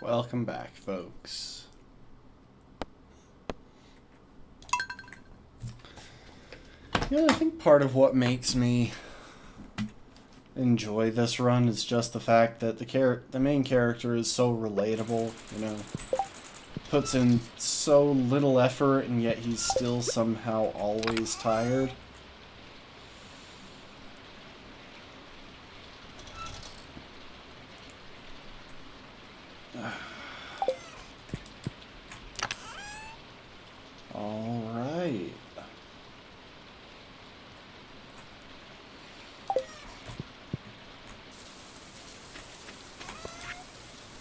Welcome back, folks. I think part of what makes me enjoy this run is just the fact that the main character is so relatable, puts in so little effort and yet he's still somehow always tired. Alright.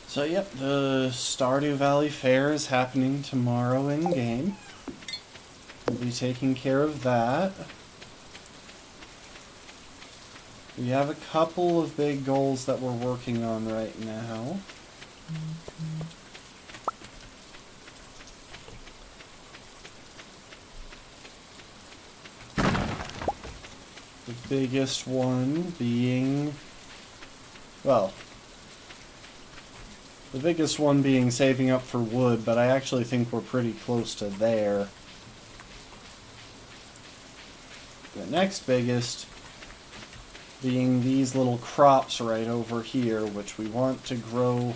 So yep, the Stardew Valley Fair is happening tomorrow in-game. We'll be taking care of that. We have a couple of big goals that we're working on right now. The biggest one being, well, the biggest one being saving up for wood, but I actually think we're pretty close to there. The next biggest being these little crops right over here, which we want to grow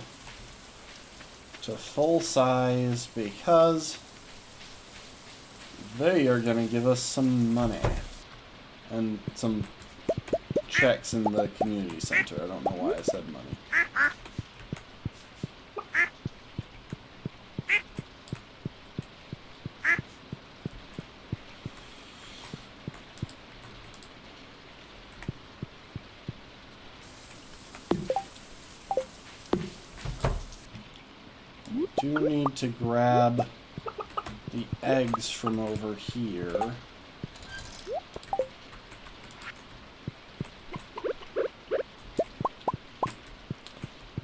to full size because they are going to give us some money and some checks in the community center. I don't know why I said money. Do need to grab the eggs from over here.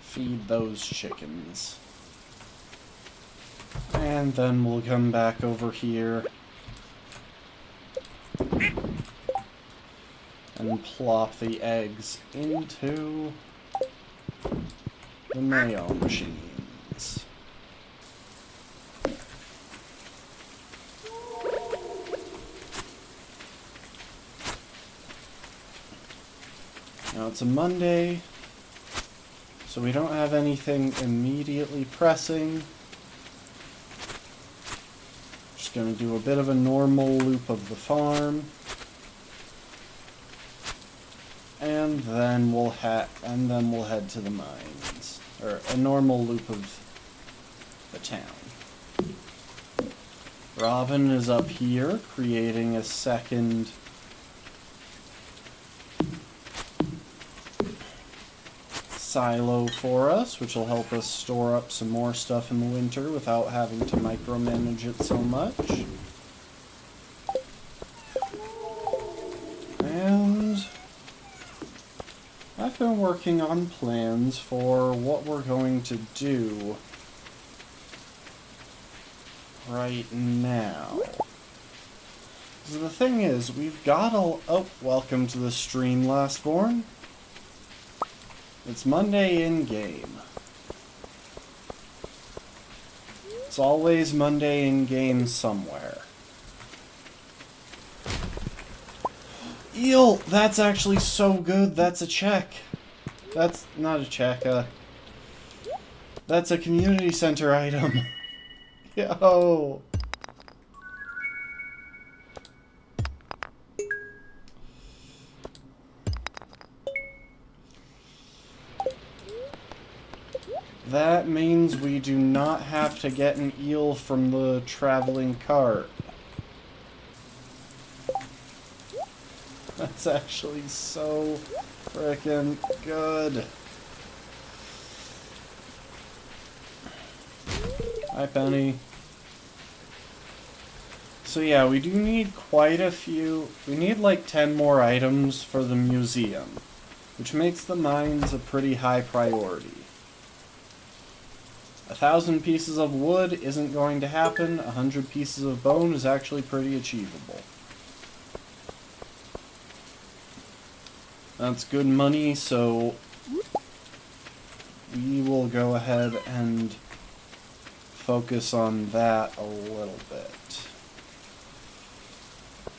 Feed those chickens. And then we'll come back over here and plop the eggs into the mayo machines. Now it's a Monday, so we don't have anything immediately pressing. Just going to do a bit of a normal loop of the farm, and then we'll head to the mines, or a normal loop of the town. Robin is up here creating a second silo for us, which will help us store up some more stuff in the winter without having to micromanage it so much. And I've been working on plans for what we're going to do right now. So the thing is, we've got a... Oh, welcome to the stream, Lastborn. It's Monday in-game. It's always Monday in-game somewhere. Eel! That's actually so good, that's a check. That's not a check, that's a community center item. Yo! That means we do not have to get an eel from the traveling cart. That's actually so frickin' good. Hi, Penny. So yeah, we do need quite a few. We need like 10 more items for the museum, which makes the mines a pretty high priority. 1,000 pieces of wood isn't going to happen. 100 pieces of bone is actually pretty achievable. That's good money, so we will go ahead and focus on that a little bit.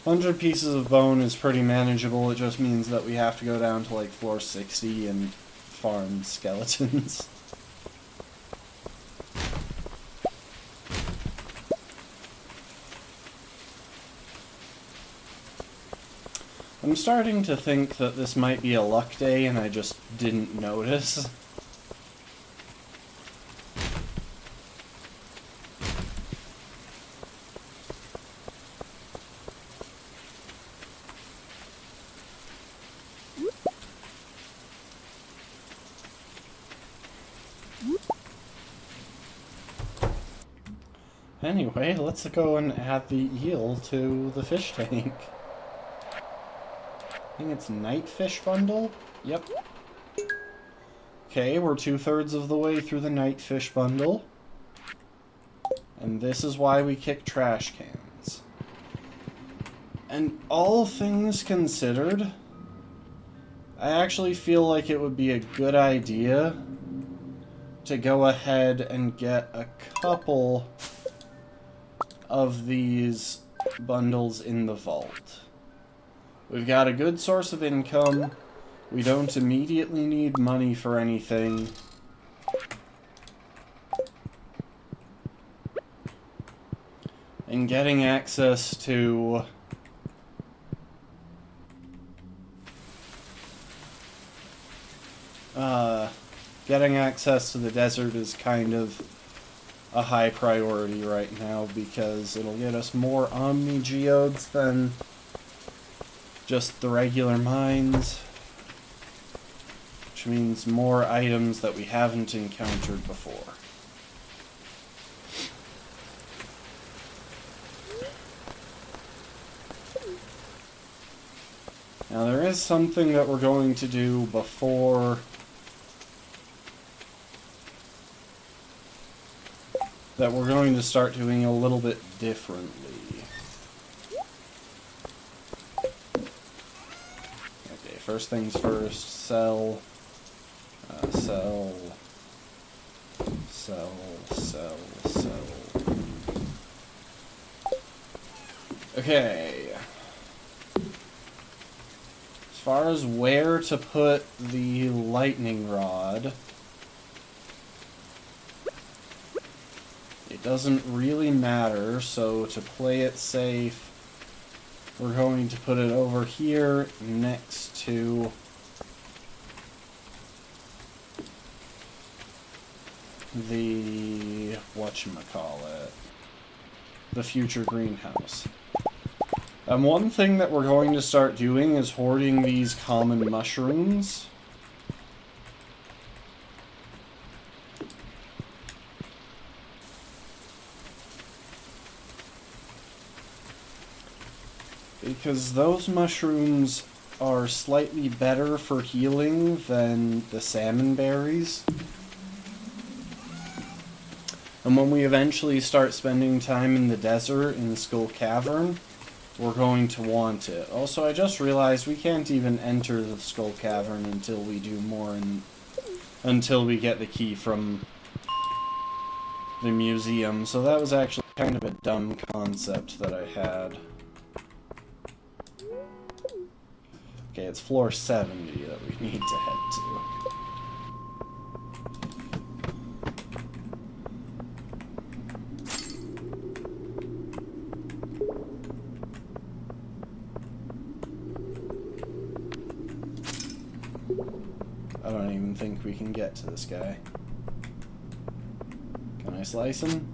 100 pieces of bone is pretty manageable. It just means that we have to go down to like floor 60 and farm skeletons. I'm starting to think that this might be a luck day and I just didn't notice. Anyway, let's go and add the eel to the fish tank. I think it's night fish bundle? Yep. Okay, we're 2/3 of the way through the night fish bundle. And this is why we kick trash cans. And all things considered, I actually feel like it would be a good idea to go ahead and get a couple of these bundles in the vault. We've got a good source of income. We don't immediately need money for anything. And getting access to the desert is kind of a high priority right now because it'll get us more Omni Geodes than just the regular mines, which means more items that we haven't encountered before. Now there is something that we're going to do before that we're going to start doing a little bit differently. Okay, first things first, sell. Okay. As far as where to put the lightning rod, it doesn't really matter, so to play it safe, we're going to put it over here next to the whatchamacallit, the future greenhouse. And one thing that we're going to start doing is hoarding these common mushrooms. Because those mushrooms are slightly better for healing than the salmon berries. And when we eventually start spending time in the desert, in the Skull Cavern, we're going to want it. Also, I just realized we can't even enter the Skull Cavern until we do more and until we get the key from the museum. So that was actually kind of a dumb concept that I had. Okay, it's floor 70 that we need to head to. I don't even think we can get to this guy. Can I slice him?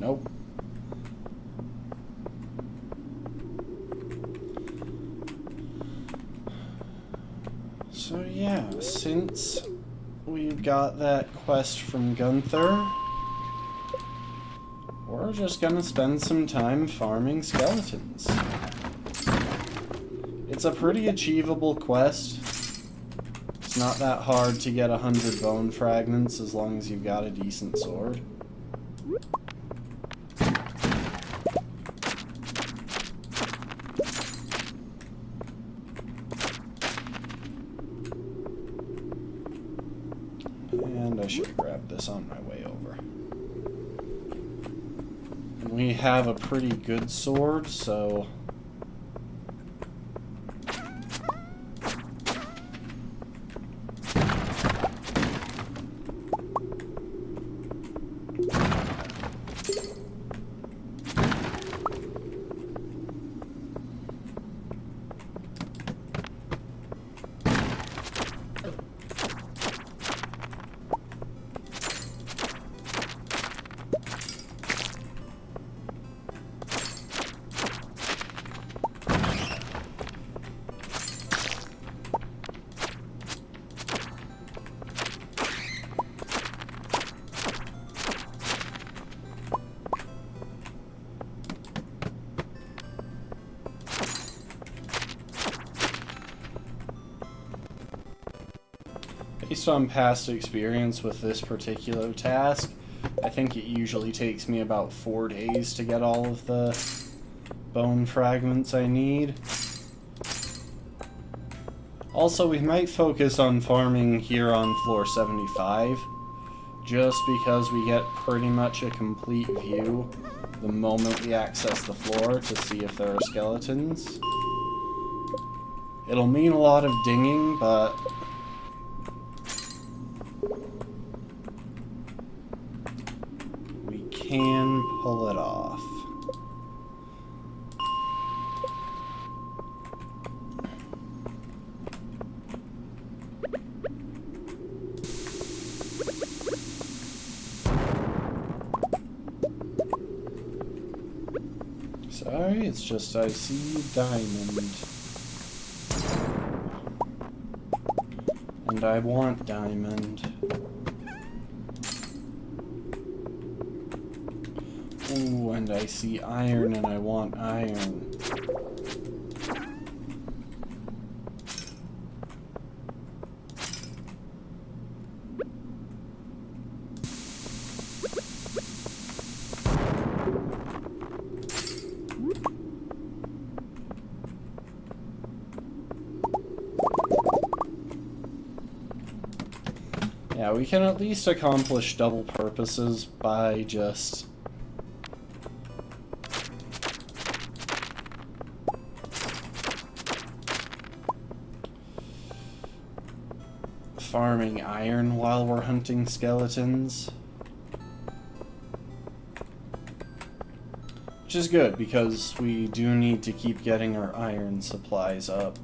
Nope. So yeah, since we've got that quest from Gunther, we're just gonna spend some time farming skeletons. It's a pretty achievable quest. It's not that hard to get 100 bone fragments as long as you've got a decent sword. And I should have grabbed this on my way over. And we have a pretty good sword, so... Based on past experience with this particular task, I think it usually takes me about 4 days to get all of the bone fragments I need. Also, we might focus on farming here on floor 75, just because we get pretty much a complete view the moment we access the floor to see if there are skeletons. It'll mean a lot of dinging, but we can pull it off. Sorry, it's just I see diamond. And I want diamond. Ooh, and I see iron and I want iron. Yeah, we can at least accomplish double purposes by just farming iron while we're hunting skeletons. Which is good, because we do need to keep getting our iron supplies up.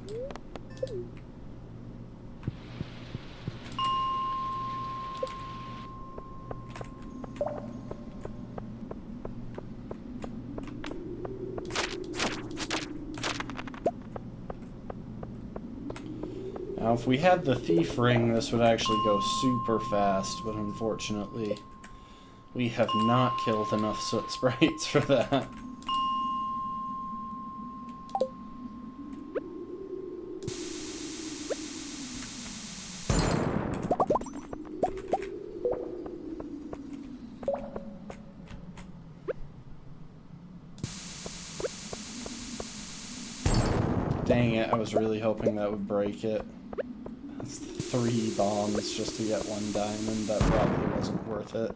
Now, if we had the thief ring, this would actually go super fast, but unfortunately, we have not killed enough soot sprites for that. Dang it, I was really hoping that would break it. That's 3 bombs just to get 1 diamond. That probably wasn't worth it.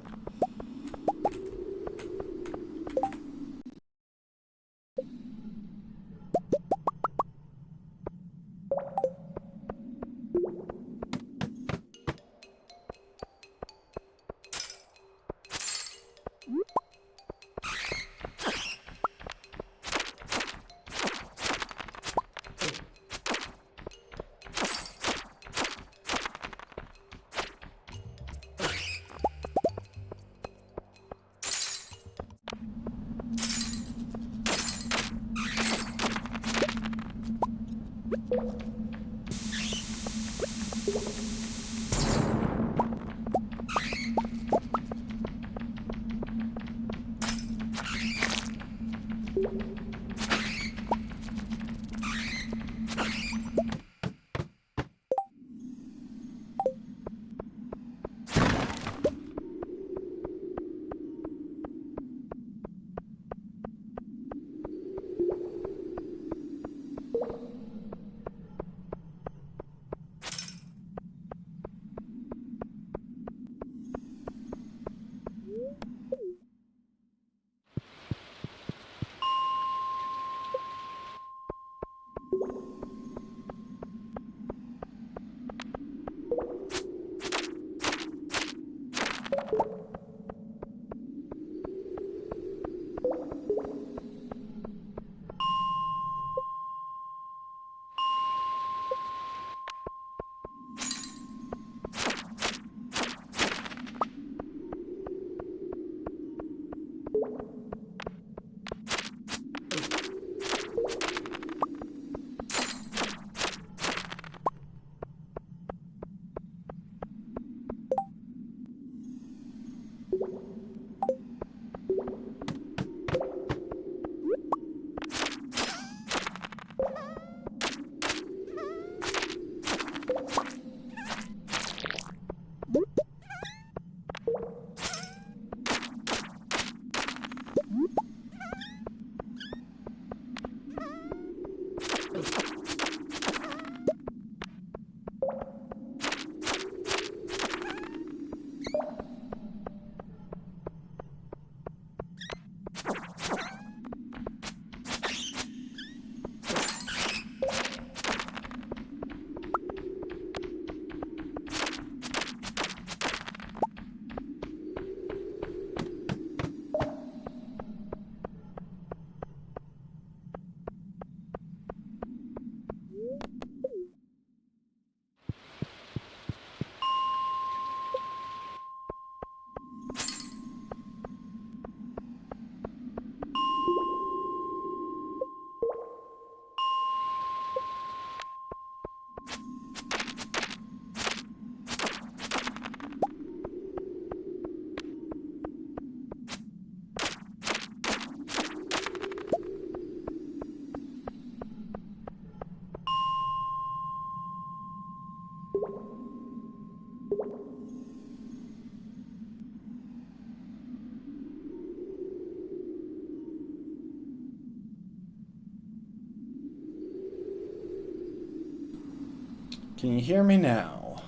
Can you hear me now?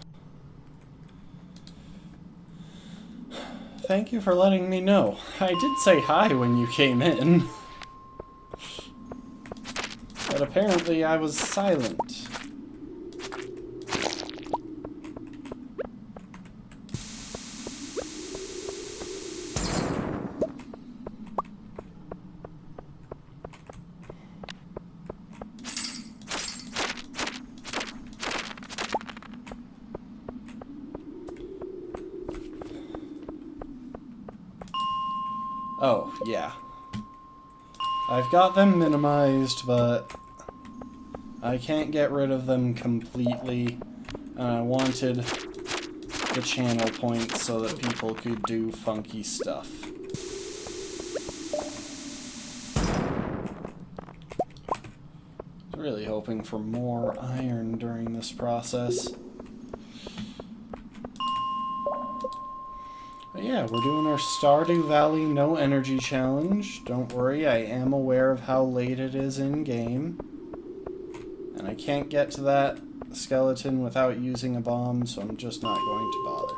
Thank you for letting me know. I did say hi when you came in. But apparently I was silent. Oh, yeah. I've got them minimized, but I can't get rid of them completely. And I wanted the channel points so that people could do funky stuff. I was really hoping for more iron during this process. But yeah, we're doing our Stardew Valley No Energy Challenge. Don't worry, I am aware of how late it is in-game. And I can't get to that skeleton without using a bomb, so I'm just not going to bother.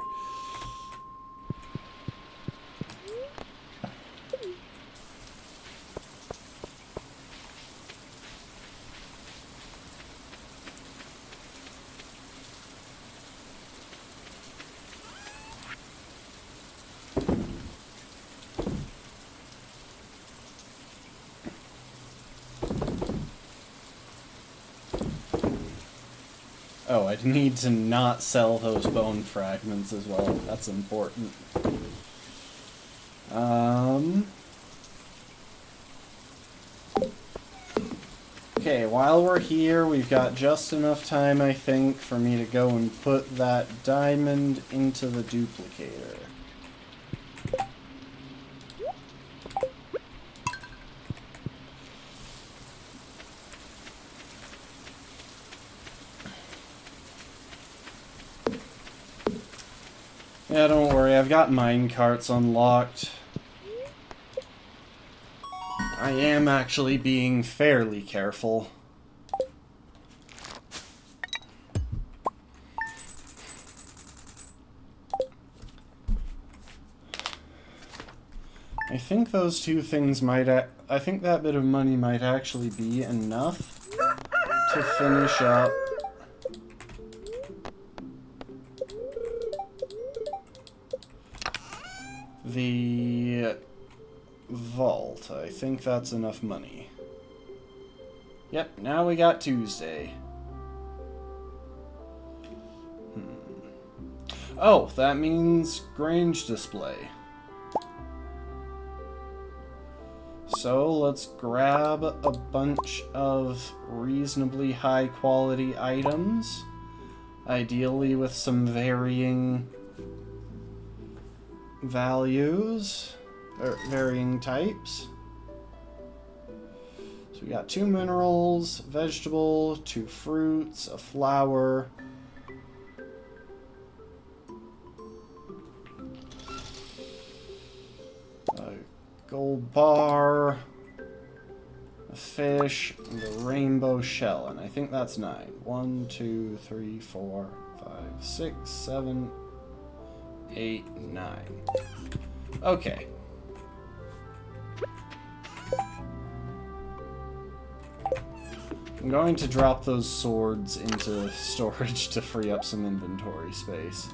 Oh, I need to not sell those bone fragments as well. That's important. Okay, while we're here, we've got just enough time, I think, for me to go and put that diamond into the duplicator. Yeah, don't worry, I've got minecarts unlocked. I am actually being fairly careful. I think those two things might... I think that bit of money might actually be enough to finish up the vault. I think that's enough money. Yep, now we got Tuesday. Oh, that means Grange display. So let's grab a bunch of reasonably high quality items, ideally with some varying values, or varying types. So we got 2 minerals, vegetable, 2 fruits, a flower, a gold bar, a fish, and a rainbow shell, and I think that's 9. 1, 2, 3, 4, 5, 6, 7, 8, 9. Okay. I'm going to drop those swords into storage to free up some inventory space,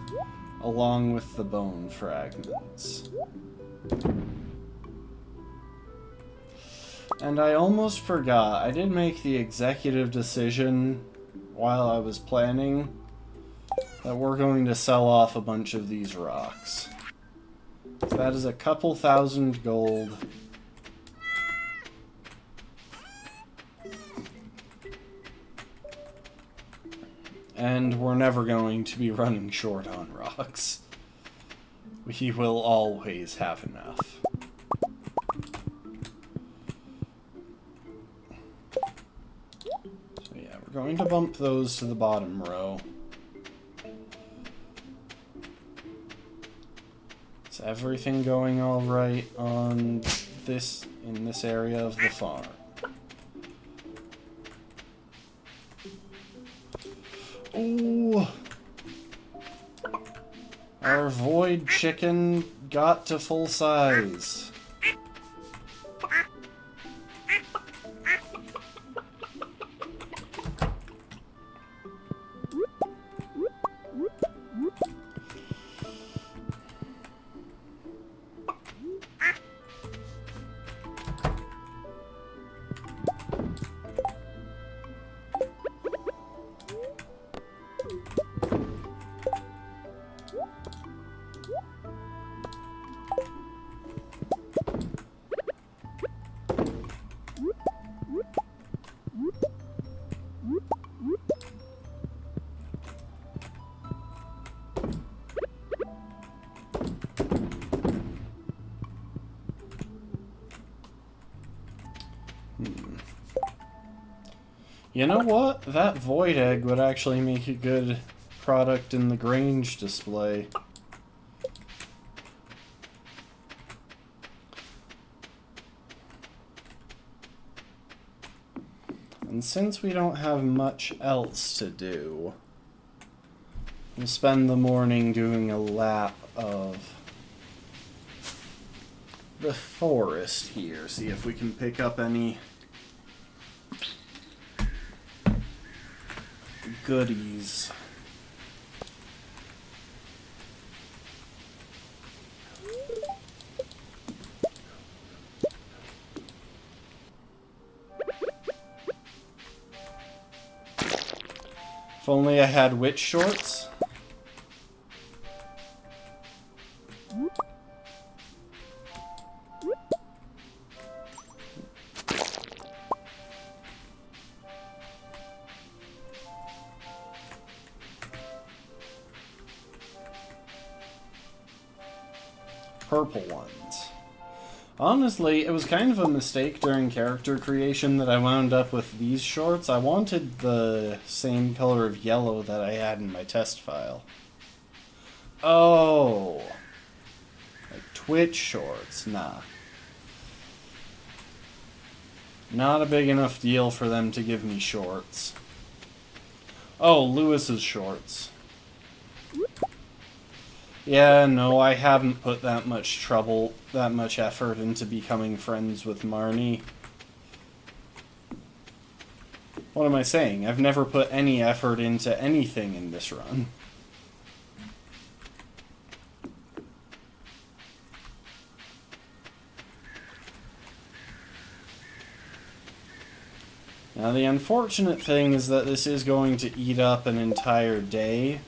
along with the bone fragments. And I almost forgot, I did make the executive decision while I was planning that we're going to sell off a bunch of these rocks. So that is a couple thousand gold. And we're never going to be running short on rocks. We will always have enough. So yeah, we're going to bump those to the bottom row. Is everything going all right on this, in this area of the farm? Ooh. Our void chicken got to full size. You know what? That void egg would actually make a good product in the Grange display. And since we don't have much else to do, we'll spend the morning doing a lap of the forest here. See if we can pick up any goodies. If only I had witch shorts. Purple ones. Honestly, it was kind of a mistake during character creation that I wound up with these shorts. I wanted the same color of yellow that I had in my test file. Oh. Like Twitch shorts. Nah. Not a big enough deal for them to give me shorts. Oh, Lewis's shorts. Yeah, no, I haven't put that much effort into becoming friends with Marnie. What am I saying? I've never put any effort into anything in this run. Now, the unfortunate thing is that this is going to eat up an entire day.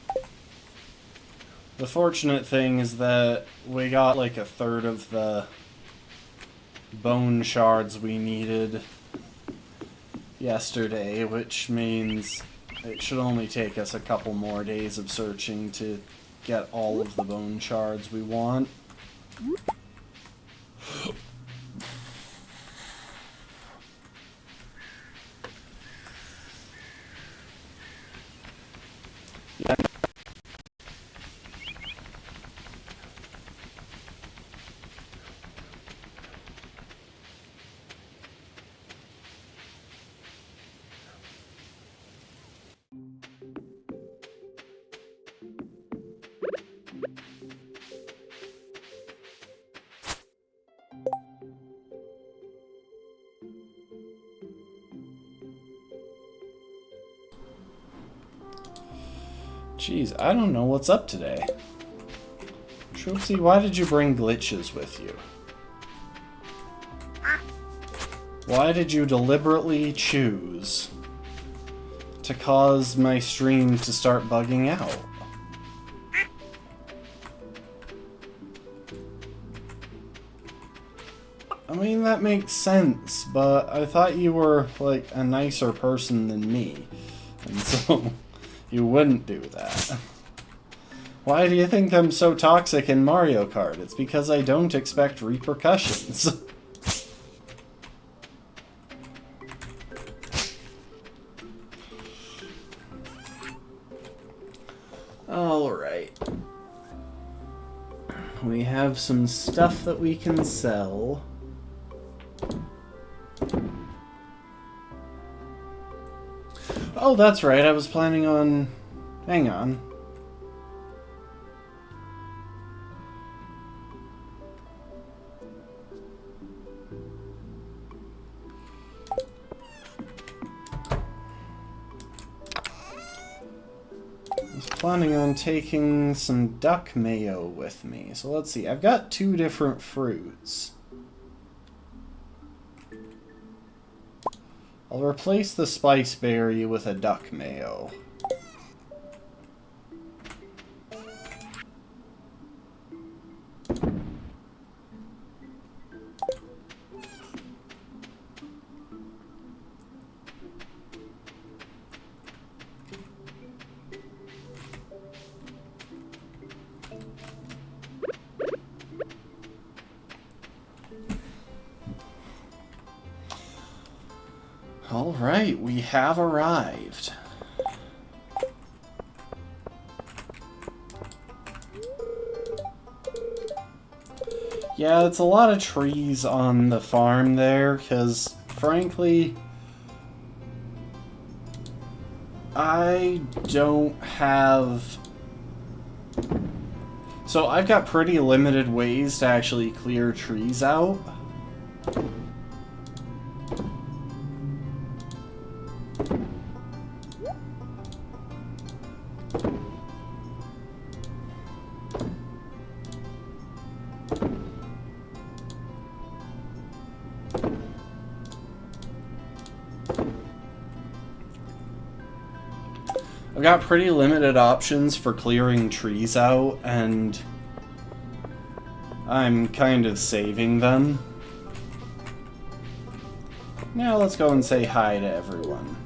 The fortunate thing is that we got like a third of the bone shards we needed yesterday, which means it should only take us a couple more days of searching to get all of the bone shards we want. Jeez, I don't know what's up today. Troopsy, why did you bring glitches with you? Why did you deliberately choose to cause my stream to start bugging out? I mean, that makes sense, but I thought you were, like, a nicer person than me. And so, you wouldn't do that. Why do you think I'm so toxic in Mario Kart? It's because I don't expect repercussions. Alright. We have some stuff that we can sell. Oh, that's right. I was planning on Hang on. I was planning on taking some duck mayo with me. So let's see. I've got 2 different fruits. I'll replace the spice berry with a duck mayo. Alright, we have arrived. Yeah, it's a lot of trees on the farm there, because, frankly, I don't have... So I've got pretty limited ways to actually clear trees out. I've got pretty limited options for clearing trees out, and I'm kind of saving them. Now let's go and say hi to everyone.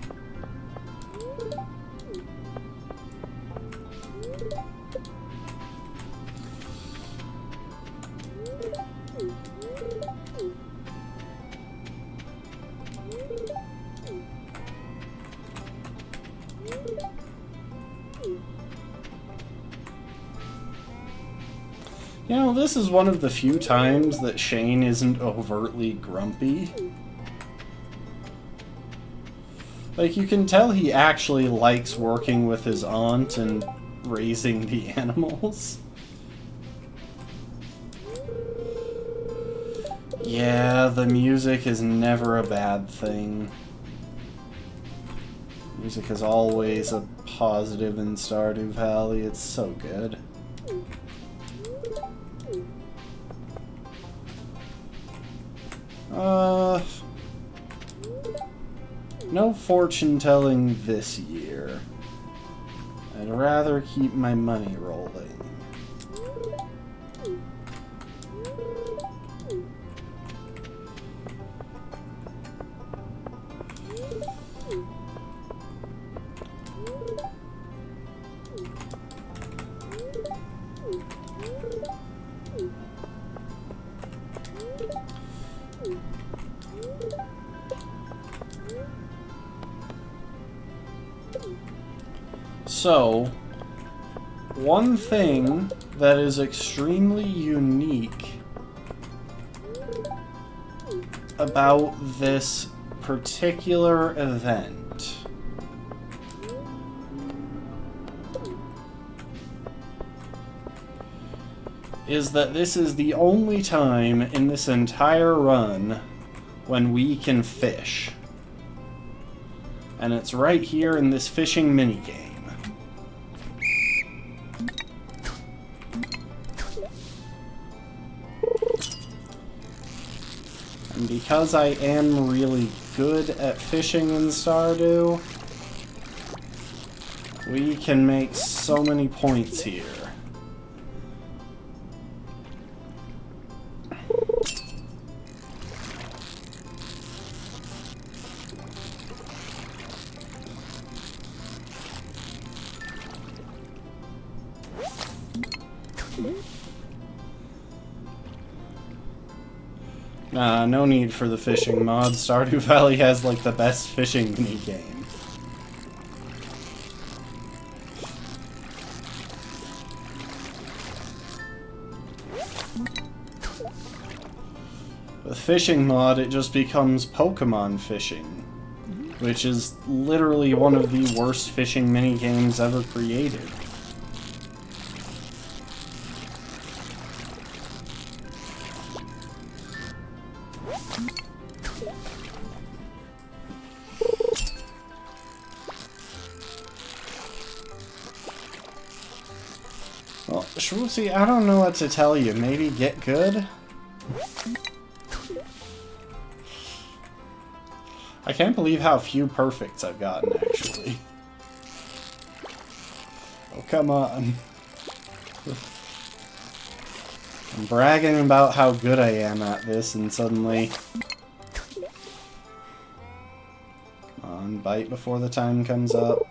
You know, this is one of the few times that Shane isn't overtly grumpy. Like, you can tell he actually likes working with his aunt and raising the animals. Yeah, the music is never a bad thing. Music is always a positive in Stardew Valley. It's so good. No fortune telling this year. I'd rather keep my money rolling. So, one thing that is extremely unique about this particular event is that this is the only time in this entire run when we can fish. And it's right here in this fishing minigame. And because I am really good at fishing in Stardew, we can make so many points here. No need for the fishing mod. Stardew Valley has, like, the best fishing minigame. With fishing mod, it just becomes Pokemon fishing. which is literally one of the worst fishing minigames ever created. Well, Schwoozy, I don't know what to tell you. Maybe get good? I can't believe how few perfects I've gotten, actually. Oh, come on. I'm bragging about how good I am at this, and suddenly... Come on, bite before the time comes up.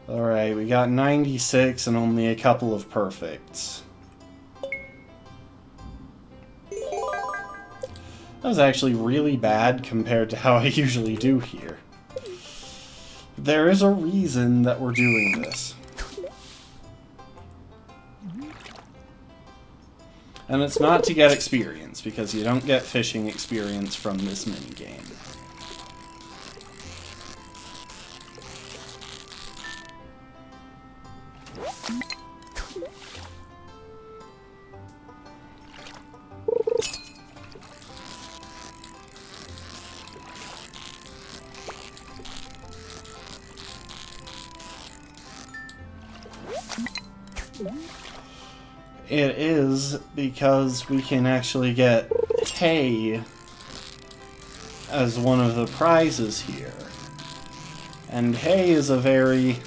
Alright, we got 96 and only a couple of perfects. That was actually really bad compared to how I usually do here. There is a reason that we're doing this. And it's not to get experience, because you don't get fishing experience from this minigame. It is because we can actually get hay as one of the prizes here. And hay is a very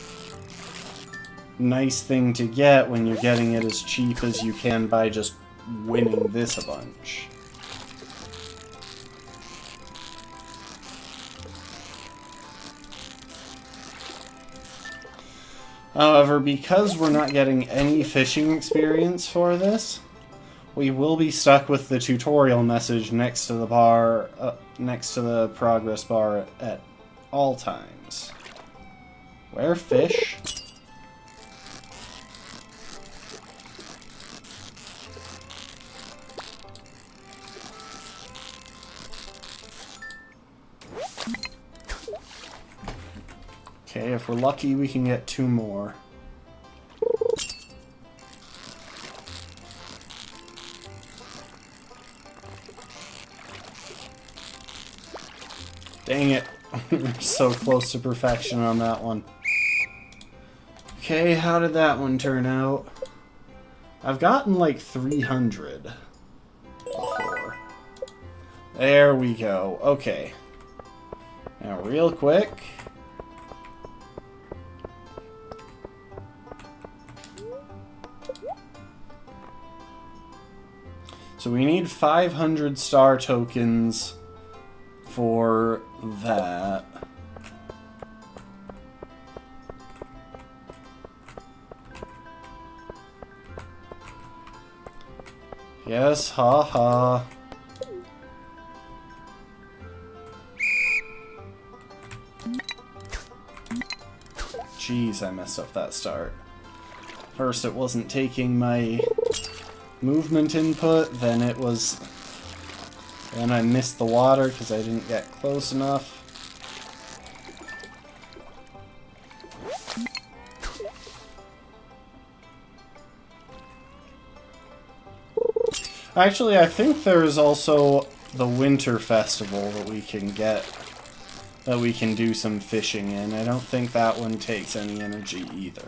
nice thing to get when you're getting it as cheap as you can by just winning this a bunch. However, because we're not getting any fishing experience for this, we will be stuck with the tutorial message next to the bar, next to the progress bar at all times. Where fish? Okay, if we're lucky, we can get 2 more. Dang it. We're so close to perfection on that one. Okay, how did that one turn out? I've gotten like 300 before. There we go. Okay. Now, real quick. So we need 500 star tokens for that. Yes, haha. Jeez, I messed up that start. First it wasn't taking my movement input, then it was... Then I missed the water because I didn't get close enough. Actually, I think there's also the Winter Festival that we can get, that we can do some fishing in. I don't think that one takes any energy either.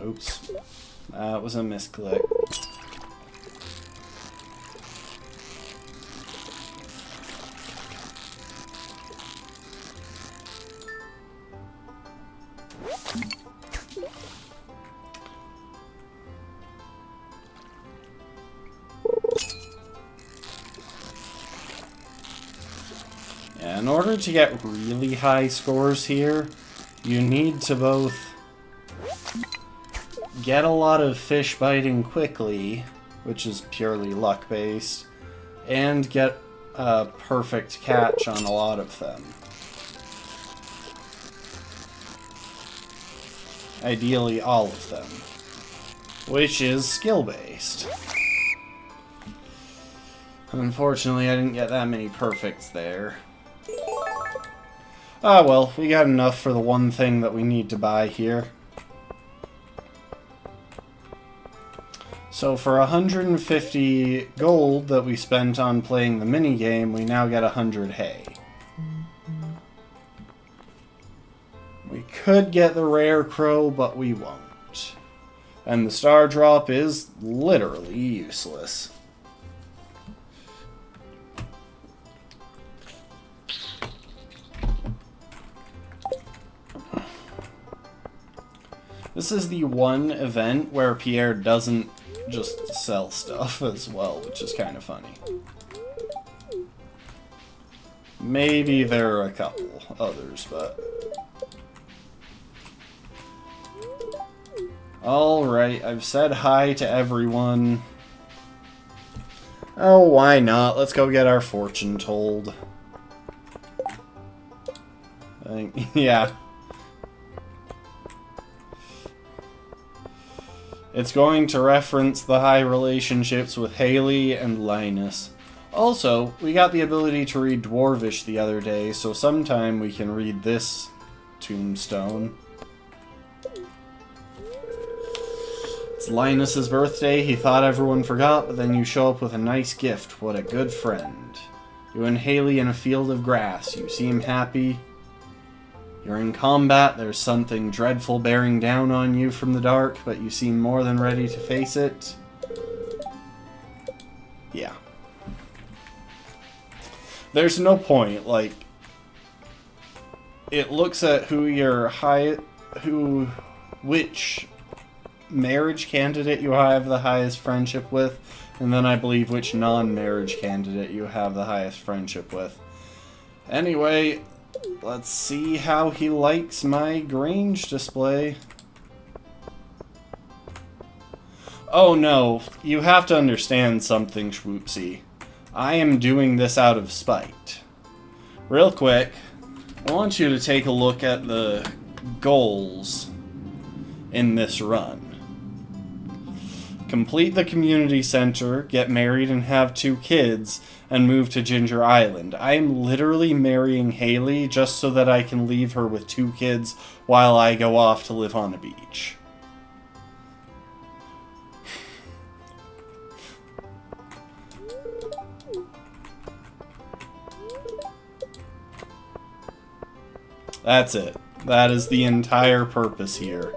Oops. That was a misclick. In order to get really high scores here, you need to both get a lot of fish biting quickly, which is purely luck-based, and get a perfect catch on a lot of them. Ideally, all of them. Which is skill-based. Unfortunately, I didn't get that many perfects there. Ah well, we got enough for the one thing that we need to buy here. So for 150 gold that we spent on playing the minigame, we now get 100 hay. We could get the rare crow, but we won't. And the star drop is literally useless. This is the one event where Pierre doesn't just sell stuff as well, which is kind of funny. Maybe there are a couple others, but... Alright, I've said hi to everyone. Oh, why not? Let's go get our fortune told. I think, yeah. It's going to reference the high relationships with Haley and Linus. Also, we got the ability to read Dwarvish the other day, so sometime we can read this tombstone. It's Linus's birthday. He thought everyone forgot, but then you show up with a nice gift. What a good friend. You and Haley in a field of grass. You seem happy. You're in combat. There's something dreadful bearing down on you from the dark, but you seem more than ready to face it. Yeah. There's no point, like... It looks at which marriage candidate you have the highest friendship with, and then I believe which non-marriage candidate you have the highest friendship with. Anyway, let's see how he likes my Grange display. Oh no, you have to understand something, Schwoopsy. I am doing this out of spite. Real quick, I want you to take a look at the goals in this run. Complete the community center, get married and have 2 kids, and move to Ginger Island. I am literally marrying Haley just so that I can leave her with 2 kids while I go off to live on a beach. That's it. That is the entire purpose here.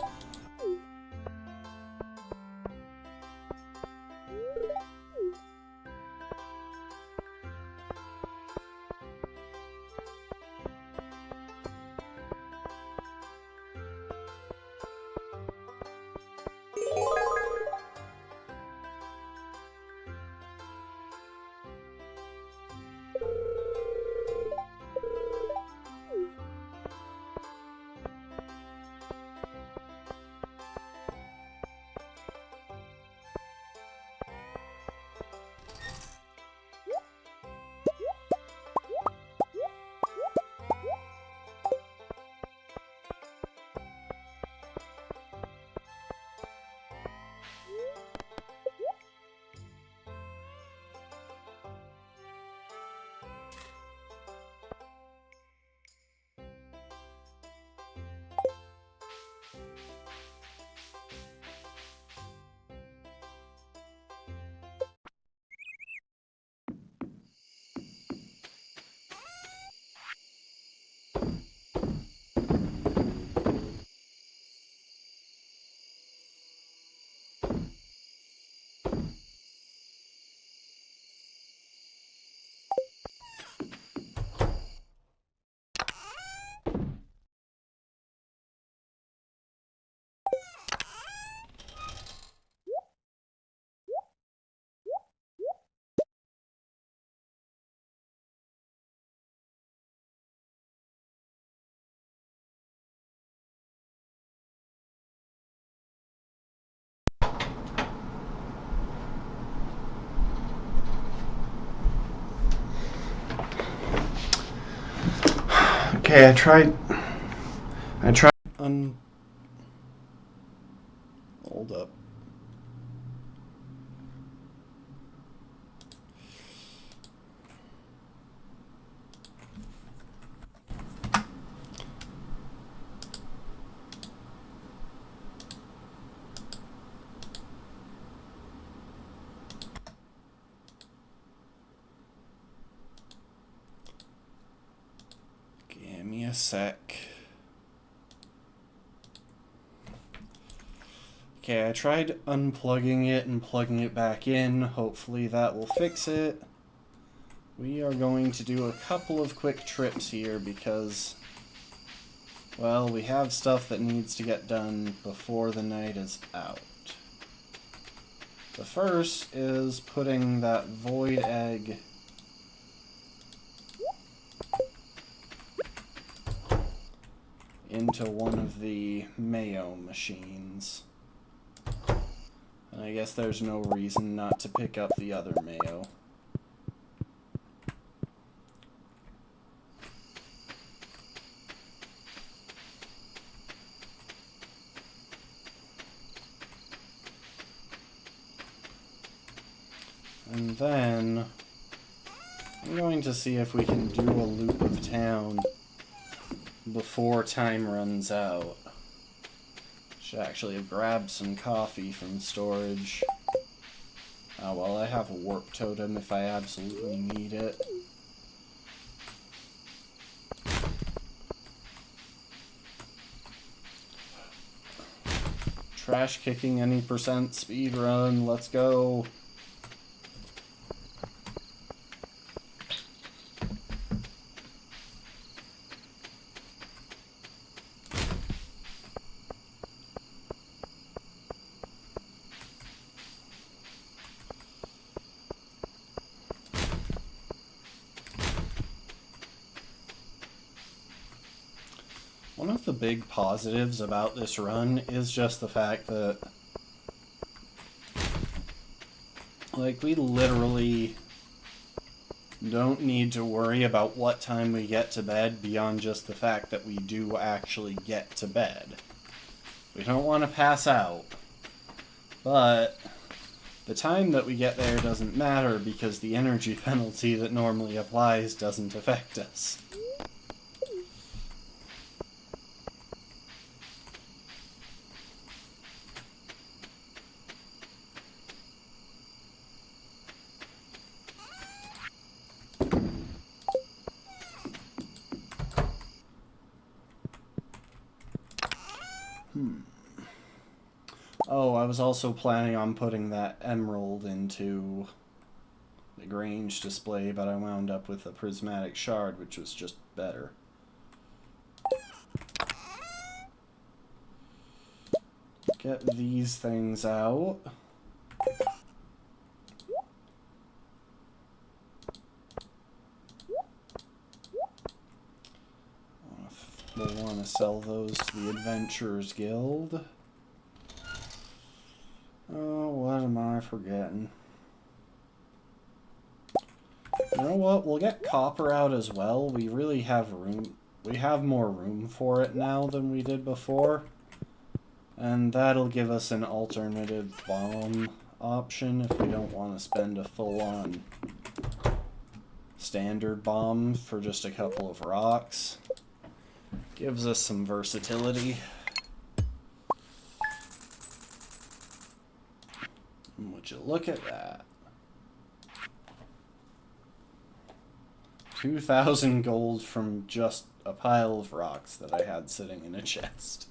Okay, I tried. Hold up. Give me a sec. Okay, I tried unplugging it and plugging it back in. Hopefully that will fix it. We are going to do a couple of quick trips here because, well, we have stuff that needs to get done before the night is out. The first is putting that void egg into one of the mayo machines. And I guess there's no reason not to pick up the other mayo. And then I'm going to see if we can do a loop of town before time runs out. Should actually have grabbed some coffee from storage. Oh well, I have a warp totem if I absolutely need it. Trash kicking any percent speed run, let's go. One of the big positives about this run is just the fact that, like, we literally don't need to worry about what time we get to bed beyond just the fact that we do actually get to bed. We don't want to pass out, but the time that we get there doesn't matter because the energy penalty that normally applies doesn't affect us. Oh, I was also planning on putting that emerald into the Grange display, but I wound up with a prismatic shard, which was just better. Get these things out. We'll want to sell those to the Adventurers Guild. Oh, what am I forgetting? You know what? We'll get copper out as well. We really have room. We have more room for it now than we did before. And that'll give us an alternative bomb option if we don't want to spend a full-on standard bomb for just a couple of rocks. Gives us some versatility. And would you look at that? 2,000 gold from just a pile of rocks that I had sitting in a chest.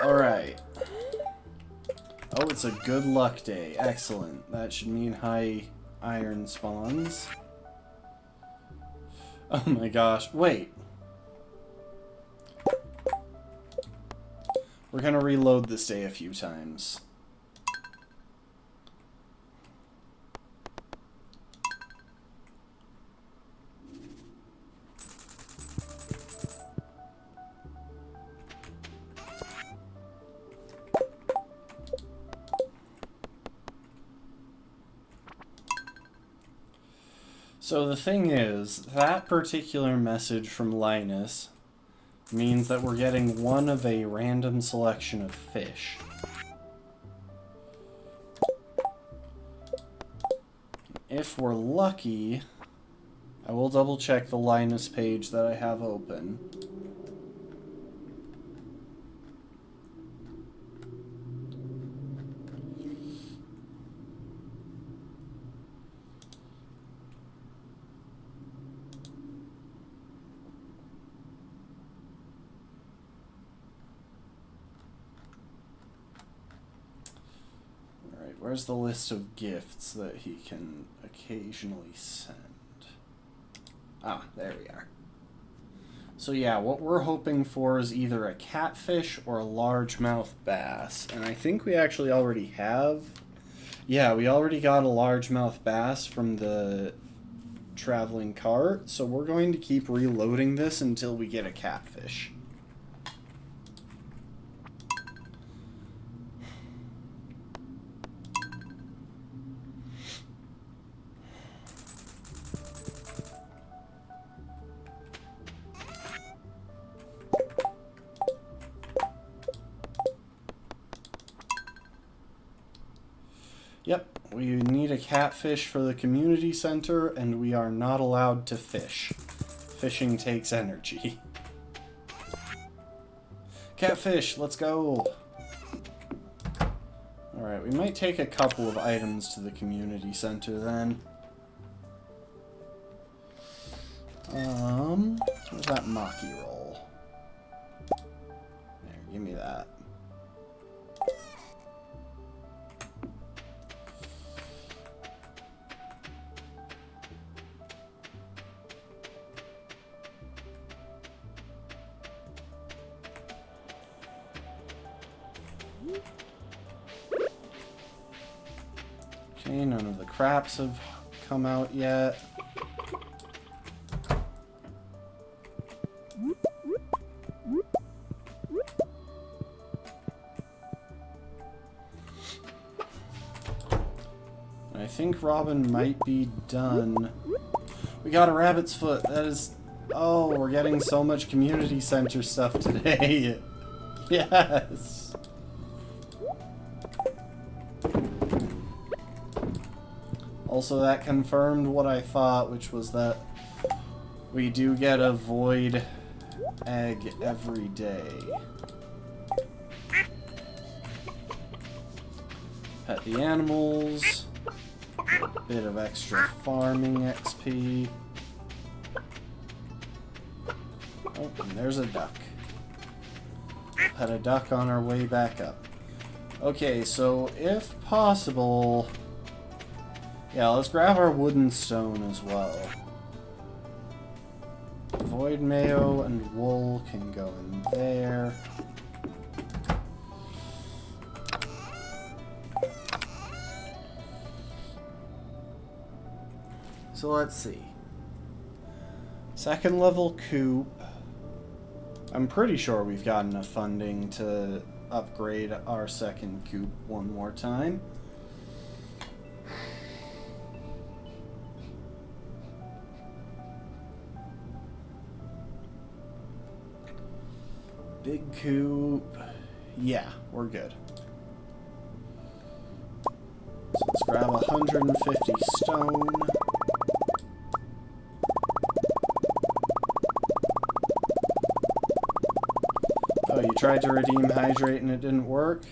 Alright. Oh, it's a good luck day. Excellent. That should mean high iron spawns. Oh my gosh. Wait. We're gonna reload this day a few times. So the thing is, that particular message from Linus means that we're getting one of a random selection of fish. If we're lucky, I will double check the Linus page that I have open. Where's the list of gifts that he can occasionally send? Ah, there we are. So yeah, what we're hoping for is either a catfish or a largemouth bass. And I think we actually already have... Yeah, we already got a largemouth bass from the traveling cart. So we're going to keep reloading this until we get a catfish. Yep, we need a catfish for the community center, and we are not allowed to fish. Fishing takes energy. Catfish, let's go! Alright, we might take a couple of items to the community center then. Where's that Maki roll? There, give me that. Okay, none of the craps have come out yet. I think Robin might be done. We got a rabbit's foot. That is... Oh, we're getting so much community center stuff today. Yes. Also, that confirmed what I thought, which was that we do get a void egg every day. Pet the animals. A bit of extra farming XP. Oh, and there's a duck. Pet a duck on our way back up. Okay, so if possible... Yeah, let's grab our wooden stone as well. Void mayo and wool can go in there. So let's see. Second level coop. I'm pretty sure we've got enough funding to upgrade our second coop one more time. Big coop. Yeah, we're good. So let's grab 150 stone. Oh, you tried to redeem hydrate and it didn't work?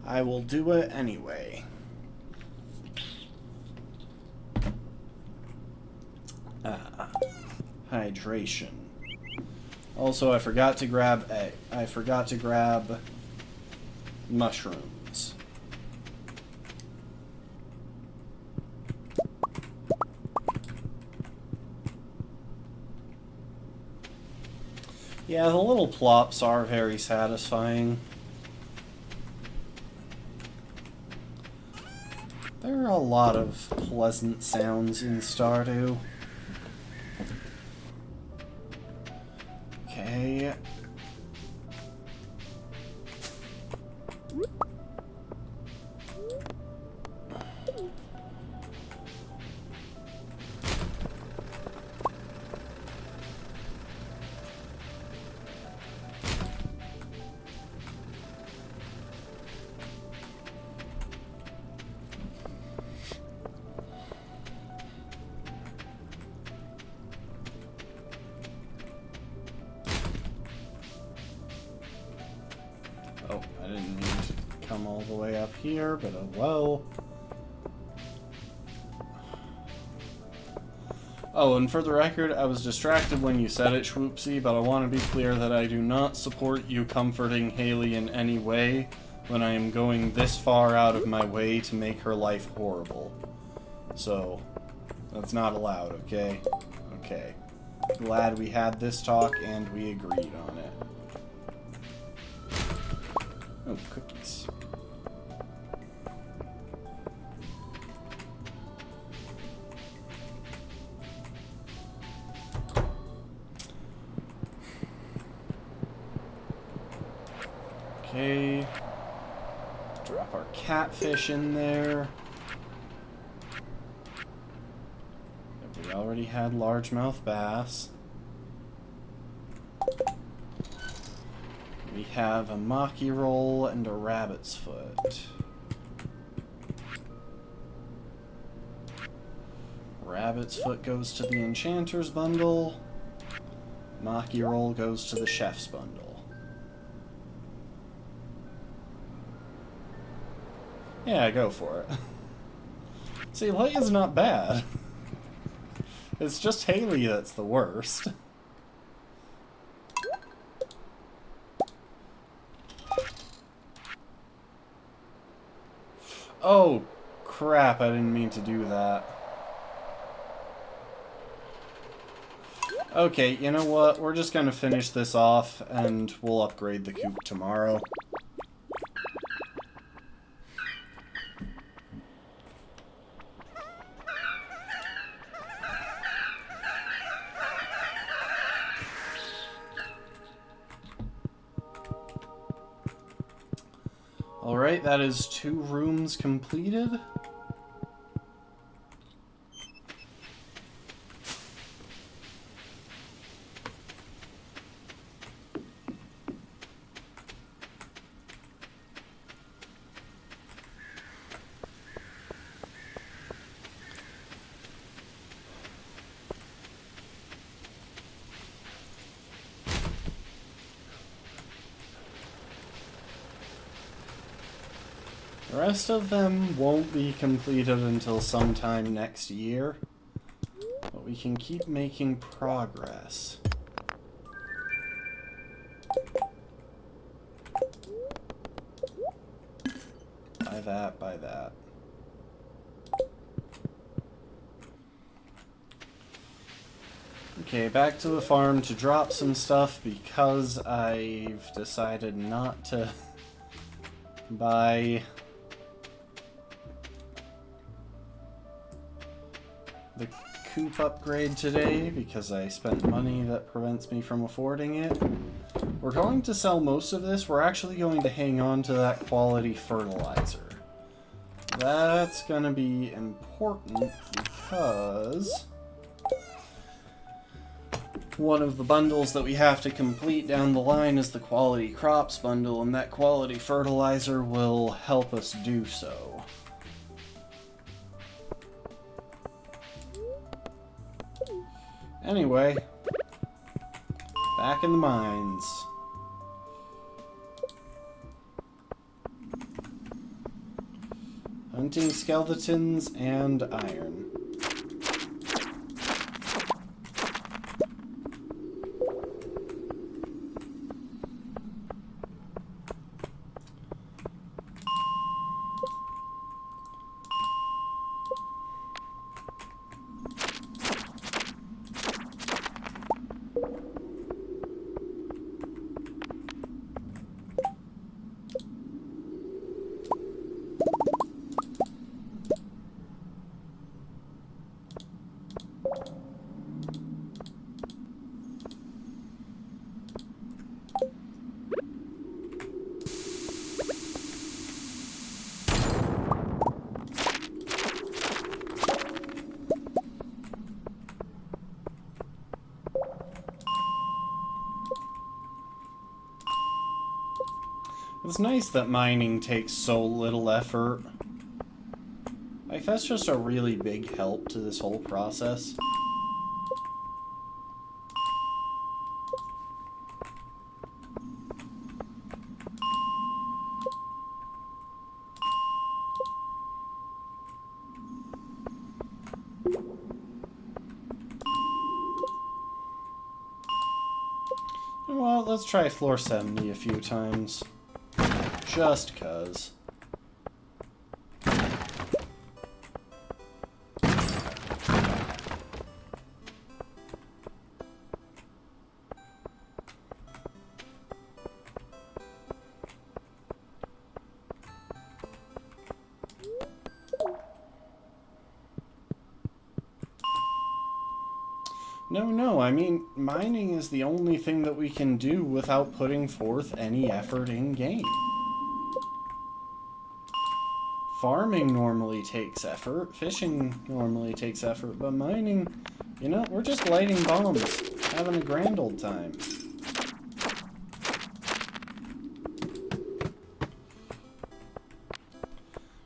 I will do it anyway. Hydration. Also, I forgot to grab mushrooms. Yeah, the little plops are very satisfying. There are a lot of pleasant sounds in Stardew. Okay. come all the way up here, but oh well. Oh, and for the record, I was distracted when you said it, Schwoopsie, but I want to be clear that I do not support you comforting Haley in any way when I am going this far out of my way to make her life horrible. So, that's not allowed, okay? Okay. Glad we had this talk and we agreed on it. Oh, cookies. Okay. Drop our catfish in there. We already had largemouth bass. We have a maki roll and a rabbit's foot. Rabbit's foot goes to the enchanter's bundle. Maki roll goes to the chef's bundle. Yeah, go for it. See, Leia's not bad. It's just Haley that's the worst. Oh, crap, I didn't mean to do that. Okay, you know what? We're just gonna finish this off, and we'll upgrade the coop tomorrow. Alright, that is 2 rooms completed. The rest of them won't be completed until sometime next year, but we can keep making progress. Buy that. Okay, back to the farm to drop some stuff because I've decided not to buy the coop upgrade today because I spent money that prevents me from affording it. We're going to sell most of this. We're actually going to hang on to that quality fertilizer. That's gonna be important because one of the bundles that we have to complete down the line is the quality crops bundle, and that quality fertilizer will help us do so. Anyway, back in the mines. Hunting skeletons and iron. It's nice that mining takes so little effort. Like, that's just a really big help to this whole process. let's try floor 70 a few times. Just 'cause. No, I mean, mining is the only thing that we can do without putting forth any effort in-game. Farming normally takes effort, fishing normally takes effort, but mining, you know, we're just lighting bombs, having a grand old time.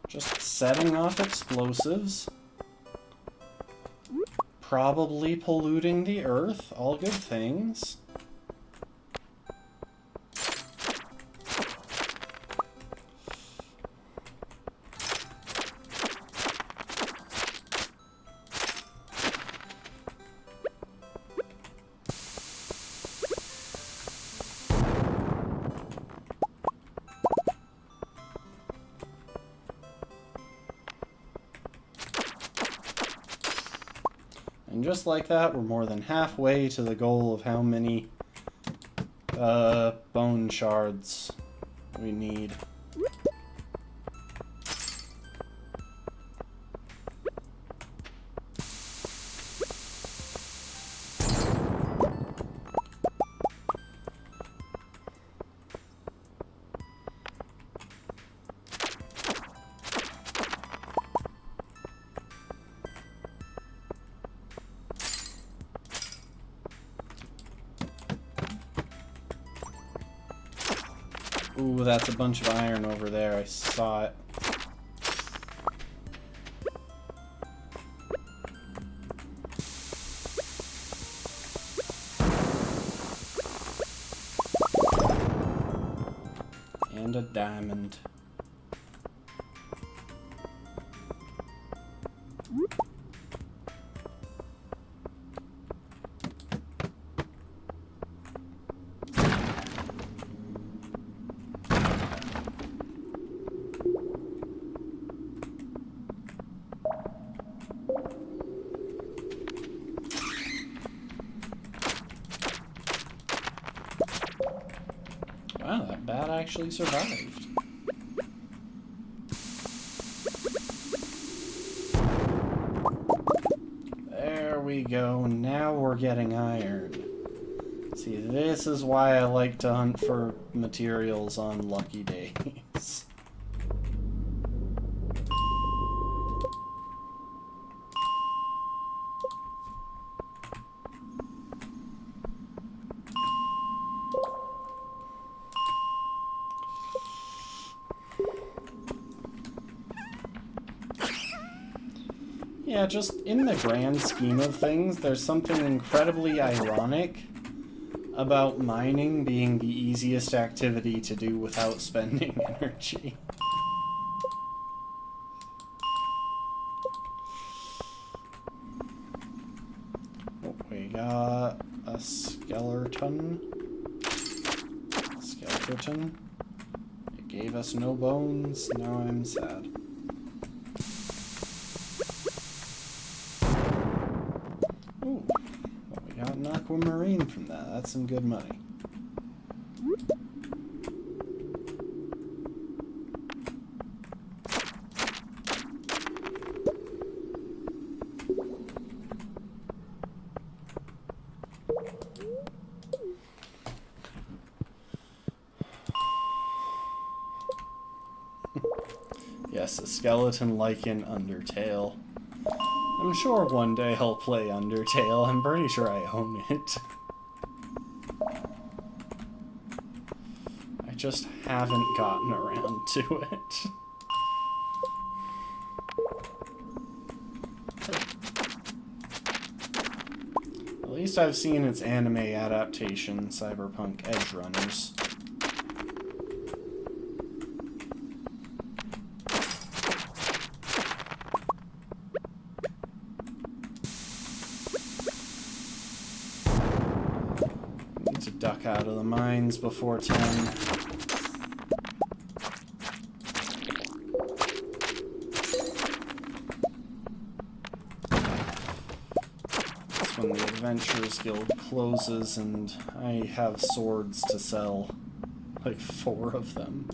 Just setting off explosives. Probably polluting the earth, all good things. And just like that, we're more than halfway to the goal of how many bone shards we need. Ooh, that's a bunch of iron over there. I saw it. And a diamond. Wow, that bat actually survived. There we go, now we're getting iron. See, this is why I like to hunt for materials on lucky days. Yeah, just in the grand scheme of things, there's something incredibly ironic about mining being the easiest activity to do without spending energy. Oh, we got a skeleton. Skeleton. It gave us no bones, now I'm sad. Got an aquamarine from that. That's some good money. Yes, a skeleton lichen Undertale. I'm sure one day I'll play Undertale. I'm pretty sure I own it. I just haven't gotten around to it. At least I've seen its anime adaptation, Cyberpunk Edge Runners. walk out of the mines before 10. That's when the Adventurers Guild closes and I have swords to sell. Like 4 of them.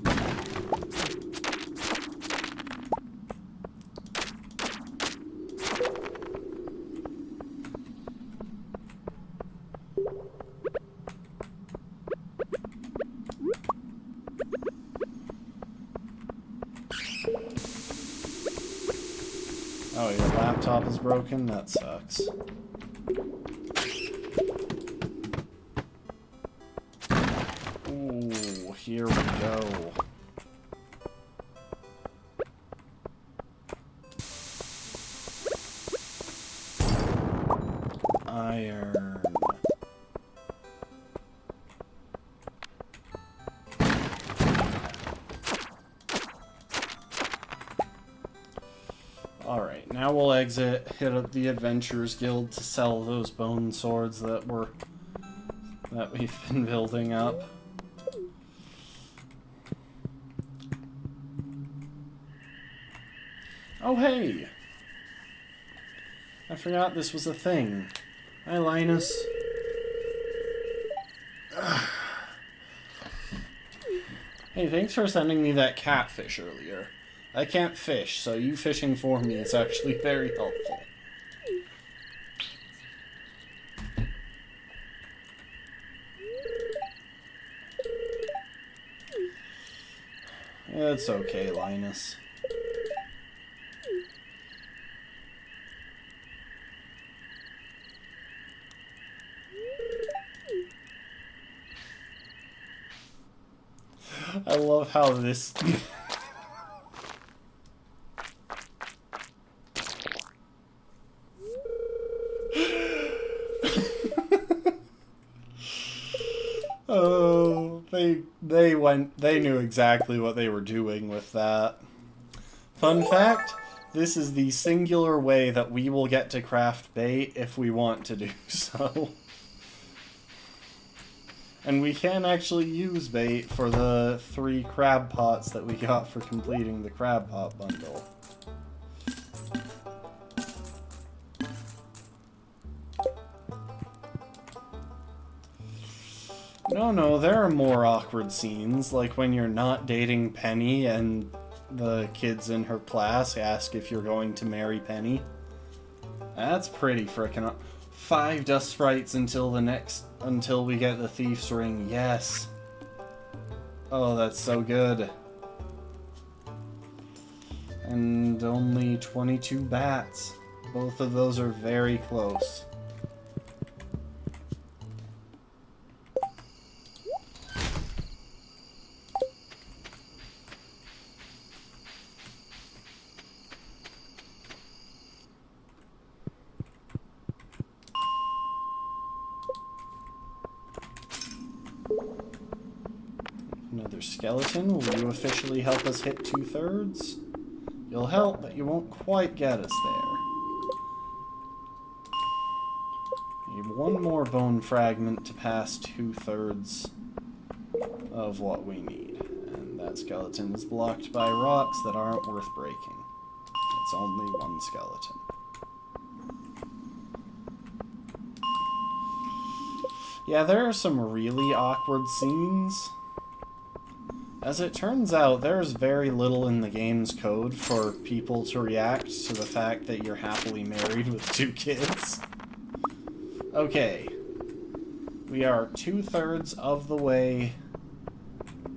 Oh, your laptop is broken? That sucks. Ooh, here we go. Iron. Alright, now we'll exit, hit up the Adventurers Guild to sell those bone swords that we've been building up. Oh hey! I forgot this was a thing. Hi Linus. Hey, thanks for sending me that catfish earlier. I can't fish, so you fishing for me is actually very helpful. It's okay, Linus. I love how this... Oh, they knew exactly what they were doing with that. Fun fact, this is the singular way that we will get to craft bait if we want to do so. And we can actually use bait for the 3 crab pots that we got for completing the crab pot bundle. No, there are more awkward scenes, like when you're not dating Penny and the kids in her class ask if you're going to marry Penny. That's pretty frickin' 5 dust sprites until we get the Thief's Ring. Yes. Oh, that's so good. And only 22 bats. Both of those are very close. Another skeleton. Will you officially help us hit 2/3? You'll help, but you won't quite get us there. Need 1 more bone fragment to pass 2/3 of what we need. And that skeleton is blocked by rocks that aren't worth breaking. It's only 1 skeleton. Yeah, there are some really awkward scenes. As it turns out, there's very little in the game's code for people to react to the fact that you're happily married with 2 kids. Okay. We are 2/3 of the way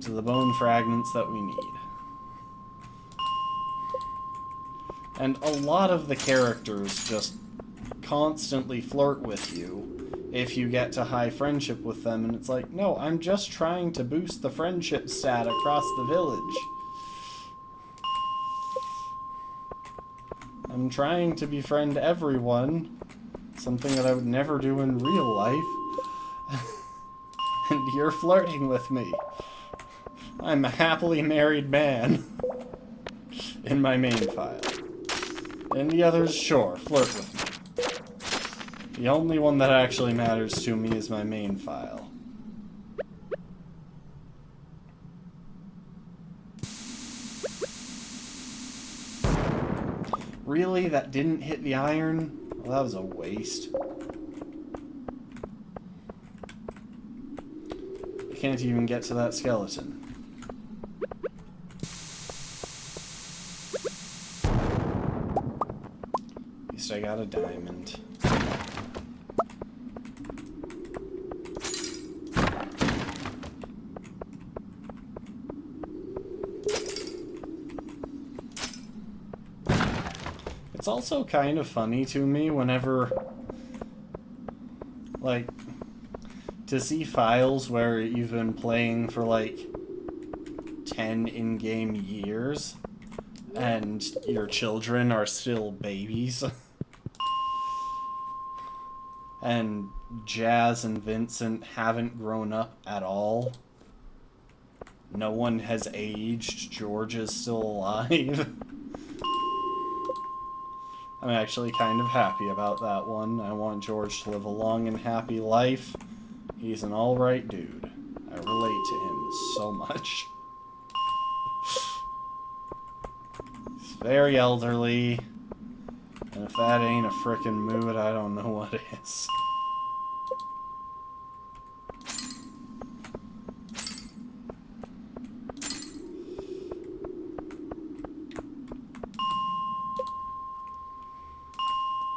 to the bone fragments that we need. And a lot of the characters just constantly flirt with you if you get to high friendship with them, and it's like, no, I'm just trying to boost the friendship stat across the village. I'm trying to befriend everyone, something that I would never do in real life. And you're flirting with me. I'm a happily married man. In my main file. And the others, sure, flirt with me. The only one that actually matters to me is my main file. Really? That didn't hit the iron? Well, that was a waste. I can't even get to that skeleton. At least I got a diamond. It's also kind of funny to me whenever, like, to see files where you've been playing for, like, 10 in-game years, and your children are still babies. And Jazz and Vincent haven't grown up at all. No one has aged. George is still alive. I'm actually kind of happy about that one. I want George to live a long and happy life. He's an alright dude. I relate to him so much. He's very elderly. And if that ain't a frickin' mood, I don't know what is.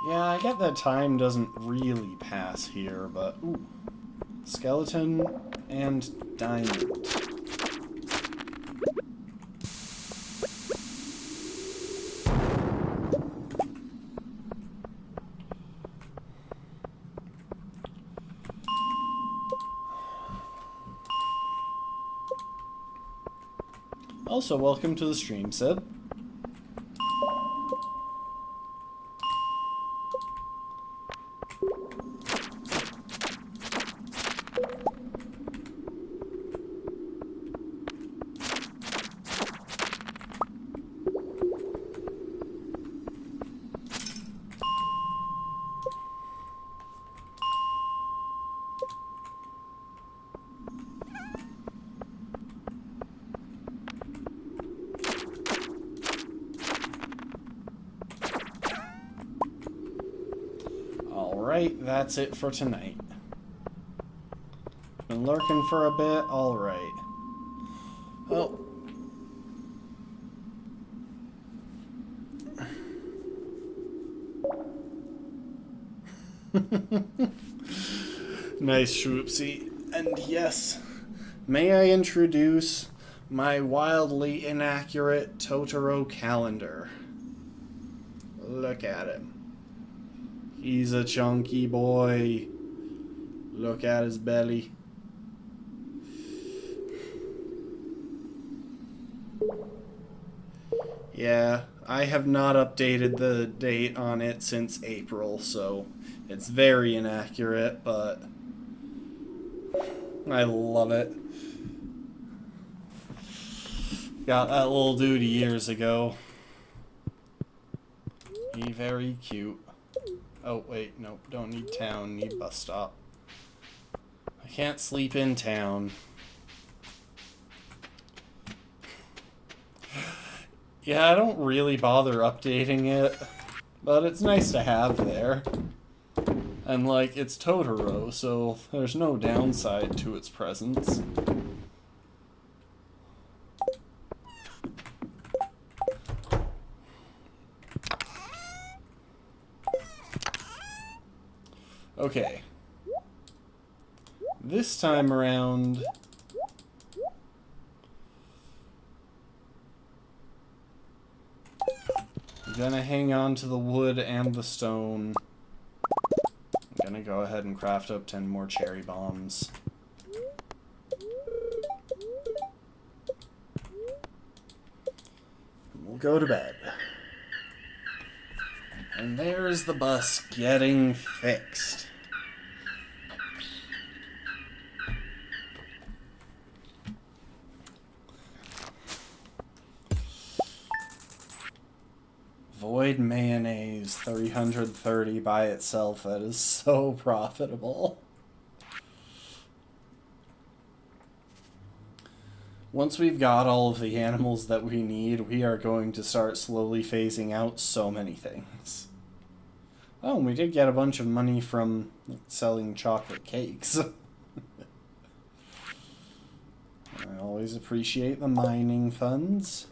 Yeah, I get that time doesn't really pass here, but... Ooh. Skeleton and diamond. Also, welcome to the stream, Sid. Alright, that's it for tonight. Been lurking for a bit, alright. Oh. Nice, Shroopsy. And yes, may I introduce my wildly inaccurate Totoro calendar. Look at him. He's a chunky boy. Look at his belly. Yeah, I have not updated the date on it since April, so it's very inaccurate, but I love it. Got that little dude years ago. He very cute. Oh, wait, nope, don't need town, need bus stop. I can't sleep in town. Yeah, I don't really bother updating it, but it's nice to have there. And, like, it's Totoro, so there's no downside to its presence. Okay. This time around... I'm gonna hang on to the wood and the stone. I'm gonna go ahead and craft up 10 more cherry bombs. We'll go to bed. And there's the bus getting fixed. Void mayonnaise 330 by itself. That is so profitable. Once we've got all of the animals that we need, we are going to start slowly phasing out so many things. Oh, and we did get a bunch of money from selling chocolate cakes. I always appreciate the mining funds.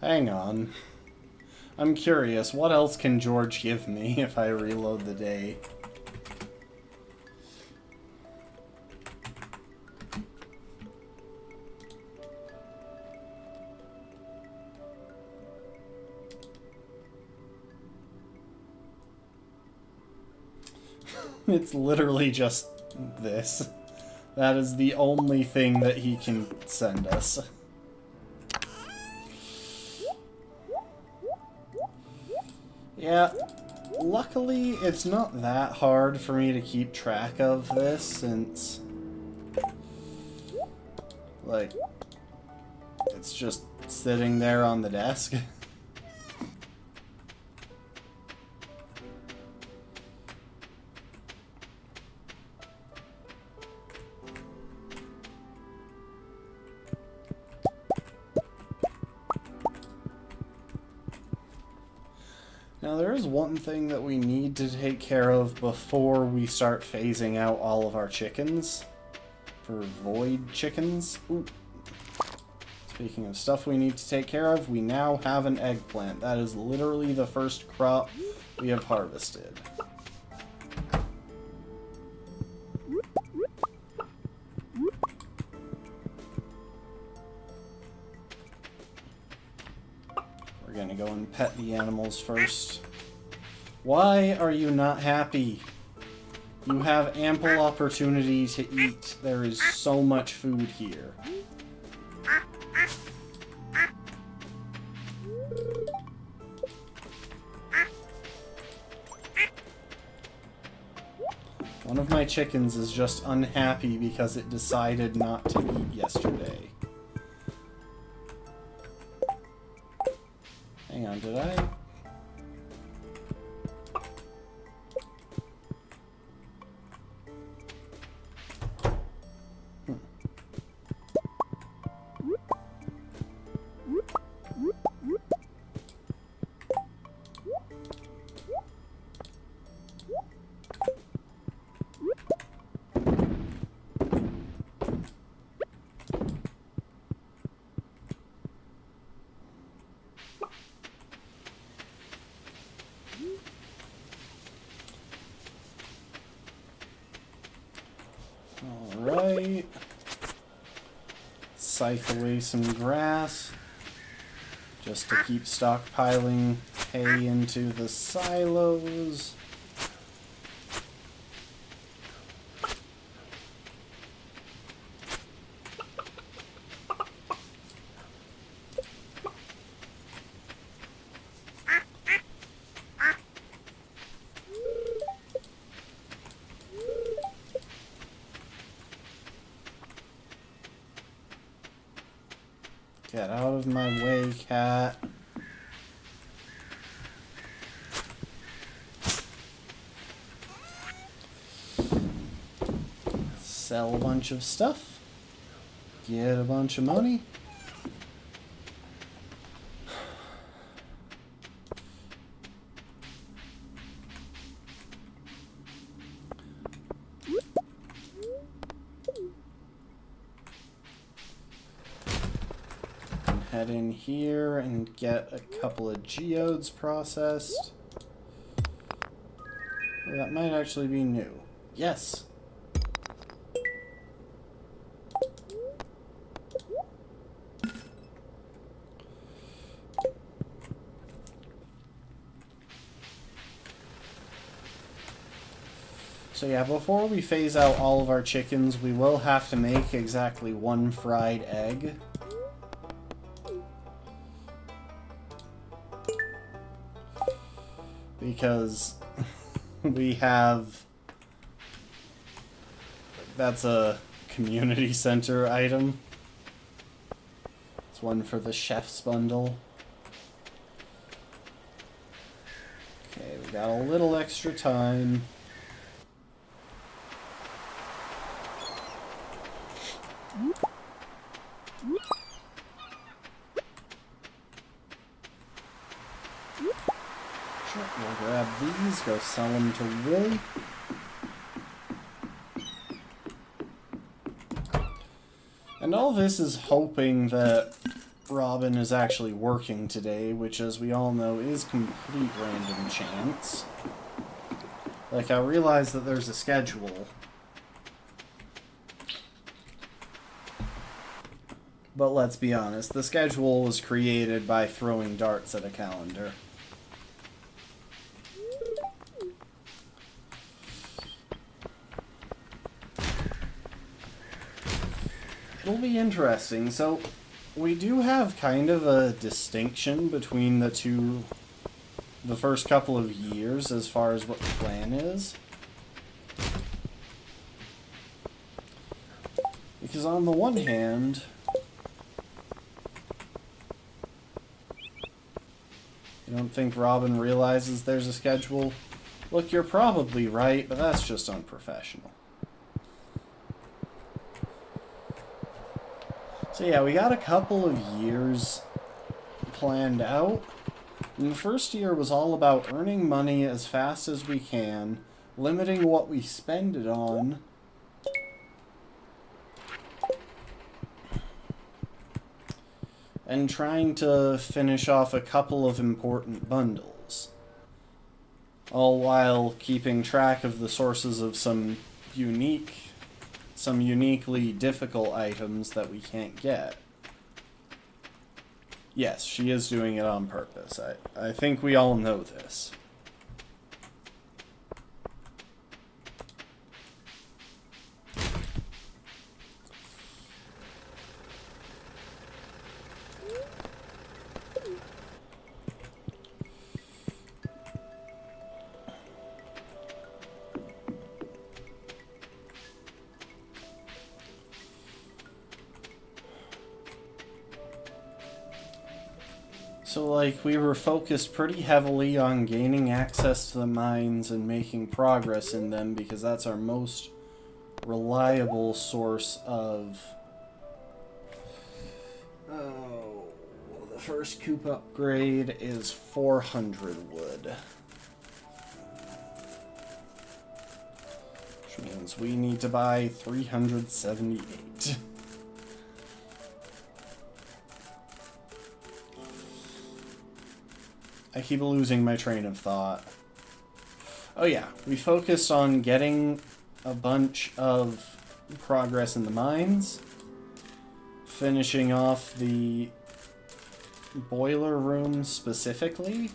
Hang on. I'm curious, what else can George give me if I reload the day? It's literally just this. That is the only thing that he can send us. Yeah, luckily it's not that hard for me to keep track of this since, like, it's just sitting there on the desk. Now there is one thing that we need to take care of before we start phasing out all of our chickens. For void chickens. Ooh. Speaking of stuff we need to take care of, we now have an eggplant. That is literally the first crop we have harvested. We're gonna go and pet the animals first. Why are you not happy? You have ample opportunity to eat. There is so much food here. One of my chickens is just unhappy because it decided not to eat yesterday. Hang on, did I? Alright. Scythe away some grass. Just to keep stockpiling hay into the silos. Get out of my way, cat. Sell a bunch of stuff. Get a bunch of money. Head in here and get a couple of geodes processed. Oh, that might actually be new. Yes! So yeah, before we phase out all of our chickens, we will have to make exactly one fried egg. because we have... That's a community center item. It's one for the chef's bundle. Okay, we got a little extra time. Sure, we'll grab these, go sell them to Will. And all this is hoping that Robin is actually working today, which, as we all know, is complete random chance. Like, I realize that there's a schedule. But let's be honest, the schedule was created by throwing darts at a calendar. It'll be interesting. So, we do have kind of a distinction between the first couple of years as far as what the plan is. Because on the one hand, you don't think Robin realizes there's a schedule? Look, you're probably right, but that's just unprofessional. So yeah, we got a couple of years planned out. And the first year was all about earning money as fast as we can, limiting what we spend it on, and trying to finish off a couple of important bundles. All while keeping track of the sources of some uniquely difficult items that we can't get. Yes, she is doing it on purpose. I think we all know this. So, like, we were focused pretty heavily on gaining access to the mines and making progress in them because that's our most reliable source of... Oh, the first coop upgrade is 400 wood. Which means we need to buy 378. I keep losing my train of thought. Oh yeah, we focused on getting a bunch of progress in the mines, finishing off the boiler room specifically,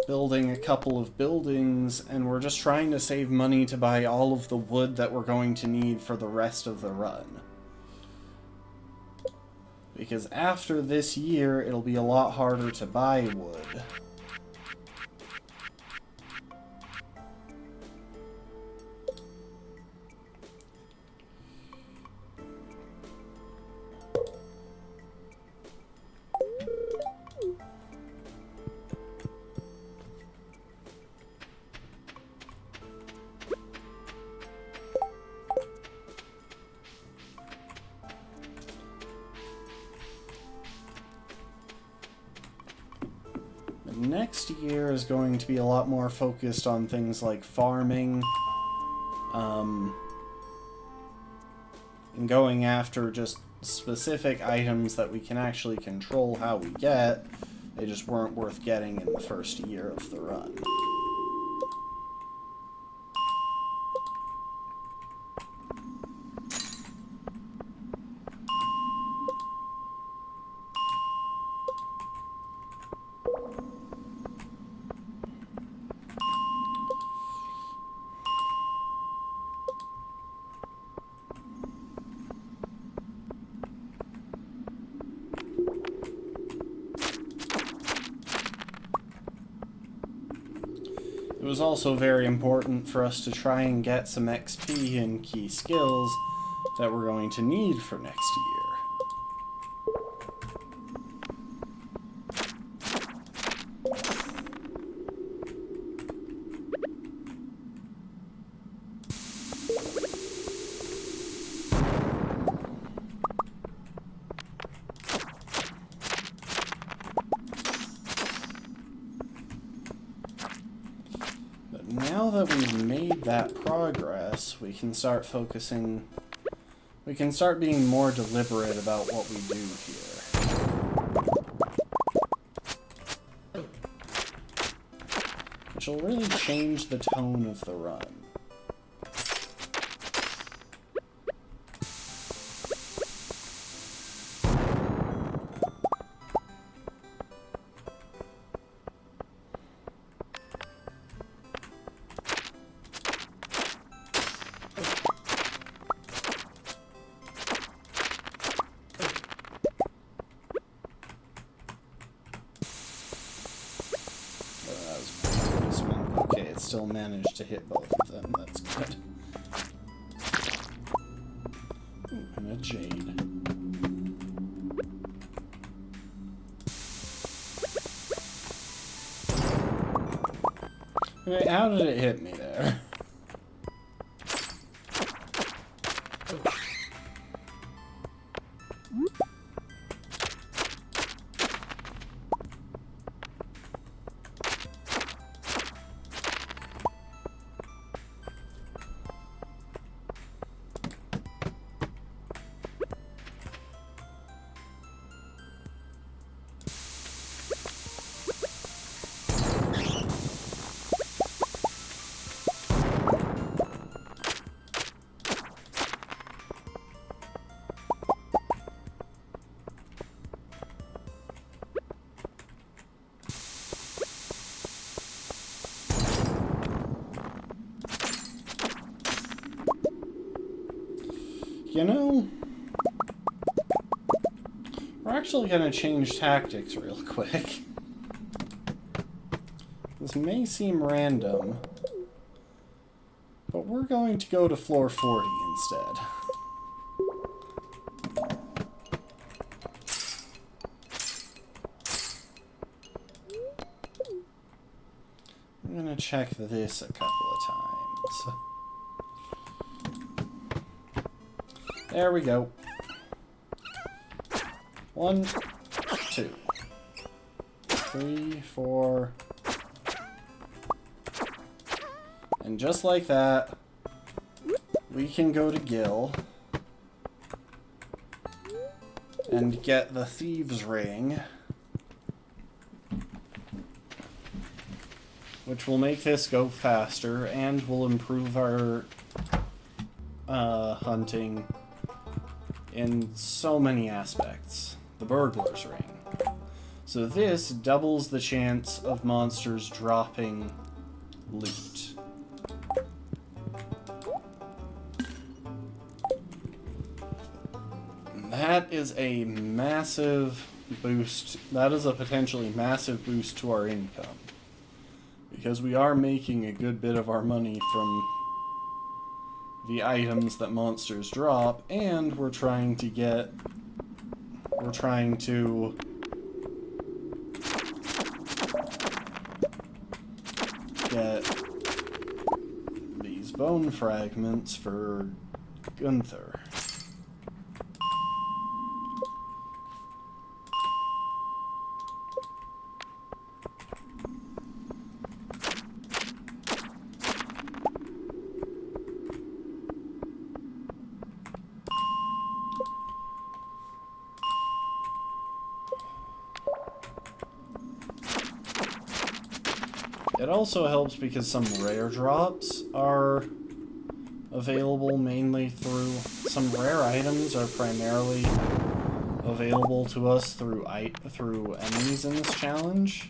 building a couple of buildings, and we're just trying to save money to buy all of the wood that we're going to need for the rest of the run. Because after this year, it'll be a lot harder to buy wood. Next year is going to be a lot more focused on things like farming, and going after just specific items that we can actually control how we get. They just weren't worth getting in the first year of the run. is also very important for us to try and get some XP and key skills that we're going to need for next year. Now that we've made that progress, we can start focusing, we can start being more deliberate about what we do here. Which will really change the tone of the run. Okay, it still managed to hit both of them. That's good. Ooh, and a jade. Okay, how did it hit me there? You know, we're actually going to change tactics real quick. This may seem random, but we're going to go to floor 40 instead. I'm going to check this a couple of times. There we go. 1, 2, 3, 4. And just like that, we can go to Gil and get the Thieves' Ring, which will make this go faster and will improve our hunting in so many aspects. The Burglar's Ring. So this doubles the chance of monsters dropping loot. And that is a massive boost. That is a potentially massive boost to our income. Because we are making a good bit of our money from the items that monsters drop, and we're trying to get these bone fragments for Gunther. It also helps because some rare drops are available mainly through... Some rare items are primarily available to us through enemies in this challenge.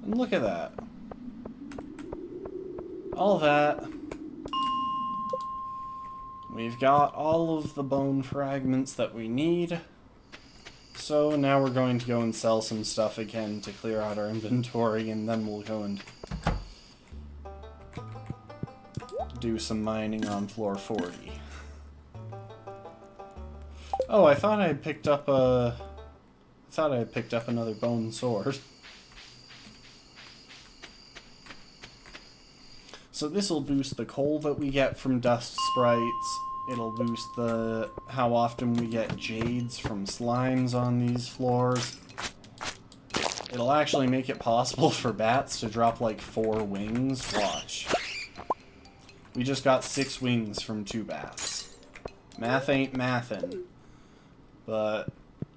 And look at that. All that. We've got all of the bone fragments that we need. so now we're going to go and sell some stuff again to clear out our inventory, and then we'll go and do some mining on floor 40. Oh, I thought I had picked up another bone sword. So this will boost the coal that we get from dust sprites. It'll boost how often we get jades from slimes on these floors. It'll actually make it possible for bats to drop like 4 wings. Watch. We just got 6 wings from 2 bats. Math ain't mathin', but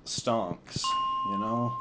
stonks, you know?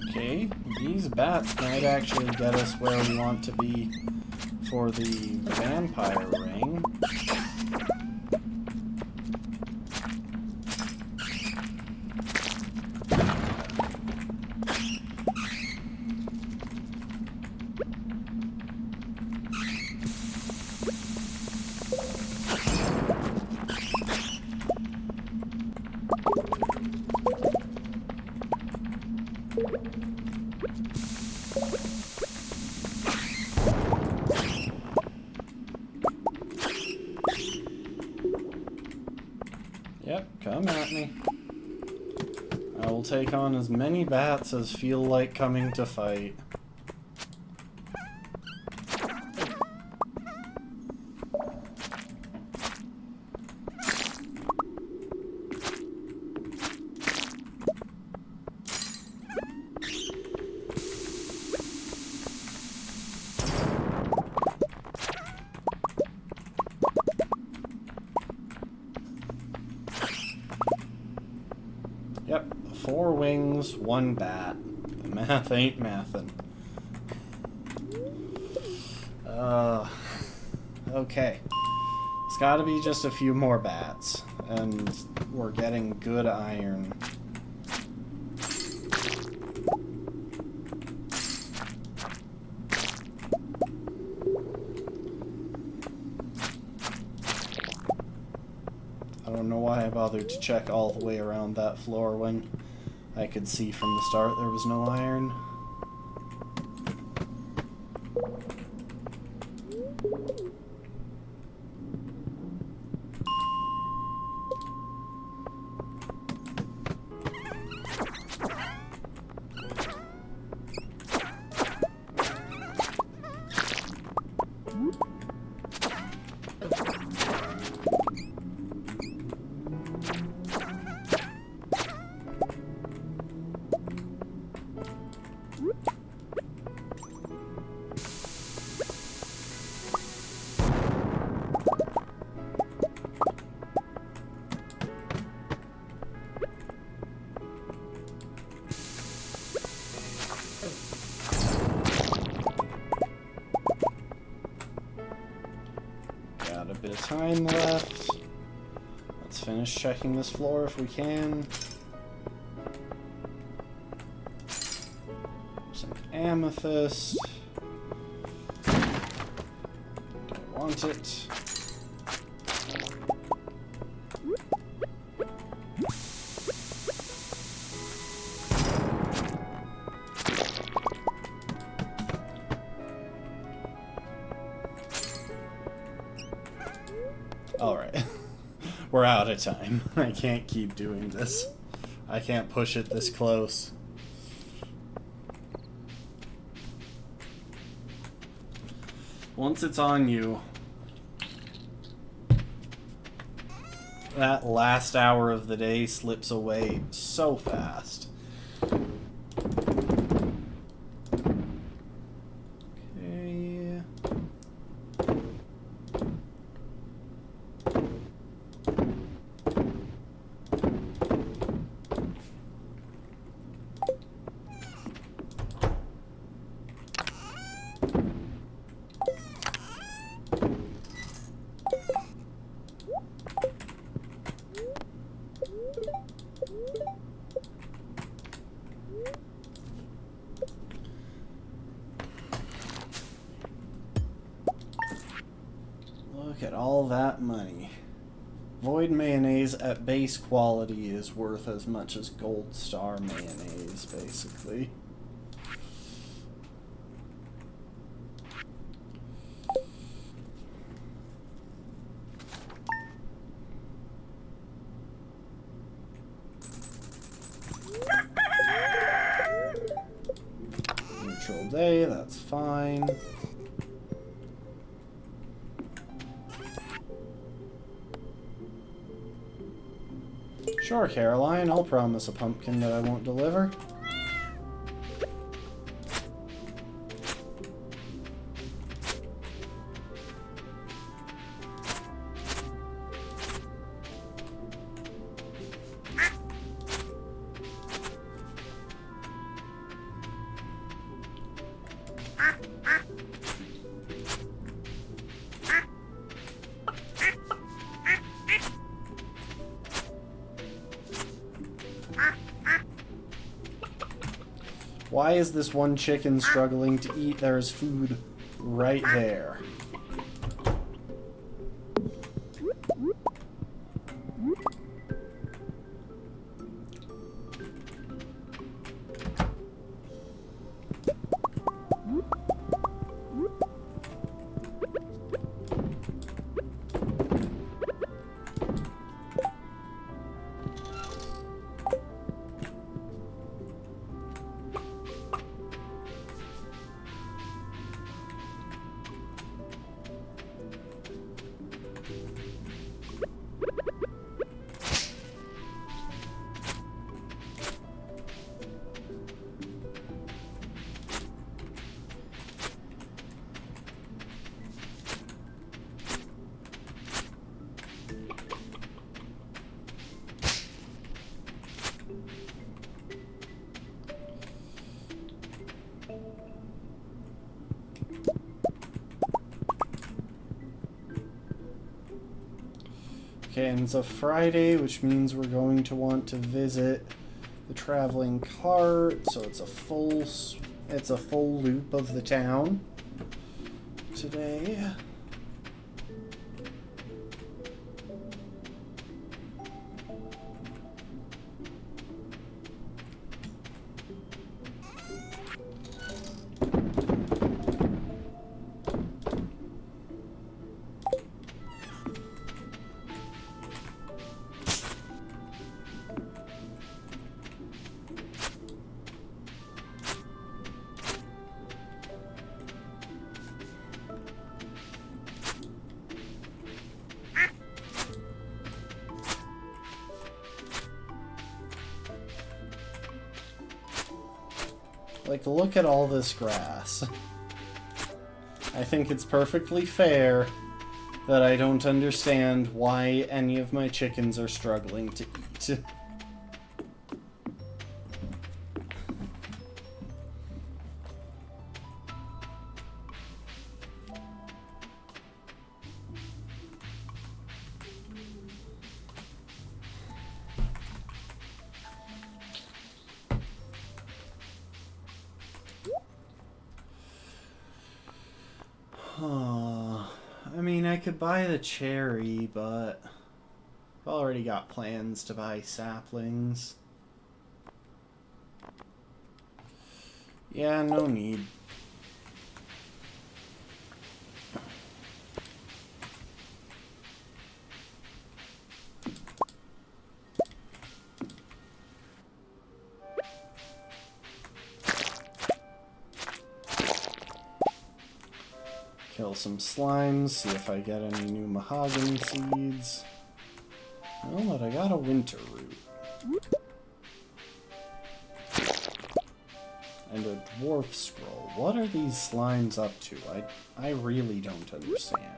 Okay, these bats might actually get us where we want to be for the vampire ring. Yep, come at me. I will take on as many bats as feel like coming to fight. Yep, 4 wings, 1 bat. The math ain't mathin'. Okay. It's gotta be just a few more bats, and we're getting good iron. I don't know why I bothered to check all the way around that floor when I could see from the start there was no iron. Got a bit of time left. Let's finish checking this floor if we can. Some amethyst. Don't want it. Alright. We're out of time. I can't keep doing this. I can't push it this close. Once it's on you, that last hour of the day slips away so fast. Okay. Look at all that money. Void mayonnaise at base quality is worth as much as gold star mayonnaise, basically. Neutral day, that's fine. Sure, Caroline, I'll promise a pumpkin that I won't deliver. Why is this one chicken struggling to eat? There's food right there. Okay, and it's a Friday, which means we're going to want to visit the traveling cart, so it's a full loop of the town today. Like, look at all this grass. I think it's perfectly fair that I don't understand why any of my chickens are struggling to eat. I mean, I could buy the cherry, but I've already got plans to buy saplings. Yeah, no need. Kill some slimes, see if I get any new mahogany seeds. Well, but I got a winter root. And a dwarf scroll. What are these slimes up to? I really don't understand.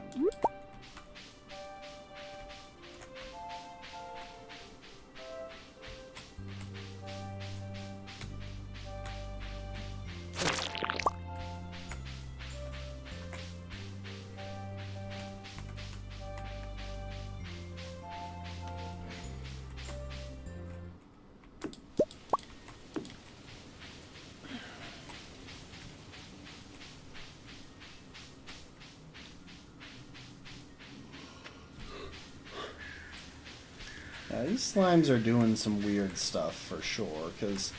Yeah, these slimes are doing some weird stuff for sure, because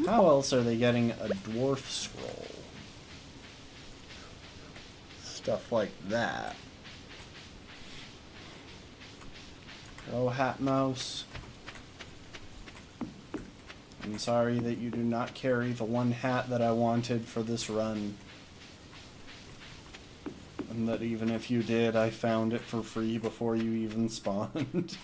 how else are they getting a dwarf scroll? Stuff like that. Oh, Hat Mouse. I'm sorry that you do not carry the one hat that I wanted for this run. And that even if you did, I found it for free before you even spawned.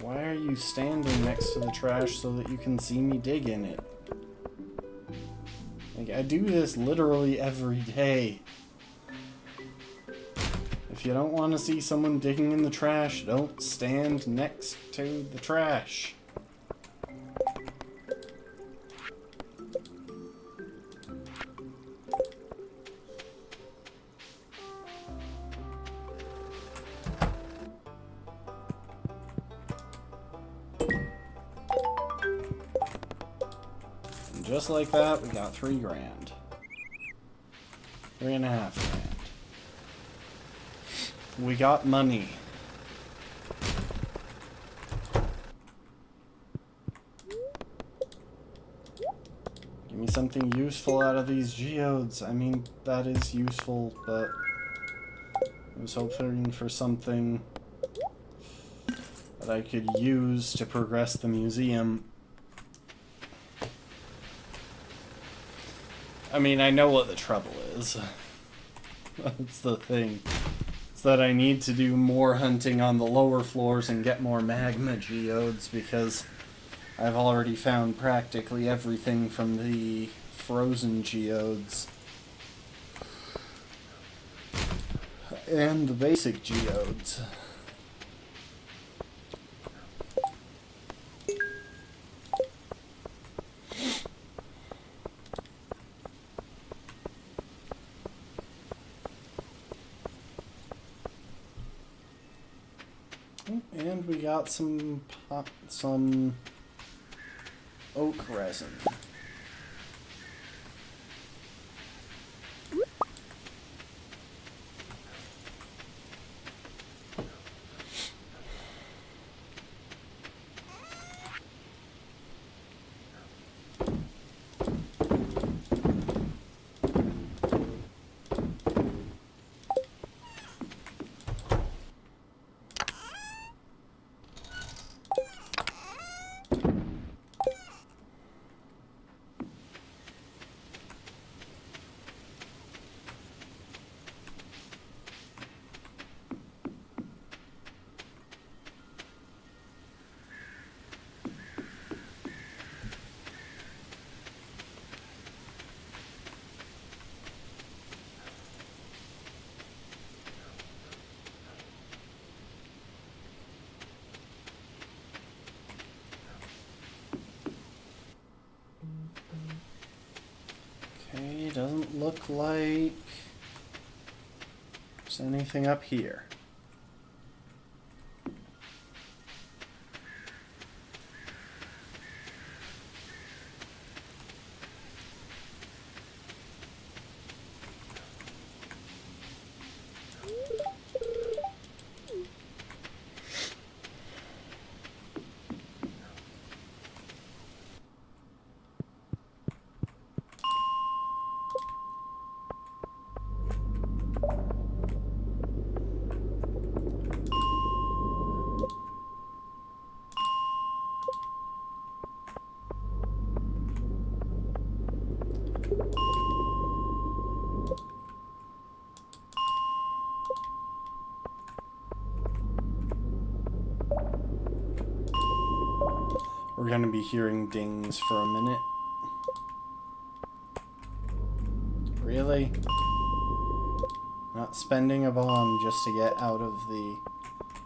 Why are you standing next to the trash so that you can see me dig in it? Like, I do this literally every day. If you don't want to see someone digging in the trash, don't stand next to the trash. Just like that, we got $3 grand. 3.5 grand. We got money. Give me something useful out of these geodes. I mean, that is useful, but I was hoping for something that I could use to progress the museum. I mean, I know what the trouble is. That's the thing. It's that I need to do more hunting on the lower floors and get more magma geodes because I've already found practically everything from the frozen geodes. And the basic geodes. And we got some oak resin. Okay, doesn't look like there's anything up here. We're going to be hearing dings for a minute. Really? Not spending a bomb just to get out of the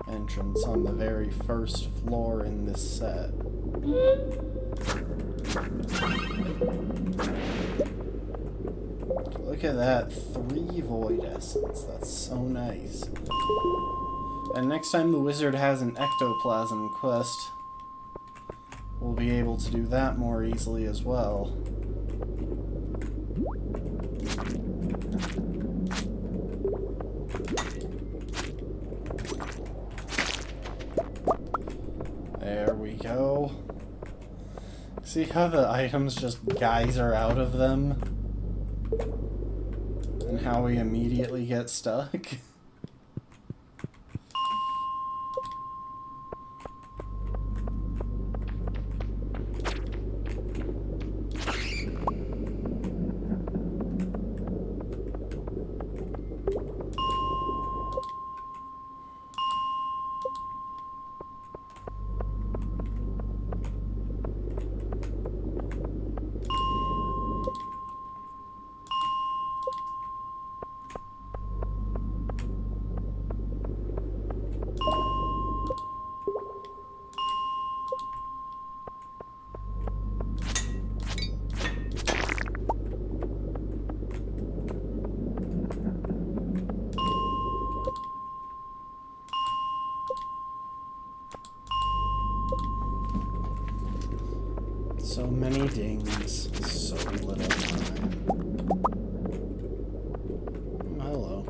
entrance on the very first floor in this set. Look at that, 3 void essence. That's so nice. And next time the wizard has an ectoplasm quest, we'll be able to do that more easily as well. There we go. See how the items just geyser out of them? And how we immediately get stuck? So many dings, so little time. Oh, hello.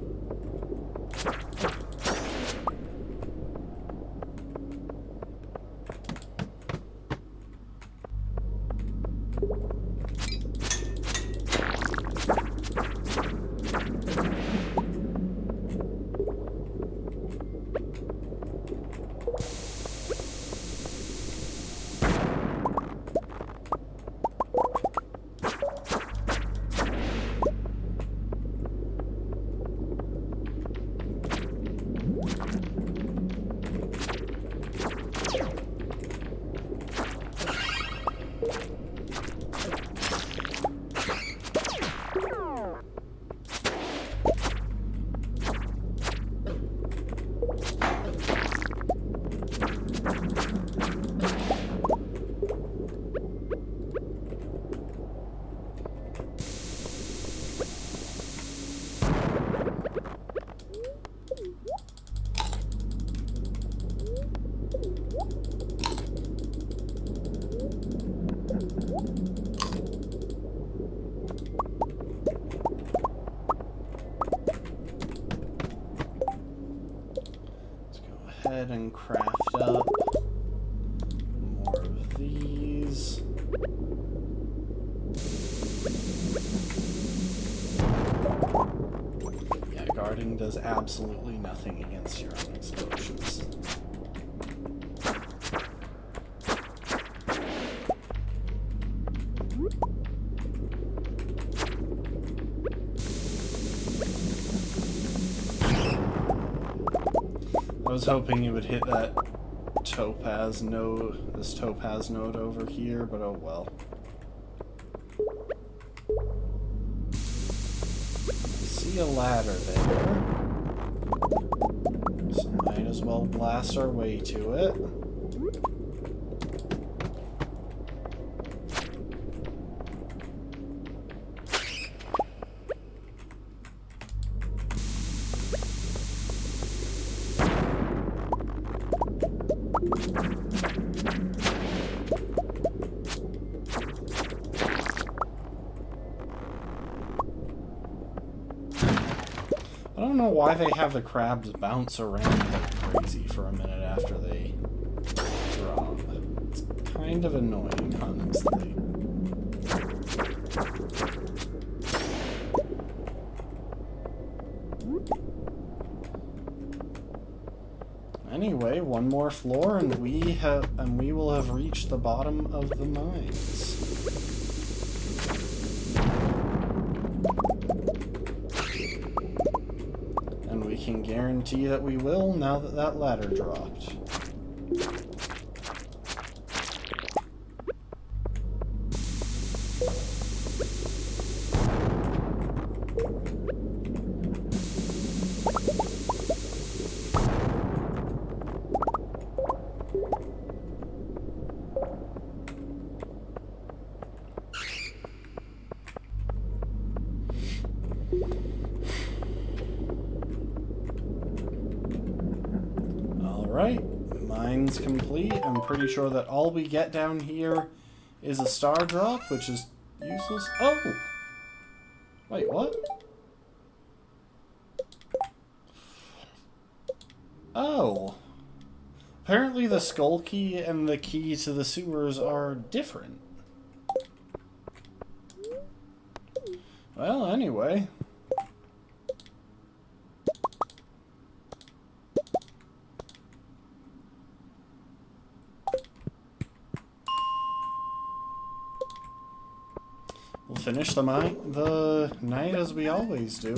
Ahead and craft up more of these. Yeah, guarding does absolutely nothing against your own explosions. I was hoping you would hit that topaz node, this topaz node over here, but oh well. I see a ladder there, so might as well blast our way to it. I don't know why they have the crabs bounce around like crazy for a minute after they drop. It's kind of annoying, honestly. Anyway, one more floor and we will have reached the bottom of the mines. And we can guarantee that we will now that that ladder dropped. mine's complete. I'm pretty sure that all we get down here is a star drop, which is useless. Oh! Wait, what? Oh. Apparently the skull key and the key to the sewers are different. Well, anyway. We'll finish the night as we always do.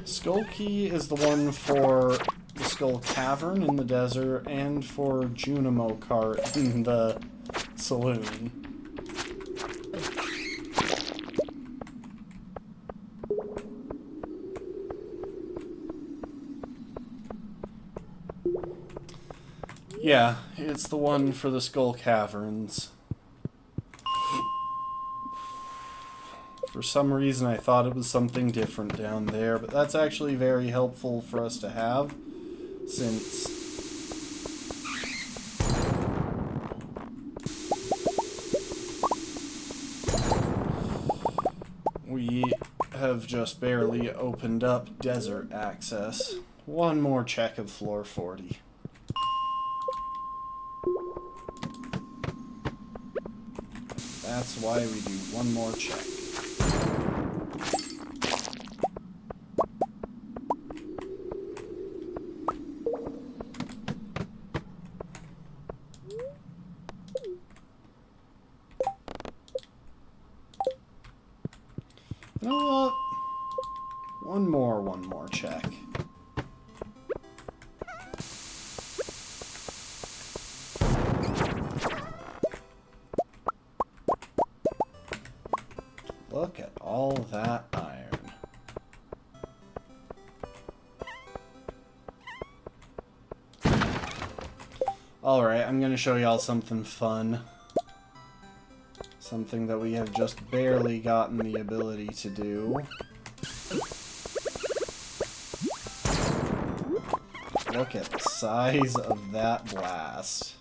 Skull Key is the one for the Skull Cavern in the desert and for Junimo Cart in the saloon. Yeah, it's the one for the Skull Caverns. For some reason I thought it was something different down there, but that's actually very helpful for us to have, since we have just barely opened up desert access. One more check of floor 40. That's why we do one more check. You know what? One more check. Look at all that iron. Alright, I'm gonna show y'all something fun. Something that we have just barely gotten the ability to do. Look at the size of that blast.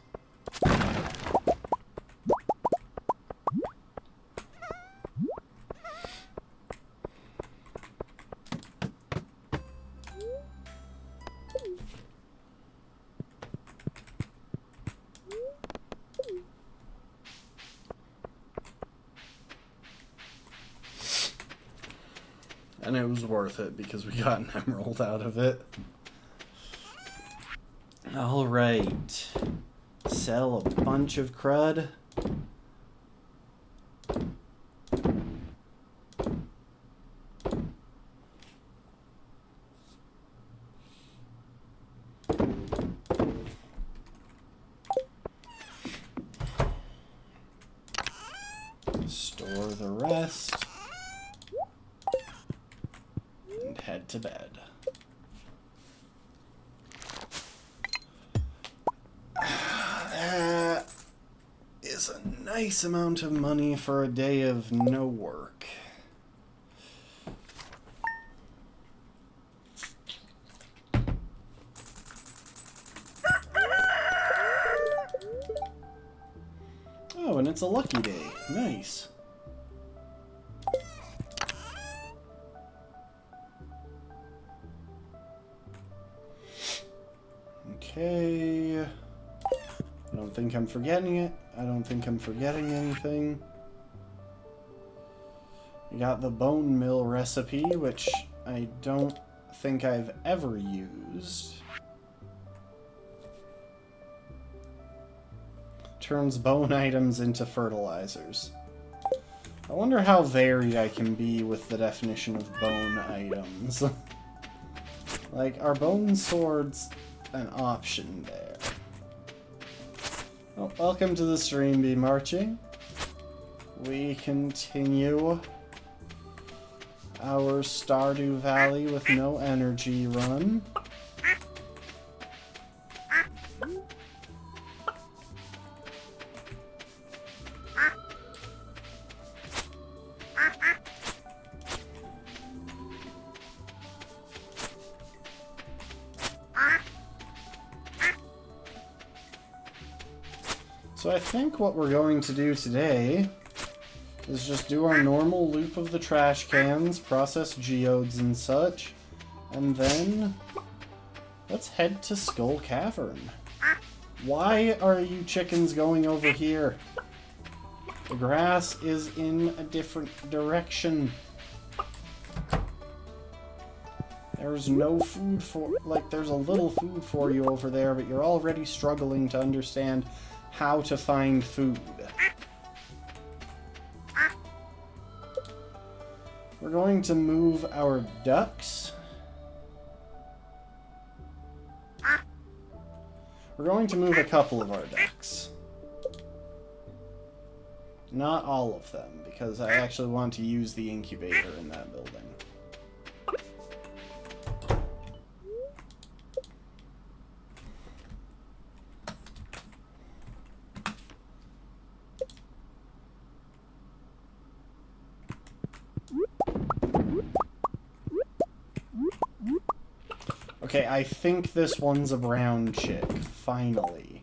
And it was worth it because we got an emerald out of it. Alright. Sell a bunch of crud. Store the rest. And head to bed. That is a nice amount of money for a day of no work. Oh, and it's a lucky day. Nice. Okay. I don't think I'm forgetting it. I don't think I'm forgetting anything. We got the bone mill recipe, which I don't think I've ever used. Turns bone items into fertilizers. I wonder how varied I can be with the definition of bone items. Like, are bone swords an option there? Oh, welcome to the stream, Be Marching. We continue our Stardew Valley with no energy run. So I think what we're going to do today is just do our normal loop of the trash cans, process geodes and such, and then let's head to Skull Cavern. Why are you chickens going over here? The grass is in a different direction. There's no food for... like, there's a little food for you over there, but you're already struggling to understand how to find food. We're going to move our ducks. We're going to move a couple of our ducks. Not all of them, because I actually want to use the incubator in that building. Okay, I think this one's a brown chick, finally.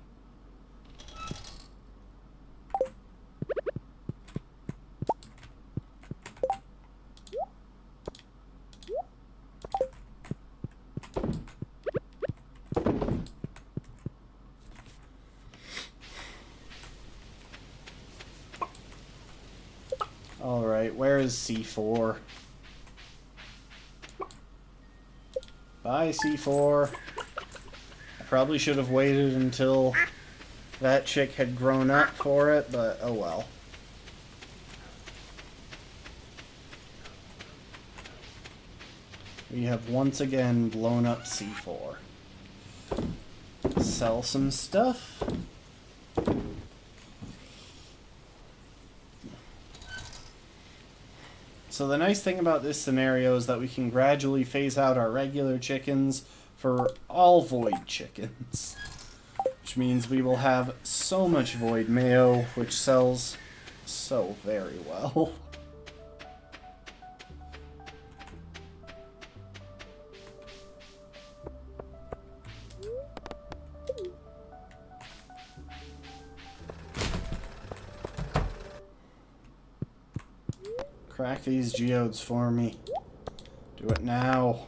Alright, where is C4? Bye, C4. I probably should have waited until that chick had grown up for it, but oh well. We have once again blown up C4. Sell some stuff. So the nice thing about this scenario is that we can gradually phase out our regular chickens for all void chickens. Which means we will have so much void mayo, which sells so very well. Crack these geodes for me. Do it now.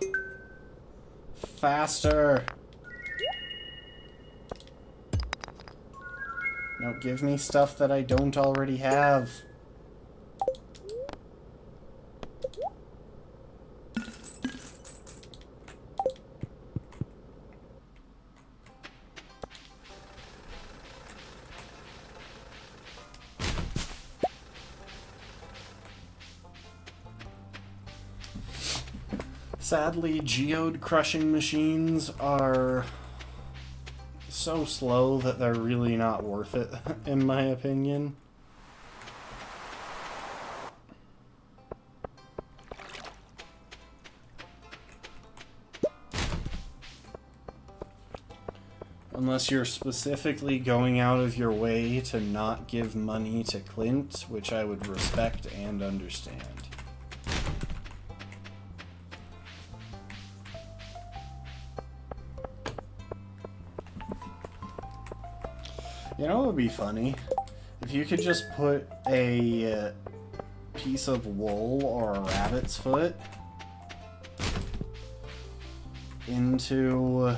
Faster! No, give me stuff that I don't already have. Sadly, geode crushing machines are so slow that they're really not worth it, in my opinion. Unless you're specifically going out of your way to not give money to Clint, which I would respect and understand. You know what would be funny? If you could just put a piece of wool or a rabbit's foot into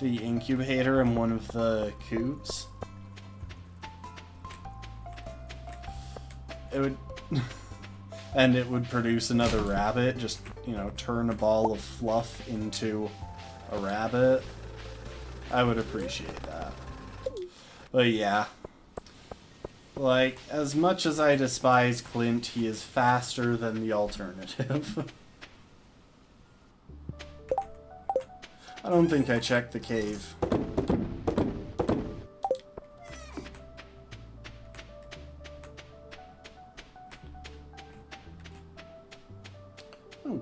the incubator in one of the coops. It would... and it would produce another rabbit. Just, you know, turn a ball of fluff into a rabbit. I would appreciate that. But yeah. Like, as much as I despise Clint, he is faster than the alternative. I don't think I checked the cave. Oh.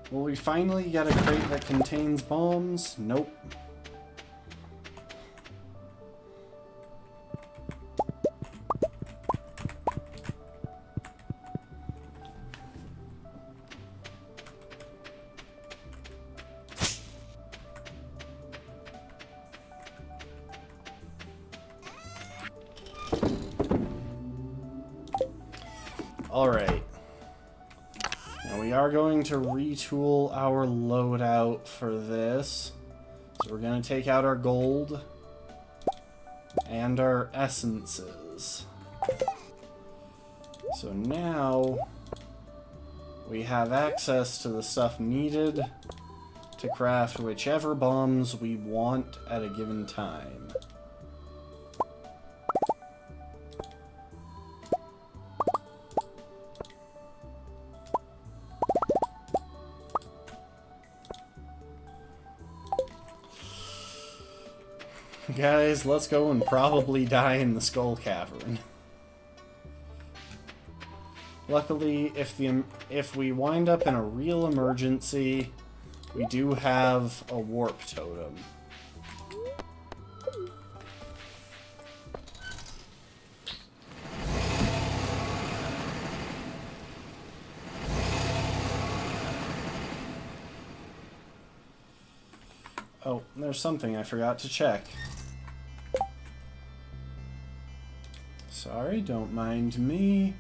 Well, we finally got a crate that contains bombs? Nope. Alright. Now we are going to retool our loadout for this. So we're going to take out our gold and our essences. So now we have access to the stuff needed to craft whichever bombs we want at a given time. Guys, let's go and probably die in the Skull Cavern. Luckily, if we wind up in a real emergency, we do have a warp totem. Oh, there's something I forgot to check. Sorry, don't mind me.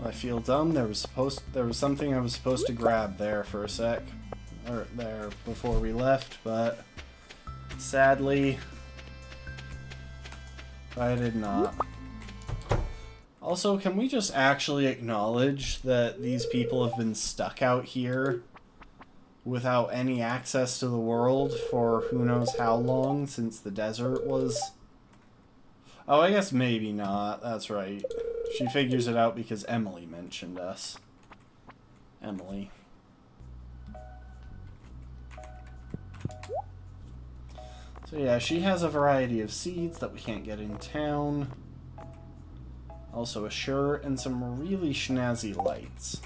I feel dumb. There was something I was supposed to grab there for a sec, or there before we left, but sadly I did not. Also, can we just actually acknowledge that these people have been stuck out here without any access to the world for who knows how long since the desert was... Oh, I guess maybe not. That's right. She figures it out because Emily mentioned us. Emily. So yeah, she has a variety of seeds that we can't get in town. Also a shirt and some really snazzy lights.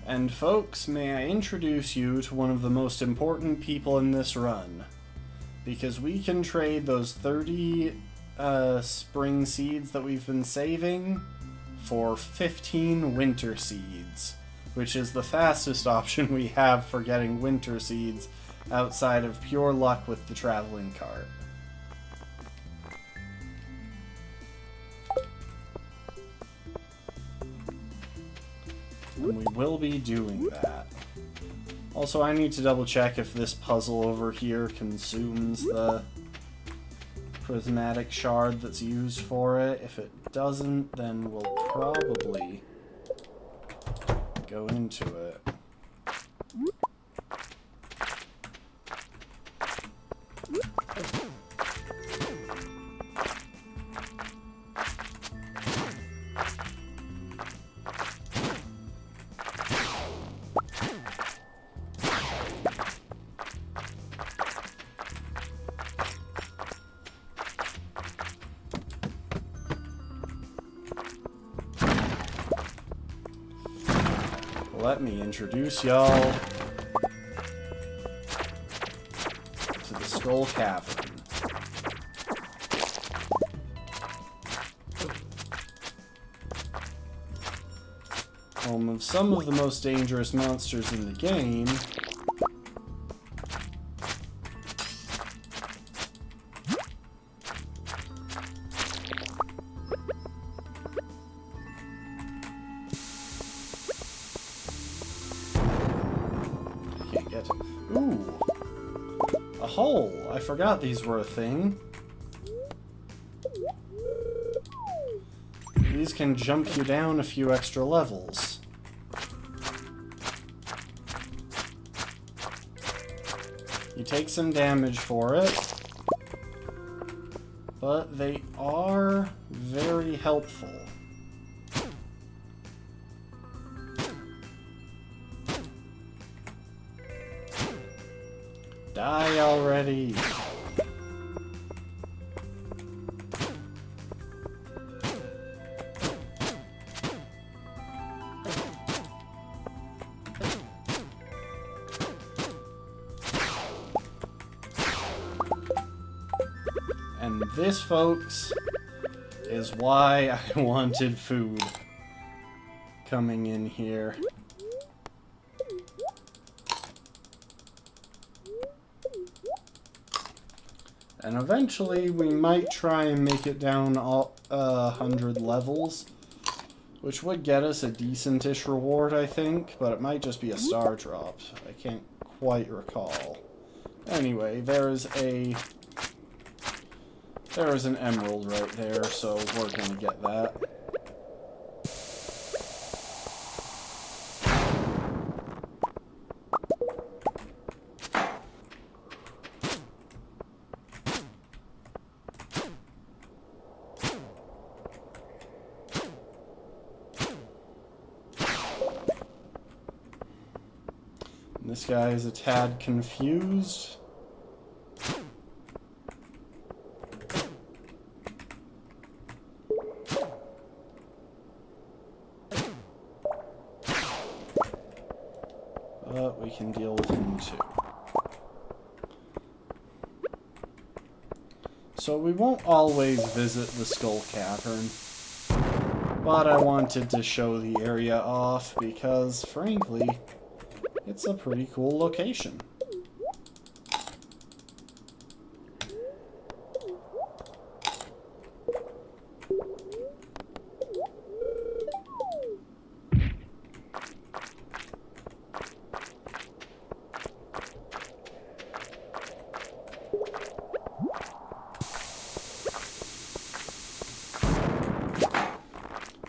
And folks, may I introduce you to one of the most important people in this run. Because we can trade those 30 spring seeds that we've been saving for 15 winter seeds, which is the fastest option we have for getting winter seeds outside of pure luck with the traveling cart. And we will be doing that. Also, I need to double check if this puzzle over here consumes the prismatic shard that's used for it. If it doesn't, then we'll probably go into it. Let me introduce y'all to the Skull Cavern. Home of some of the most dangerous monsters in the game. Ooh, a hole. I forgot these were a thing. These can jump you down a few extra levels. You take some damage for it, but they are very helpful. Die already! And this, folks, is why I wanted food coming in here. And eventually we might try and make it down all 100 levels, which would get us a decentish reward, I think, but it might just be a star drop. I can't quite recall. Anyway, there is an emerald right there, so we're gonna get that. This guy is a tad confused. But we can deal with him too. So we won't always visit the Skull Cavern, but I wanted to show the area off because, frankly, it's a pretty cool location.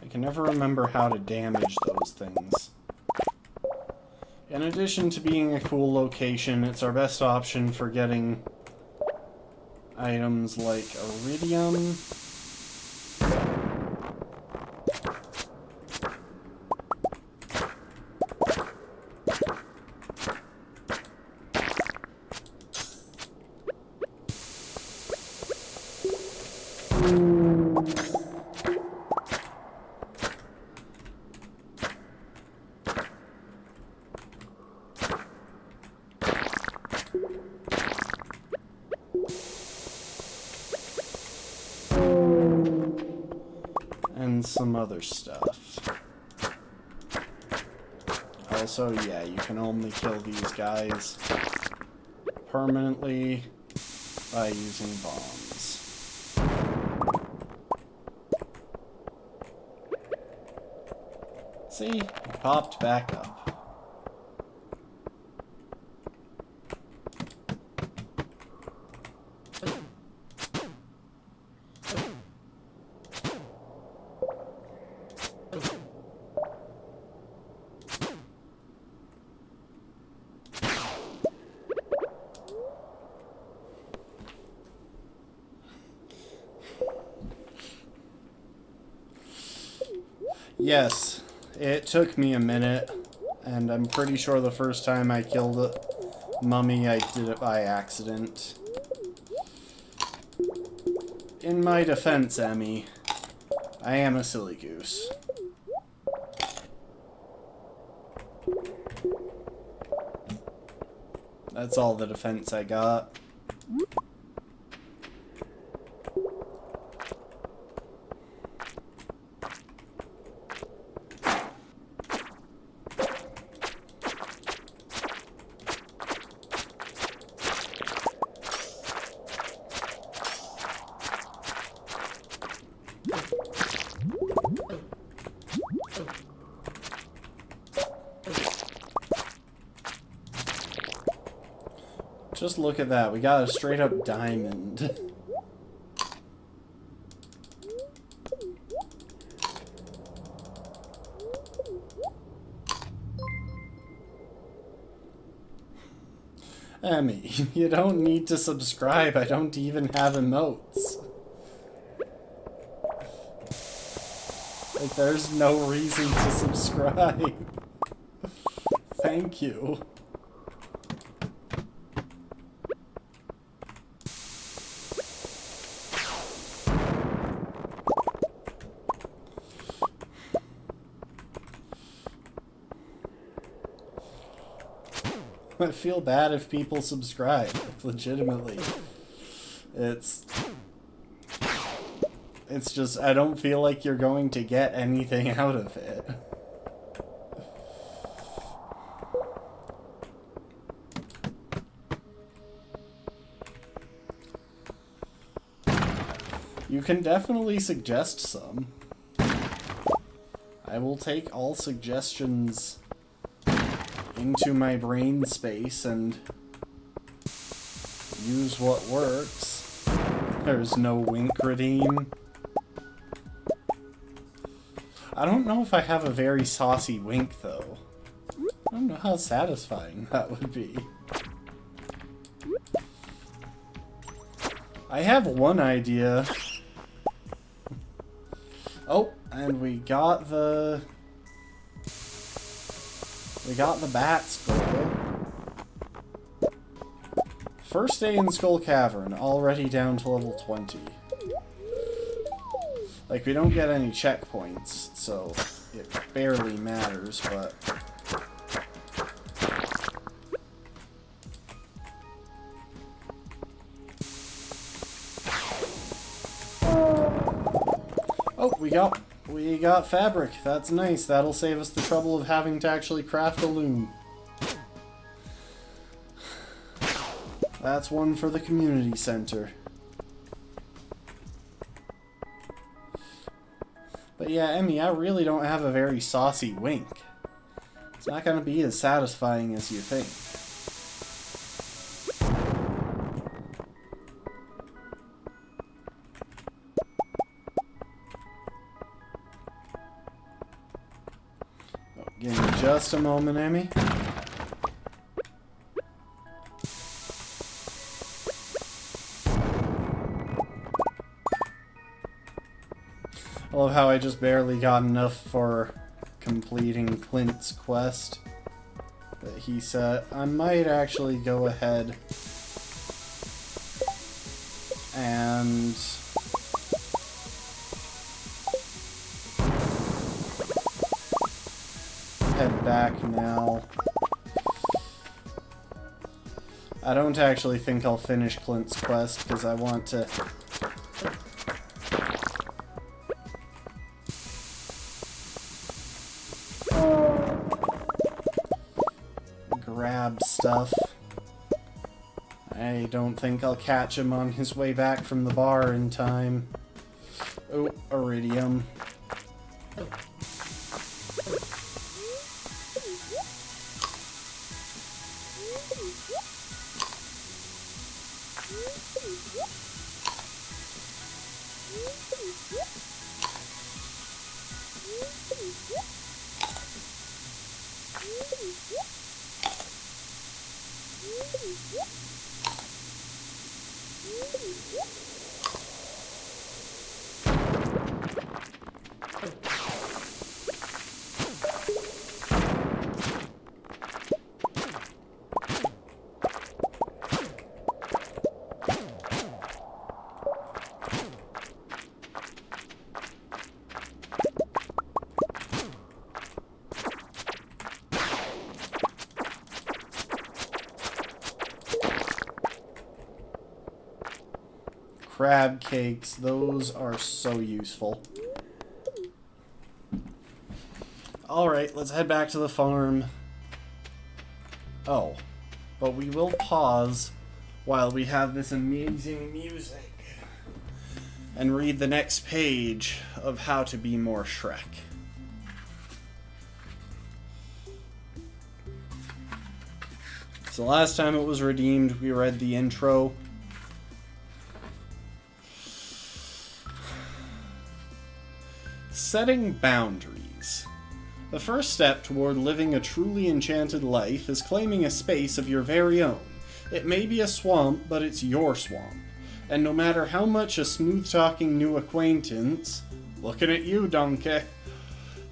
I can never remember how to damage those things. In addition to being a cool location, it's our best option for getting items like iridium. And some other stuff. Also, yeah, you can only kill these guys permanently by using bombs. See? It popped back up. Yes, it took me a minute, and I'm pretty sure the first time I killed a mummy, I did it by accident. In my defense, Emmy, I am a silly goose. That's all the defense I got. Just look at that. We got a straight up diamond. Emmy, you don't need to subscribe. I don't even have emotes. Like, there's no reason to subscribe. Thank you. I feel bad if people subscribe, legitimately. It's just, I don't feel like you're going to get anything out of it. You can definitely suggest some. I will take all suggestions into my brain space and use what works. There's no wink redeem. I don't know if I have a very saucy wink, though. I don't know how satisfying that would be. I have one idea. Oh, and we got the Bat's goal. First day in Skull Cavern, already down to level 20. Like, we don't get any checkpoints, so it barely matters, but... Oh, we got fabric. That's nice. That'll save us the trouble of having to actually craft a loom. That's one for the community center. But yeah, Emmy, I really don't have a very saucy wink. It's not gonna be as satisfying as you think. Give me just a moment, Emmy. I love how I just barely got enough for completing Clint's quest that he said. I might actually go ahead and head back now. I don't actually think I'll finish Clint's quest because I want to grab stuff. I don't think I'll catch him on his way back from the bar in time. Oh, iridium. Crab cakes, those are so useful. Alright, let's head back to the farm. Oh, but we will pause while we have this amazing music and read the next page of How to Be More Shrek. So last time it was redeemed, we read the intro. Setting boundaries. The first step toward living a truly enchanted life is claiming a space of your very own. It may be a swamp, but it's your swamp. And no matter how much a smooth-talking new acquaintance, looking at you, donkey,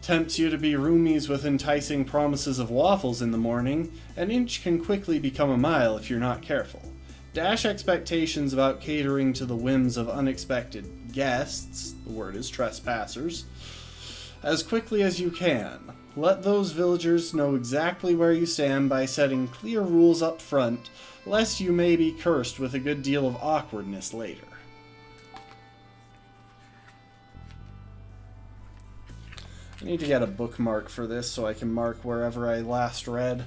tempts you to be roomies with enticing promises of waffles in the morning, an inch can quickly become a mile if you're not careful. Dash expectations about catering to the whims of unexpected guests, the word is trespassers, as quickly as you can. Let those villagers know exactly where you stand by setting clear rules up front, lest you may be cursed with a good deal of awkwardness later. I need to get a bookmark for this so I can mark wherever I last read.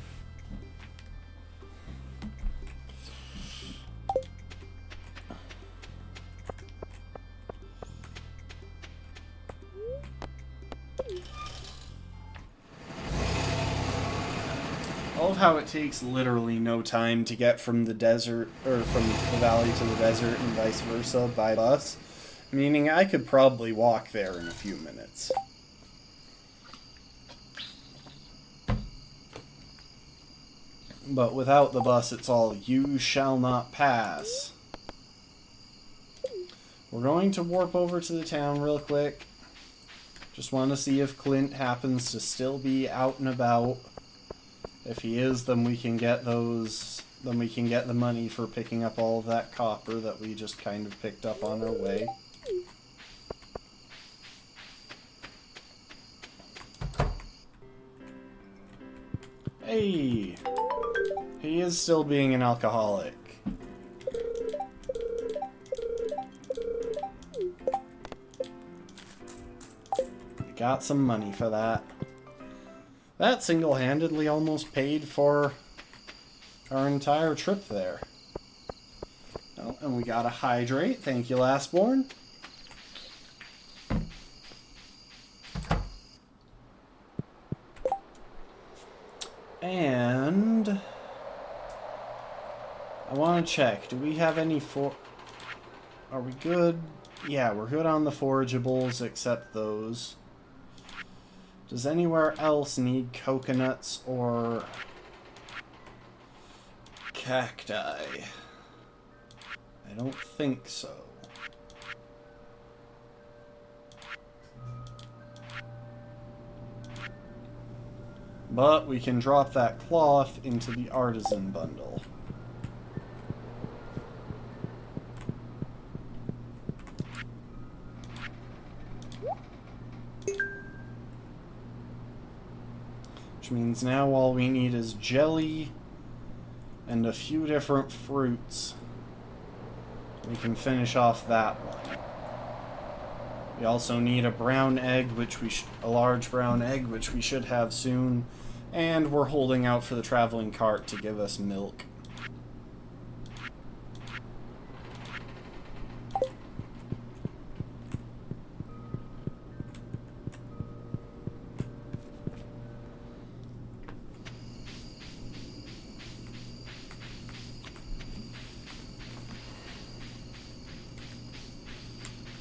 I love how it takes literally no time to get from the desert, or from the valley to the desert and vice versa by bus, meaning I could probably walk there in a few minutes. But without the bus, it's all, you shall not pass. We're going to warp over to the town real quick. Just want to see if Clint happens to still be out and about. If he is, then we can get those, then we can get the money for picking up all of that copper that we just kind of picked up on our way. Hey! He is still being an alcoholic. Got some money for that. That single-handedly almost paid for our entire trip there. Oh, and we got a hydrate. Thank you, Lastborn. And I want to check. Do we have any Are we good? Yeah, we're good on the forageables except those. Does anywhere else need coconuts or cacti? I don't think so. But we can drop that cloth into the artisan bundle. Which means now all we need is jelly and a few different fruits. We can finish off that one. We also need a brown egg, a large brown egg, which we should have soon. And we're holding out for the traveling cart to give us milk.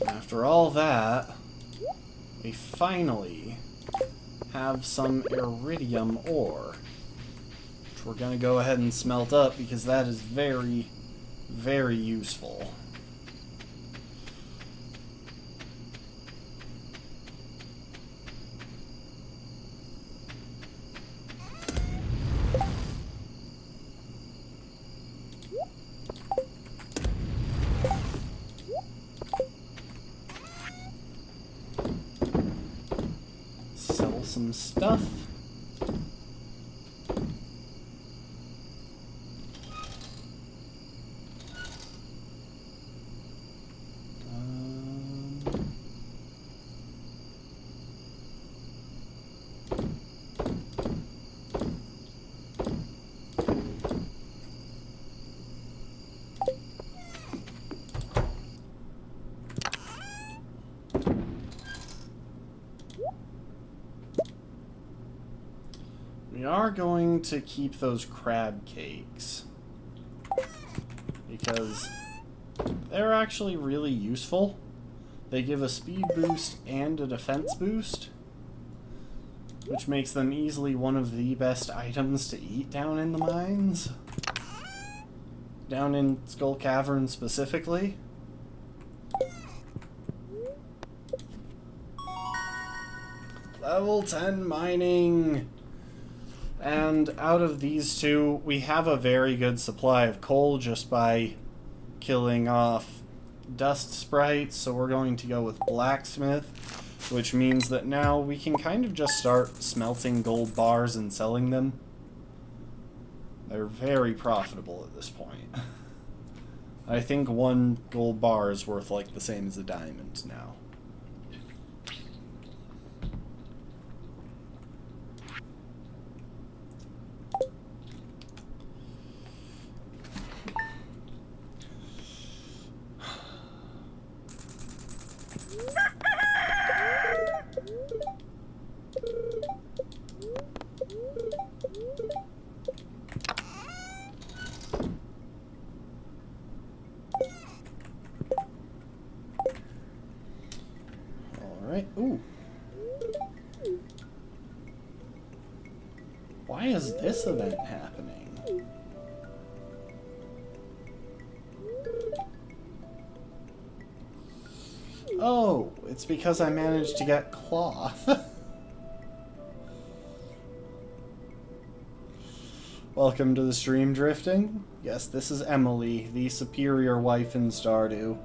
After all that, we finally have some iridium ore, which we're going to go ahead and smelt up because that is very, very useful. Some stuff. We are going to keep those crab cakes because they're actually really useful. They give a speed boost and a defense boost, which makes them easily one of the best items to eat down in the mines. Down in Skull Cavern specifically. Level 10 mining! And out of these two, we have a very good supply of coal just by killing off dust sprites, so we're going to go with blacksmith, which means that now we can kind of just start smelting gold bars and selling them. They're very profitable at this point. I think one gold bar is worth like the same as a diamond now. Ooh. Why is this event happening? Oh, it's because I managed to get cloth. Welcome to the stream drifting. Yes, this is Emily, the superior wife in Stardew.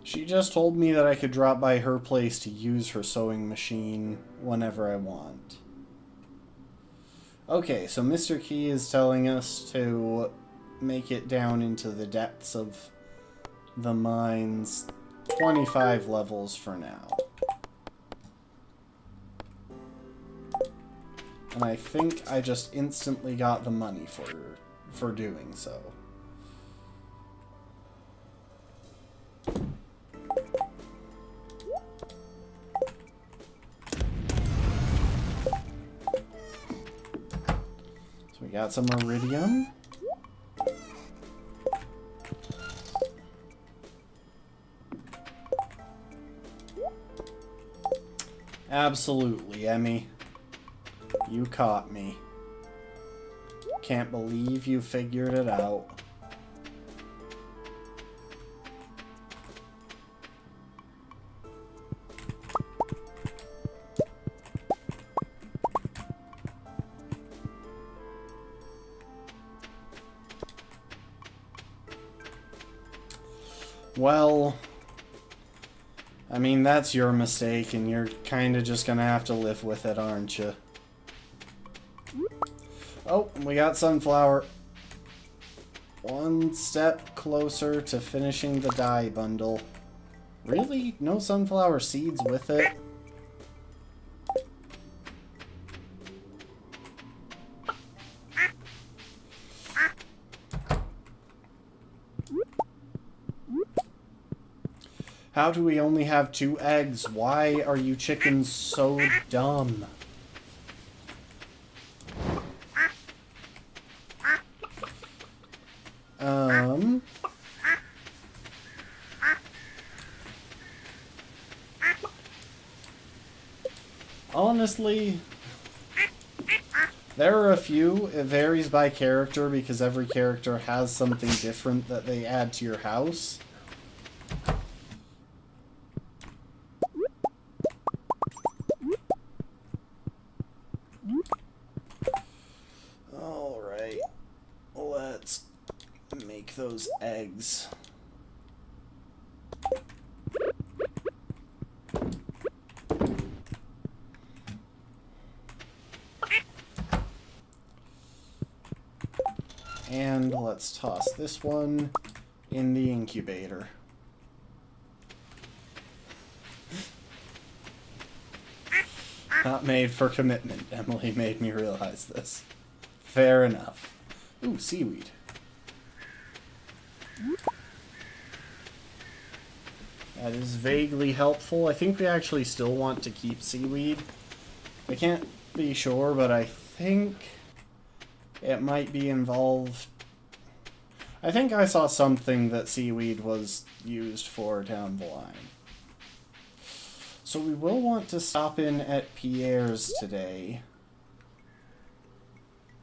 She just told me that I could drop by her place to use her sewing machine whenever I want. Okay, so Mr. Key is telling us to make it down into the depths of the mines, 25 levels for now. And I think I just instantly got the money for doing so. We got some iridium. Absolutely, Emmy. You caught me. Can't believe you figured it out. Well, I mean, that's your mistake, and you're kind of just gonna have to live with it, aren't you? Oh, we got sunflower. One step closer to finishing the dye bundle. Really? No sunflower seeds with it? How do we only have 2 eggs? Why are you chickens so dumb? Honestly, there are a few. It varies by character because every character has something different that they add to your house. Alright, let's make those eggs. And let's toss this one in the incubator. Not made for commitment. Emily made me realize this. Fair enough. Ooh, seaweed. That is vaguely helpful. I think we actually still want to keep seaweed. I can't be sure, but I think it might be involved. I think I saw something that seaweed was used for down the line. So we will want to stop in at Pierre's today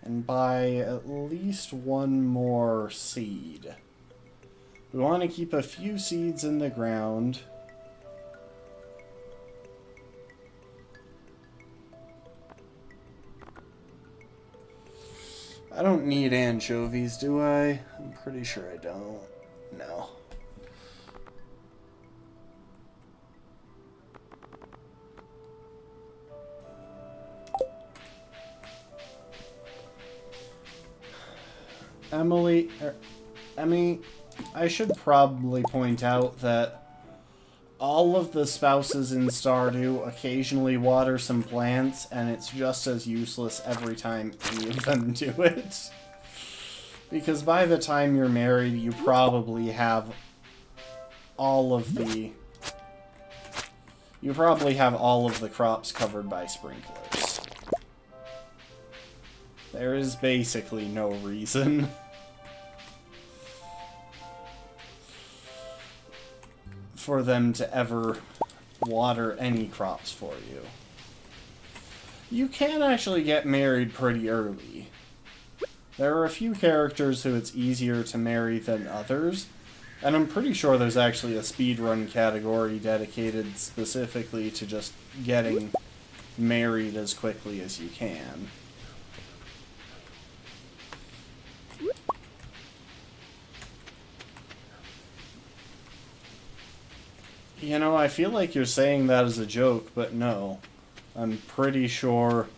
and buy at least one more seed. We want to keep a few seeds in the ground. I don't need anchovies, do I? I'm pretty sure I don't. No. Emmy, I should probably point out that all of the spouses in Stardew occasionally water some plants, and it's just as useless every time any of them do it. Because by the time you're married, you probably have all of the... You probably have all of the crops covered by sprinklers. There is basically no reason for them to ever water any crops for you. You can actually get married pretty early. There are a few characters who it's easier to marry than others, and I'm pretty sure there's actually a speedrun category dedicated specifically to just getting married as quickly as you can. You know, I feel like you're saying that as a joke, but no. I'm pretty sure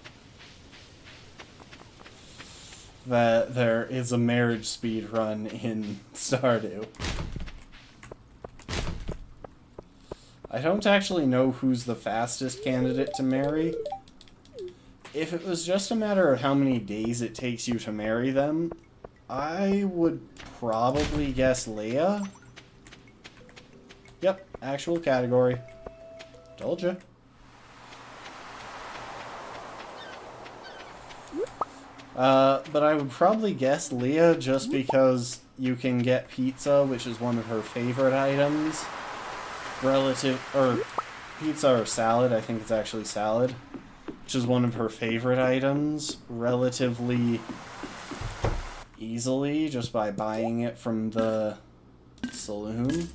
that there is a marriage speedrun in Stardew. I don't actually know who's the fastest candidate to marry. If it was just a matter of how many days it takes you to marry them, I would probably guess Leia. Yep, actual category. Told you. But I would probably guess Leah just because you can get pizza, which is one of her favorite items. Pizza or salad, I think it's actually salad, which is one of her favorite items relatively easily just by buying it from the saloon.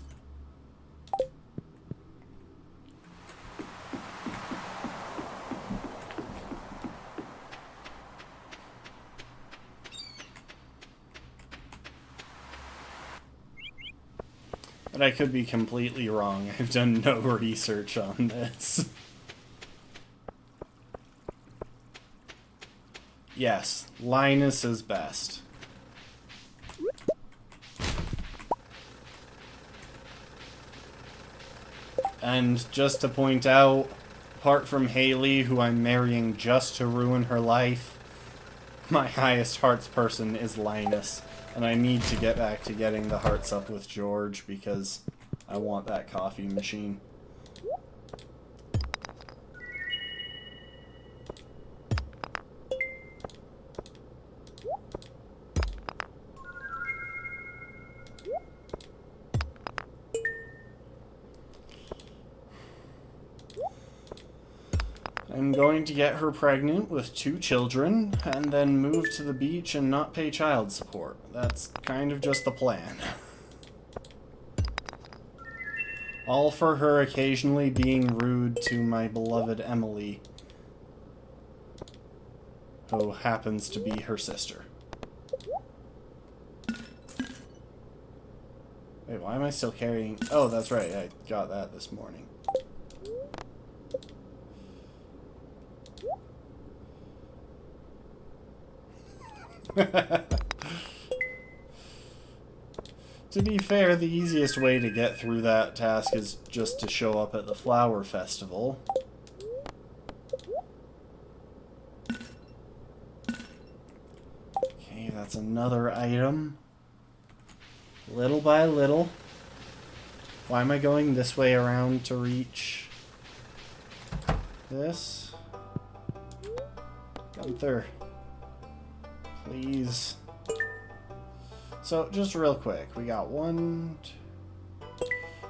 But I could be completely wrong. I've done no research on this. Yes, Linus is best. And just to point out, apart from Haley, who I'm marrying just to ruin her life, my highest hearts person is Linus. And I need to get back to getting the hearts up with George because I want that coffee machine. I'm going to get her pregnant with 2 children, and then move to the beach and not pay child support. That's kind of just the plan. All for her occasionally being rude to my beloved Emily, who happens to be her sister. Wait, why am I still carrying... Oh, that's right, I got that this morning. To be fair, the easiest way to get through that task is just to show up at the flower festival. Okay, that's another item. Little by little. Why am I going this way around to reach this? Gunther. Please. So, just real quick, we got 1...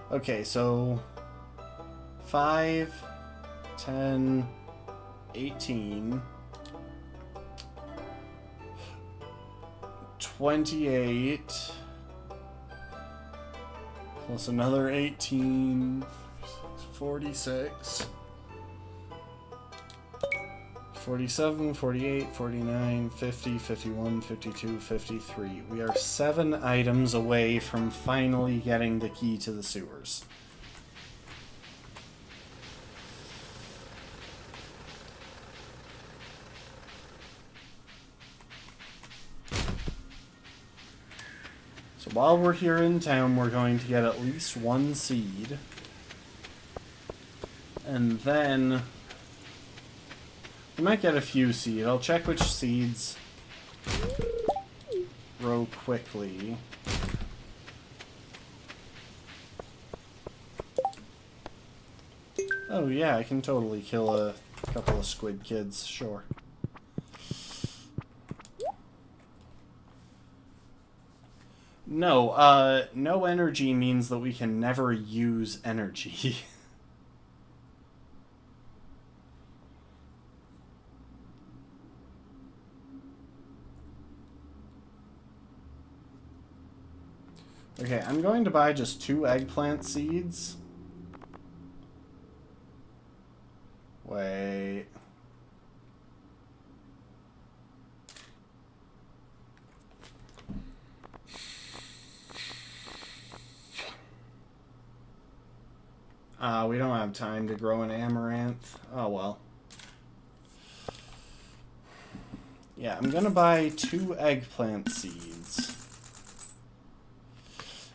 Okay, so... 5, 10, 18... 28... plus another 18, 46, 47, 48, 49, 50, 51, 52, 53. We are 7 items away from finally getting the key to the sewers. So while we're here in town, we're going to get at least 1 seed. And then we might get a few seeds. I'll check which seeds grow quickly. Oh yeah, I can totally kill a couple of squid kids, sure. No, no energy means that we can never use energy. Okay, I'm going to buy just 2 eggplant seeds. Wait. We don't have time to grow an amaranth. Oh well. Yeah, I'm gonna buy 2 eggplant seeds.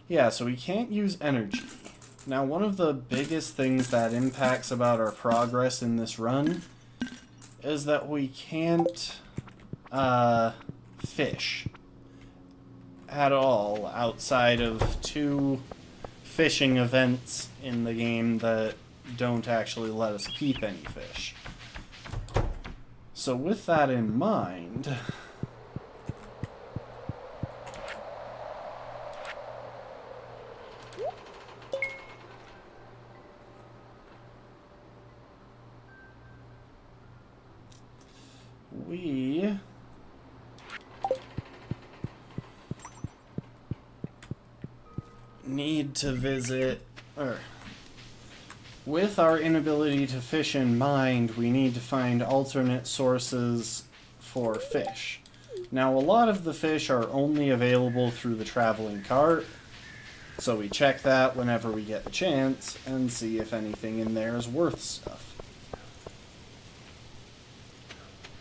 Yeah, so we can't use energy. Now, one of the biggest things that impacts about our progress in this run is that we can't fish at all outside of 2 fishing events in the game that don't actually let us keep any fish. So with that in mind, we need to visit, with our inability to fish in mind, we need to find alternate sources for fish. Now, a lot of the fish are only available through the traveling cart, so we check that whenever we get a chance and see if anything in there is worth stuff.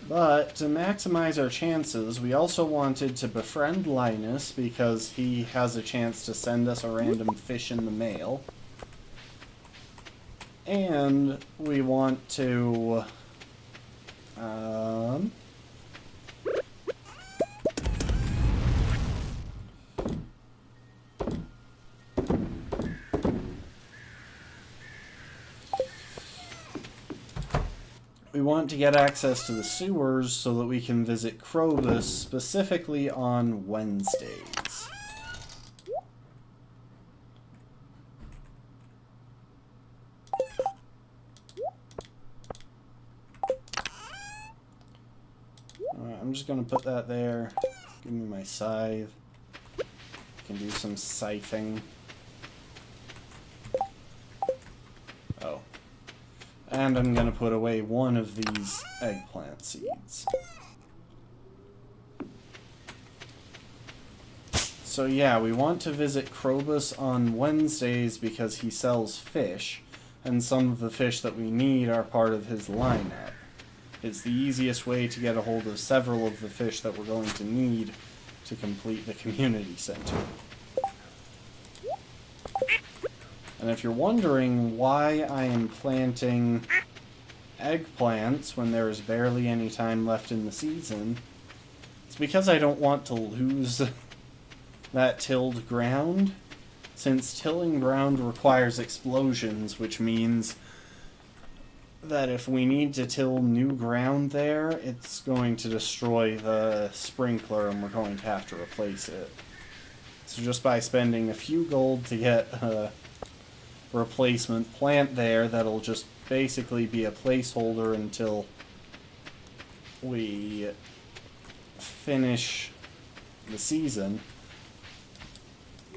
But to maximize our chances, we also wanted to befriend Linus because he has a chance to send us a random fish in the mail. And we want to we want to get access to the sewers so that we can visit Krobus specifically on Wednesdays. Alright, I'm just going to put that there. Give me my scythe. I can do some scything. Oh. And I'm going to put away 1 of these eggplant seeds. So yeah, we want to visit Krobus on Wednesdays because he sells fish, and some of the fish that we need are part of his line net. It's the easiest way to get a hold of several of the fish that we're going to need to complete the community center. And if you're wondering why I am planting eggplants when there is barely any time left in the season, it's because I don't want to lose that tilled ground, since tilling ground requires explosions, which means that if we need to till new ground there, it's going to destroy the sprinkler and we're going to have to replace it. So just by spending a few gold to get a replacement plant there, that'll just basically be a placeholder until we finish the season.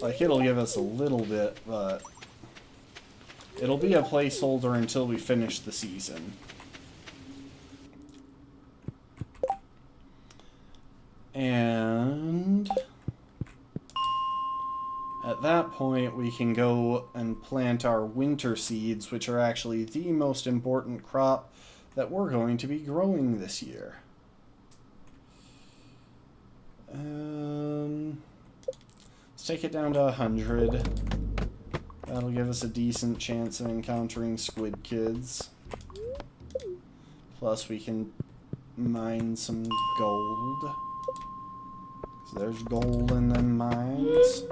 Like, it'll give us a little bit, but it'll be a placeholder until we finish the season. And at that point, we can go and plant our winter seeds, which are actually the most important crop that we're going to be growing this year. Let's take it down to 100. That'll give us a decent chance of encountering squid kids. Plus, we can mine some gold. So there's gold in them mines.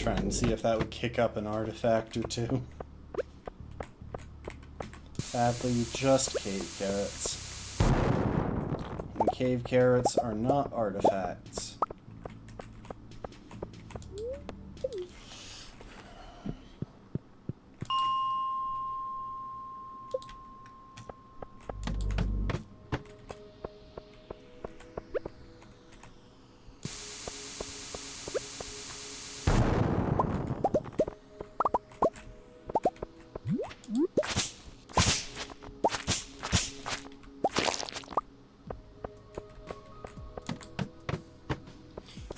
Trying to see if that would kick up an artifact or two. Sadly, just cave carrots. And cave carrots are not artifacts.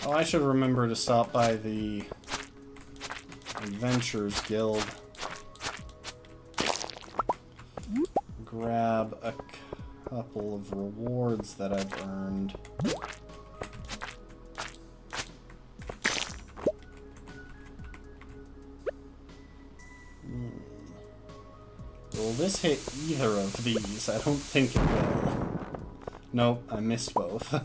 Oh, I should remember to stop by the Adventurers Guild. Grab a couple of rewards that I've earned. Will this hit either of these? I don't think it will. Nope, I missed both.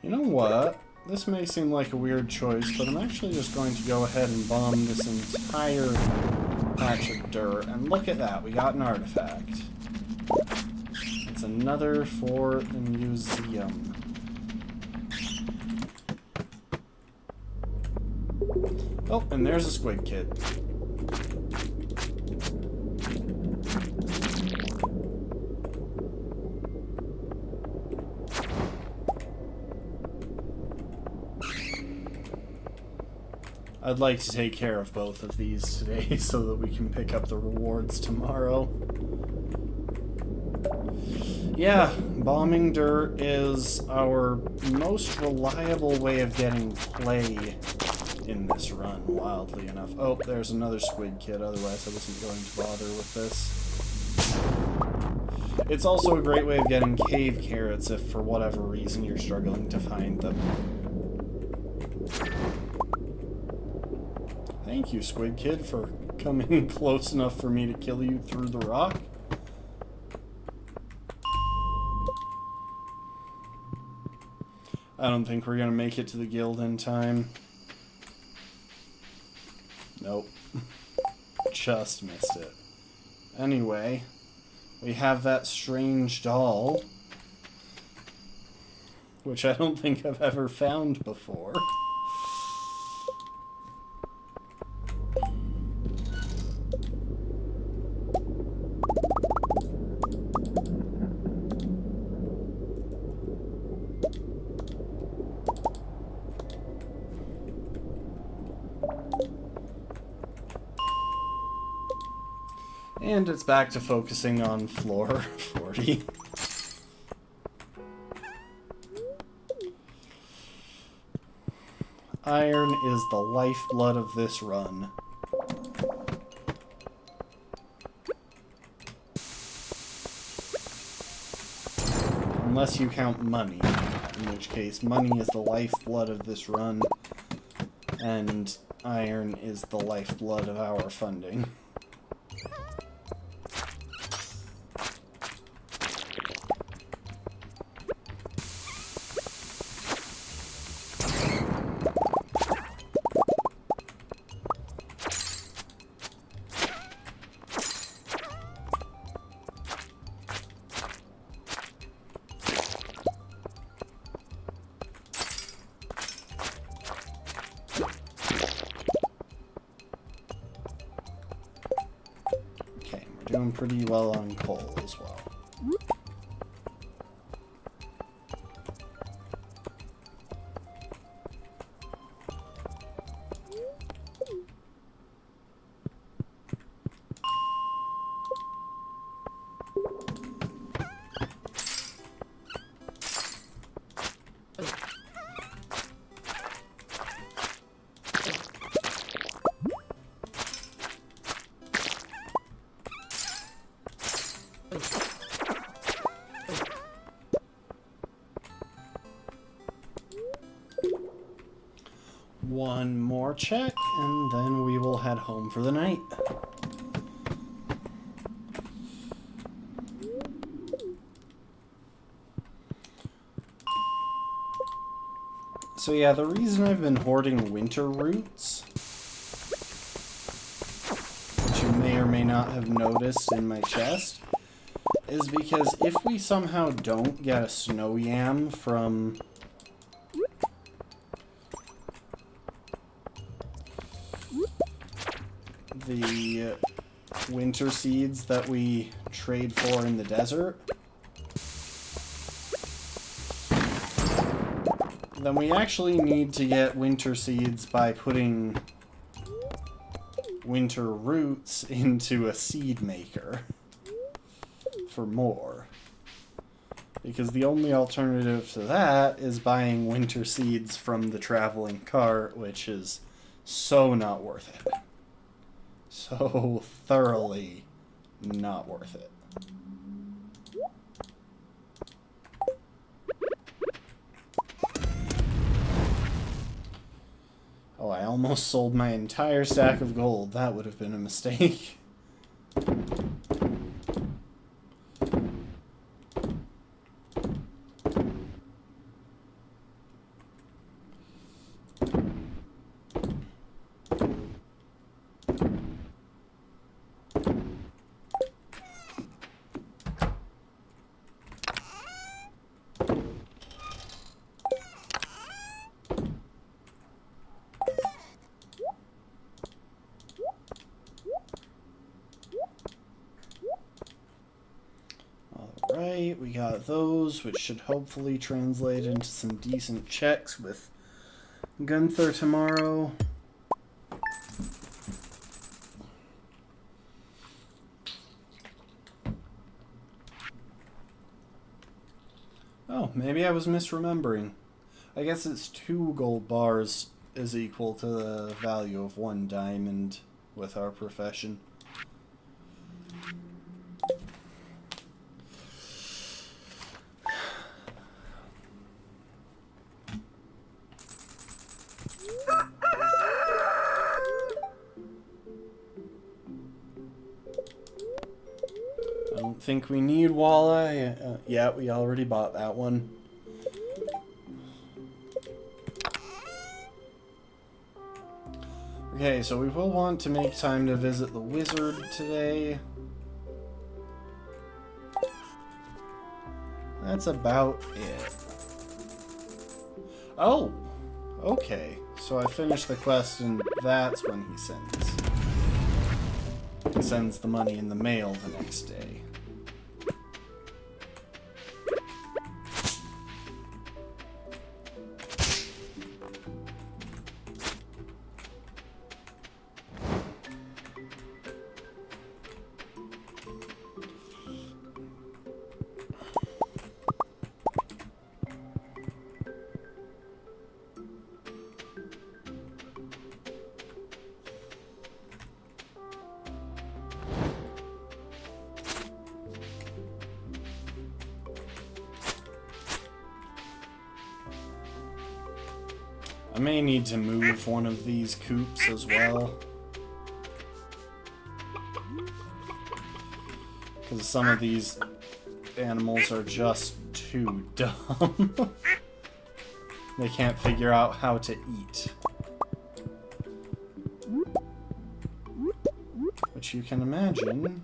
You know what? This may seem like a weird choice, but I'm actually just going to go ahead and bomb this entire patch of dirt. And look at that, we got an artifact. It's another for the museum. Oh, and there's a squid kid. I'd like to take care of both of these today so that we can pick up the rewards tomorrow. Yeah, bombing dirt is our most reliable way of getting clay in this run, wildly enough. Oh, there's another squid kid, otherwise I wasn't going to bother with this. It's also a great way of getting cave carrots if for whatever reason you're struggling to find them. Thank you, Squid Kid, for coming close enough for me to kill you through the rock. I don't think we're gonna make it to the guild in time. Nope. Just missed it. Anyway, we have that strange doll, which I don't think I've ever found before. And it's back to focusing on floor 40. Iron is the lifeblood of this run. Unless you count money, in which case money is the lifeblood of this run, and iron is the lifeblood of our funding. Doing pretty well on coal as well. One more check, and then we will head home for the night. So yeah, the reason I've been hoarding winter roots, which you may or may not have noticed in my chest, is because if we somehow don't get a snow yam from the winter seeds that we trade for in the desert, then we actually need to get winter seeds by putting winter roots into a seed maker for more. Because the only alternative to that is buying winter seeds from the traveling cart, which is so not worth it. So thoroughly not worth it. Oh, I almost sold my entire stack of gold. That would have been a mistake. Alright, we got those, which should hopefully translate into some decent checks with Gunther tomorrow. Oh, maybe I was misremembering. I guess it's 2 gold bars is equal to the value of 1 diamond with our profession. I don't think we need walleye. Yeah, we already bought that one. Okay, so we will want to make time to visit the wizard today. that's about it. Oh! Okay. So I finished the quest and that's when he sends. He sends the money in the mail the next day. I may need to move one of these coops as well. Because some of these animals are just too dumb. They can't figure out how to eat. Which you can imagine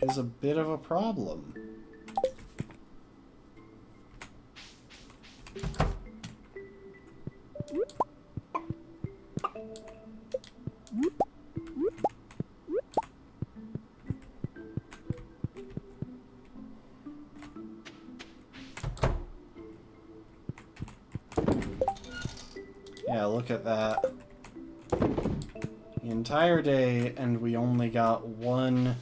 is a bit of a problem. Yeah, look at that. The entire day, and we only got one.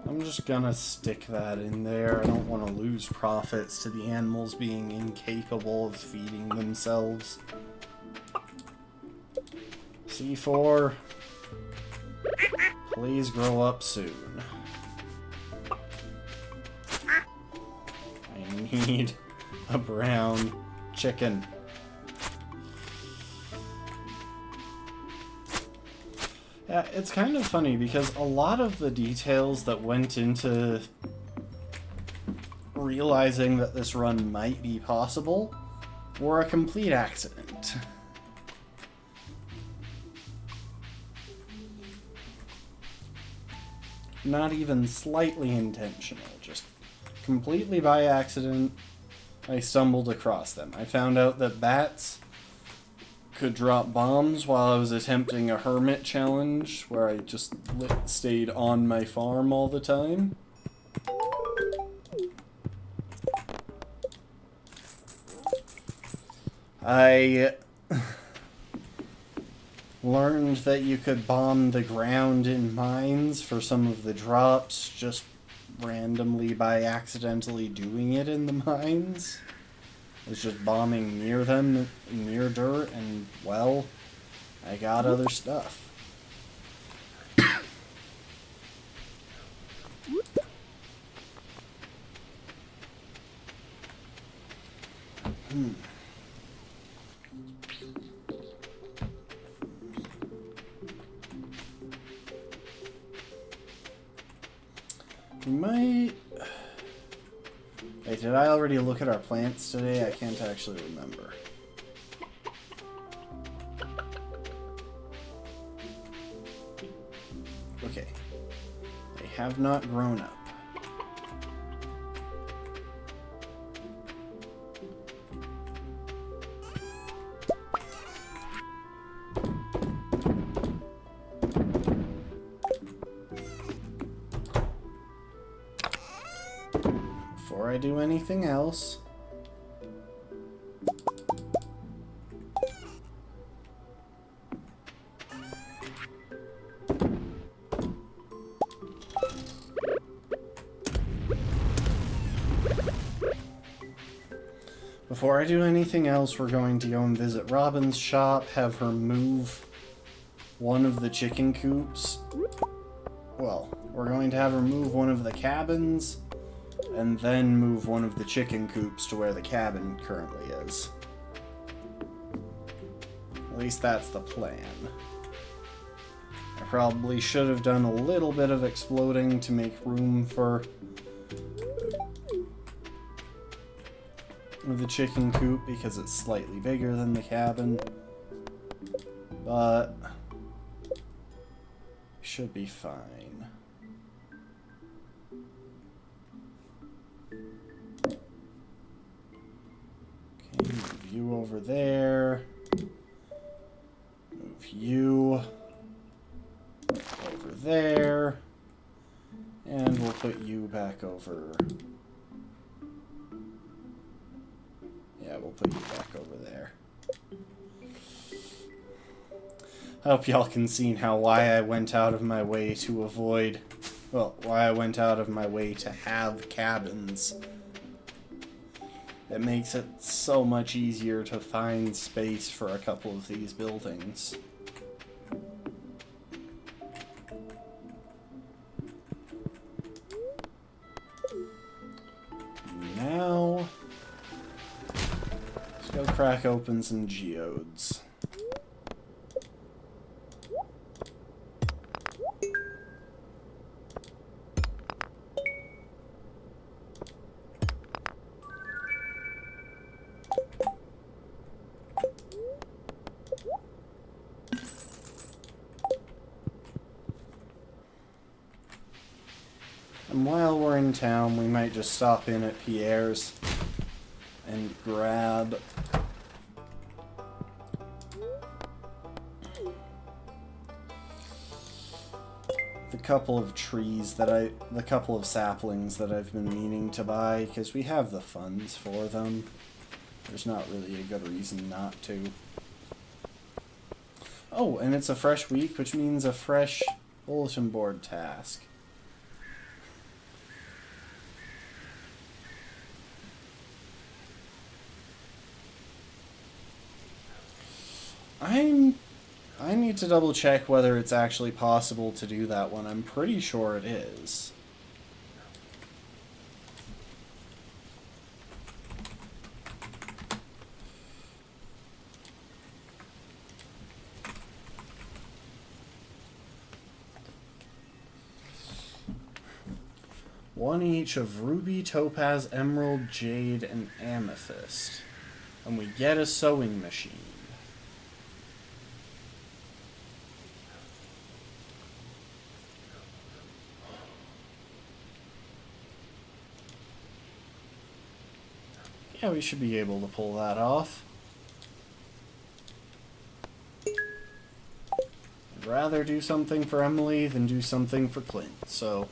I'm just gonna stick that in there. I don't want to lose profits to the animals being incapable of feeding themselves. C4, please grow up soon. I need a brown chicken. Yeah, it's kind of funny because a lot of the details that went into realizing that this run might be possible were a complete accident. Not even slightly intentional, just completely by accident. I stumbled across them. I found out that bats could drop bombs while I was attempting a hermit challenge where I just stayed on my farm all the time. I learned that you could bomb the ground in mines for some of the drops just randomly by accidentally doing it in the mines. Was just bombing near them, near dirt, and, well, I got other stuff. We might... Wait, did I already look at our plants today? I can't actually remember. Okay. They have not grown up. Before I do anything else, we're going to go and visit Robin's shop, have her move one of the chicken coops. Well, we're going to have her move one of the cabins, and then move one of the chicken coops to where the cabin currently is. At least that's the plan. I probably should have done a little bit of exploding to make room for the chicken coop because it's slightly bigger than the cabin. But should be fine. Okay, move you over there. Move you over there. And we'll put you back over. Yeah, we'll put you back over there. I hope y'all can see now why I went out of my way to avoid... Well, why I went out of my way to have cabins. It makes it so much easier to find space for a couple of these buildings. Now... let's go crack open some geodes. And while we're in town, we might just stop in at Pierre's and grab the couple of the couple of saplings that I've been meaning to buy, because we have the funds for them. There's not really a good reason not to. Oh, and it's a fresh week, which means a fresh bulletin board task. I need to double check whether it's actually possible to do that one. I'm pretty sure it is. One each of ruby, topaz, emerald, jade, and amethyst. And we get a sewing machine. Yeah, we should be able to pull that off. I'd rather do something for Emily than do something for Clint, so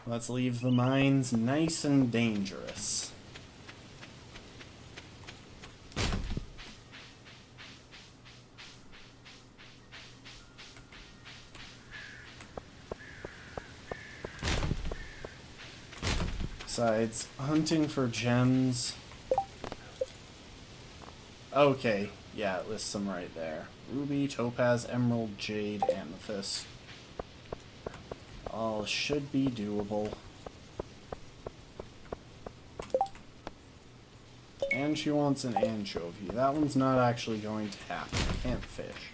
let's leave the mines nice and dangerous. Besides, hunting for gems... Okay, yeah, it lists them right there. Ruby, topaz, emerald, jade, amethyst. All should be doable. And she wants an anchovy. That one's not actually going to happen. I can't fish.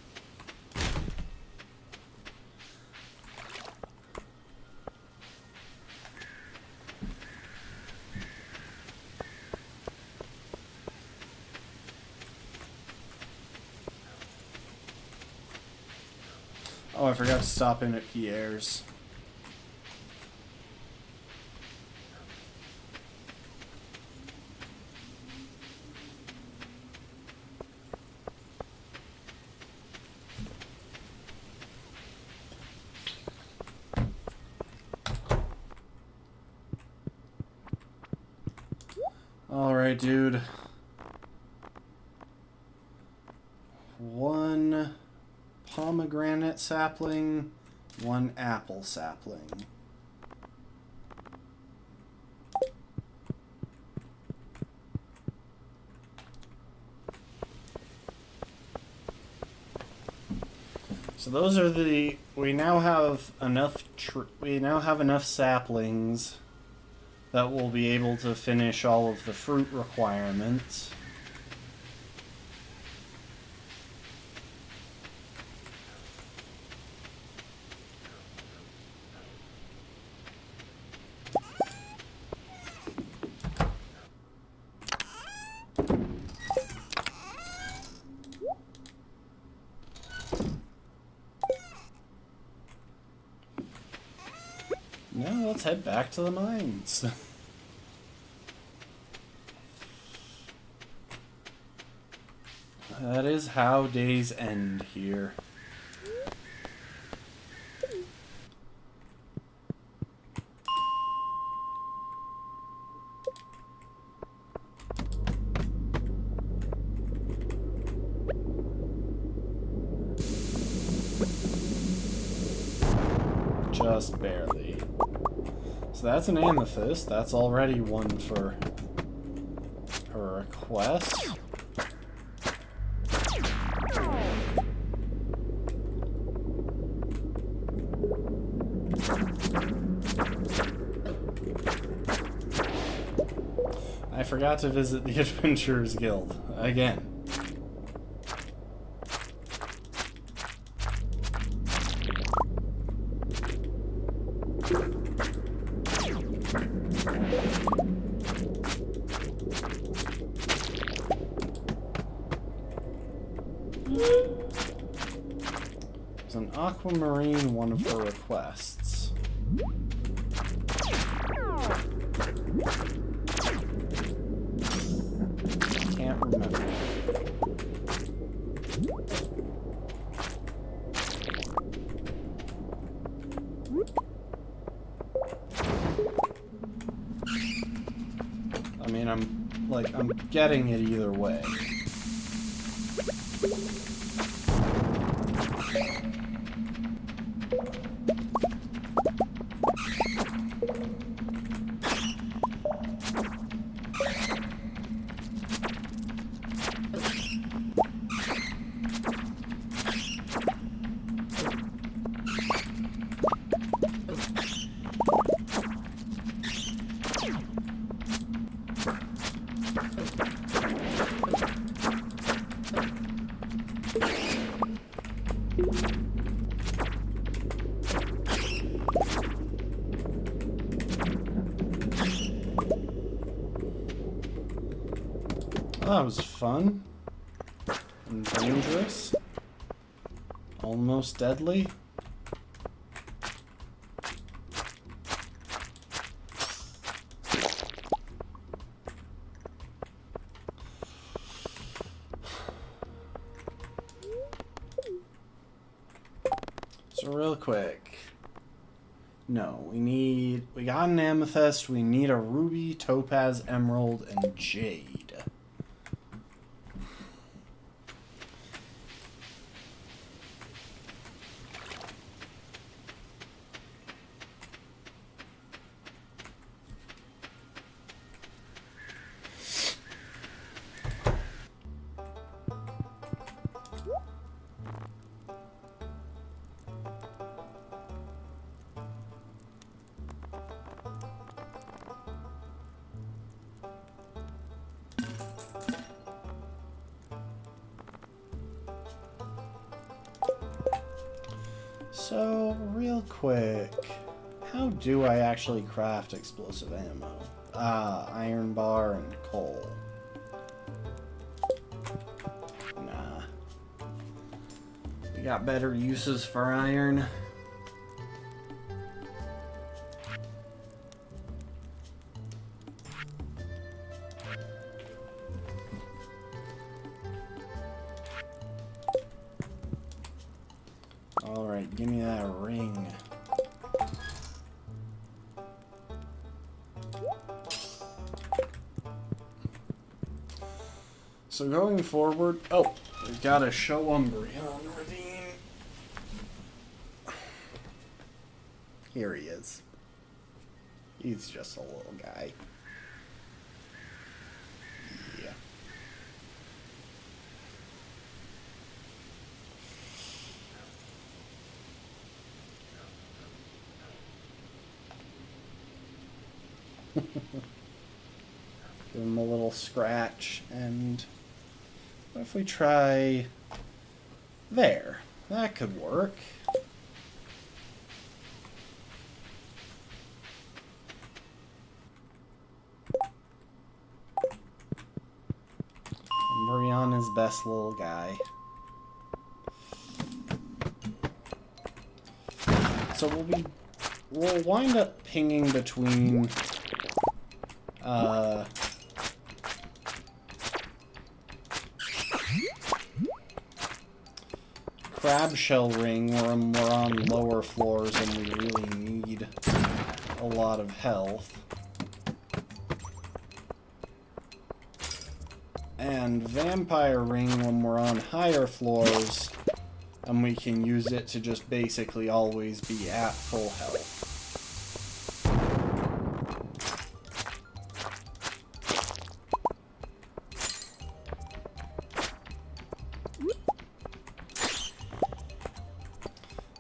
Oh, I forgot to stop in at Pierre's. Alright, dude. One pomegranate sapling, one apple sapling. So those are the... we now have enough saplings that will be able to finish all of the fruit requirements. let's head back to the mines. That is how days end here. Just barely. So that's an amethyst. That's already one for her request. I forgot to visit the Adventurers Guild again. There's an aquamarine, one of her requests. Can't remember. I mean, I'm getting it either way. That was fun. And dangerous. Almost deadly. So real quick. No, we got an amethyst, we need a ruby, topaz, emerald, and jade. So, real quick, how do I actually craft explosive ammo? Iron bar and coal. Nah. We got better uses for iron. Alright, give me that ring. So going forward... Oh, we've got to show Umbreon redeem. Here he is. He's just a little guy. Yeah. Give him a little scratch, and what if we try there? That could work. Umbreon is best little guy. So we'll be we'll wind up pinging between crab shell ring when we're on lower floors and we really need a lot of health. And vampire ring when we're on higher floors and we can use it to just basically always be at full health.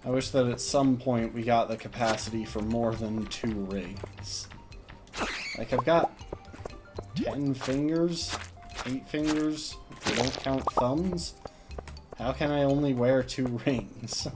I wish that at some point we got the capacity for more than 2 rings. Like, I've got 10 fingers, 8 fingers, if you don't count thumbs. How can I only wear 2 rings?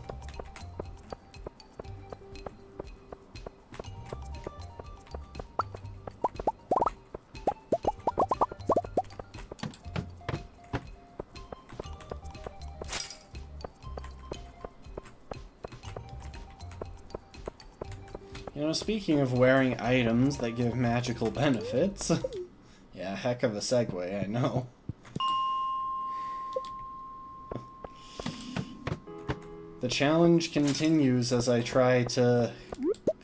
You know, speaking of wearing items that give magical benefits... yeah, heck of a segue, I know. The challenge continues as I try to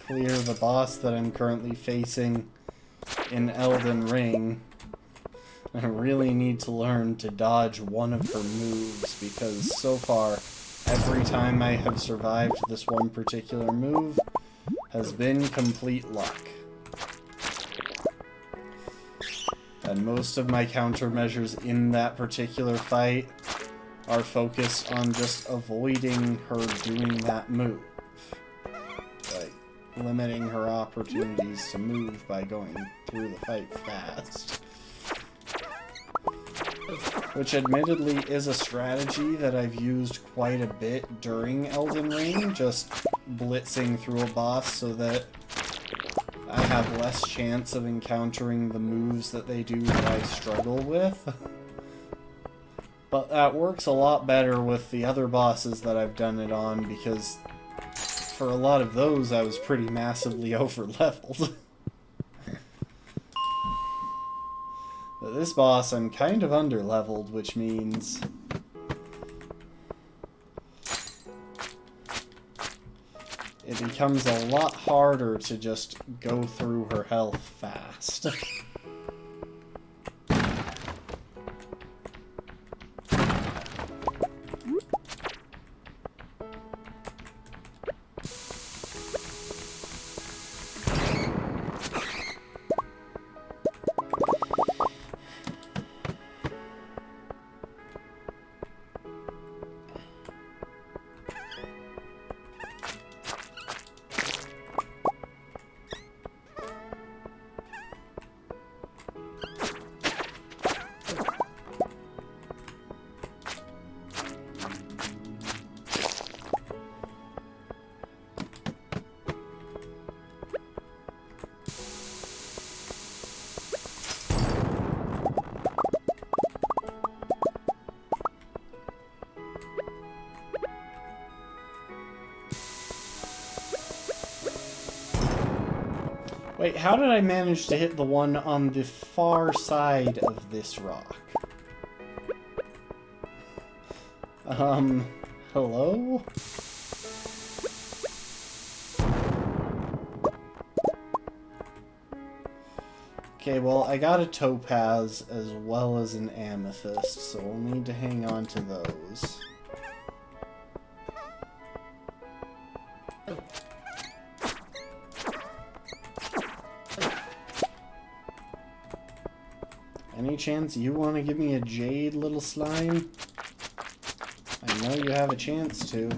clear the boss that I'm currently facing in Elden Ring. I really need to learn to dodge one of her moves, because so far, every time I have survived this one particular move has been complete luck. And most of my countermeasures in that particular fight are focused on just avoiding her doing that move. Like, limiting her opportunities to move by going through the fight fast. Which admittedly is a strategy that I've used quite a bit during Elden Ring, just blitzing through a boss so that I have less chance of encountering the moves that they do that I struggle with. But that works a lot better with the other bosses that I've done it on, because for a lot of those I was pretty massively over-leveled. But this boss I'm kind of under-leveled, which means it becomes a lot harder to just go through her health fast. Wait, how did I manage to hit the one on the far side of this rock? Hello? Okay, well, I got a topaz as well as an amethyst, so we'll need to hang on to those. Any chance you want to give me a jade, little slime? I know you have a chance to.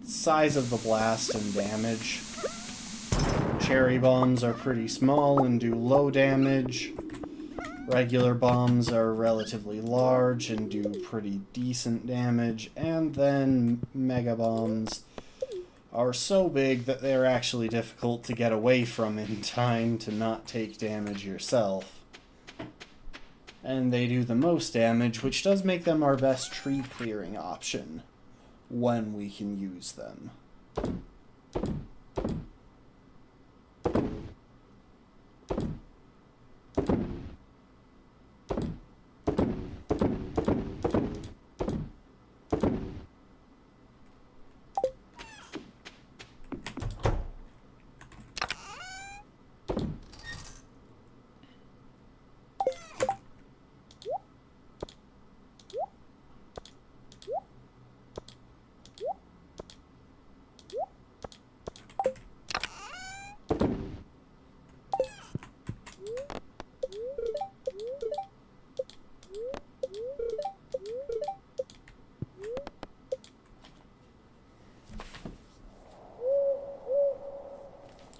Size of the blast and damage. Cherry bombs are pretty small and do low damage. Regular bombs are relatively large and do pretty decent damage, and then mega bombs are so big that they're actually difficult to get away from in time to not take damage yourself. And they do the most damage, which does make them our best tree clearing option when we can use them.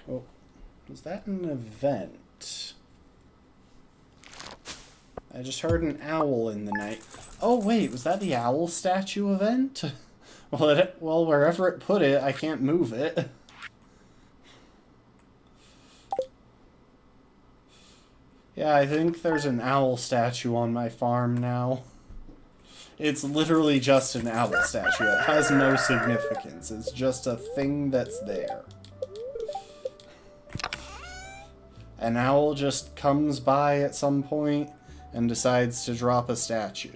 Oh, was that an event? I just heard an owl in the night. Oh wait, was that the owl statue event? Well, wherever it put it, I can't move it. Yeah, I think there's an owl statue on my farm now. It's literally just an owl statue. It has no significance. It's just a thing that's there. An owl just comes by at some point and decides to drop a statue.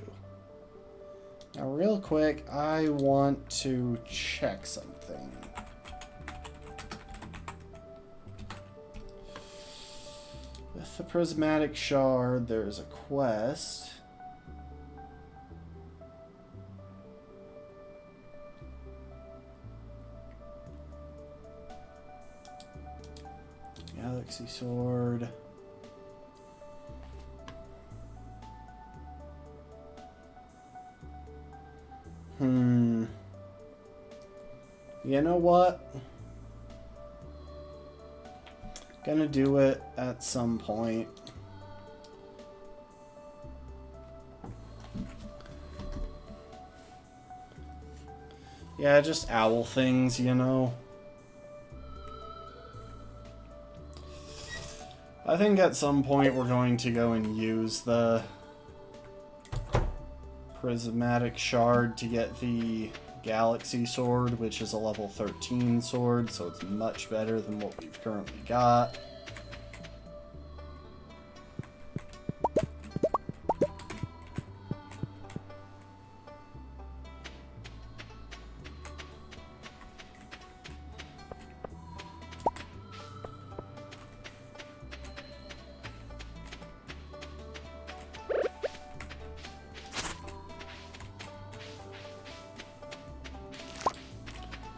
Now, real quick, I want to check something. With the prismatic shard, there's a quest. Galaxy sword. You know what? Gonna do it at some point. Yeah, just owl things, you know. I think at some point we're going to go and use the prismatic shard to get the Galaxy sword, which is a level 13 sword, so it's much better than what we've currently got.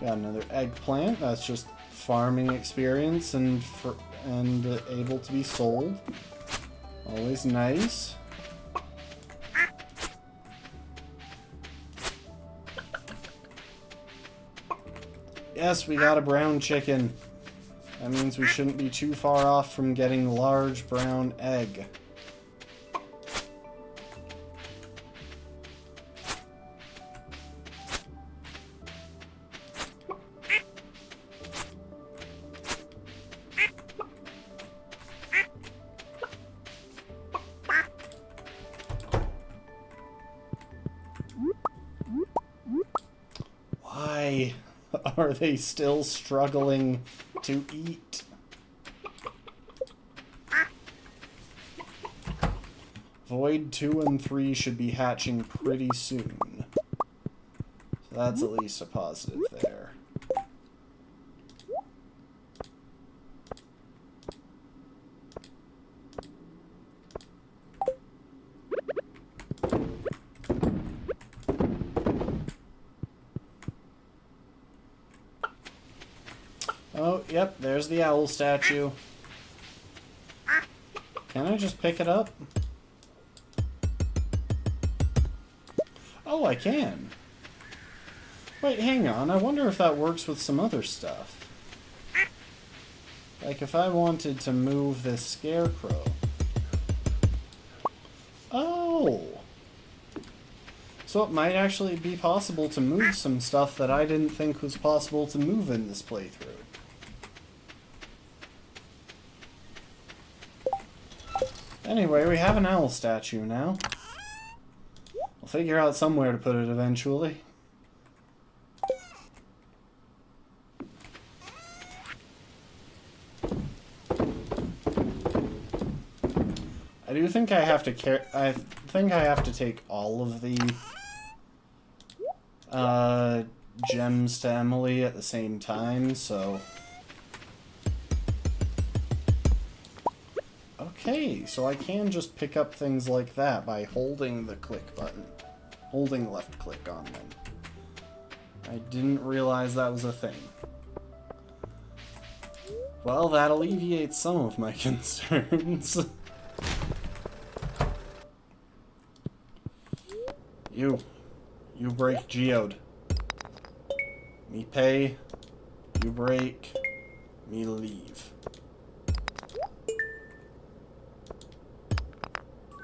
Got another eggplant. That's just farming experience and able to be sold. Always nice. Yes, we got a brown chicken. That means we shouldn't be too far off from getting a large brown egg. Why are they still struggling to eat? Void 2 and 3 should be hatching pretty soon. So that's at least a positive there. Oh, yep, there's the owl statue. Can I just pick it up? Oh, I can. Wait, hang on. I wonder if that works with some other stuff. Like if I wanted to move this scarecrow. Oh! So it might actually be possible to move some stuff that I didn't think was possible to move in this playthrough. Anyway, we have an owl statue now. We'll figure out somewhere to put it eventually. I do think I have to I think I have to take all of the gems to Emily at the same time, so... Okay, so I can just pick up things like that by holding the click button. Holding left click on them. I didn't realize that was a thing. Well, that alleviates some of my concerns. You break geode. Me pay, you break, me leave.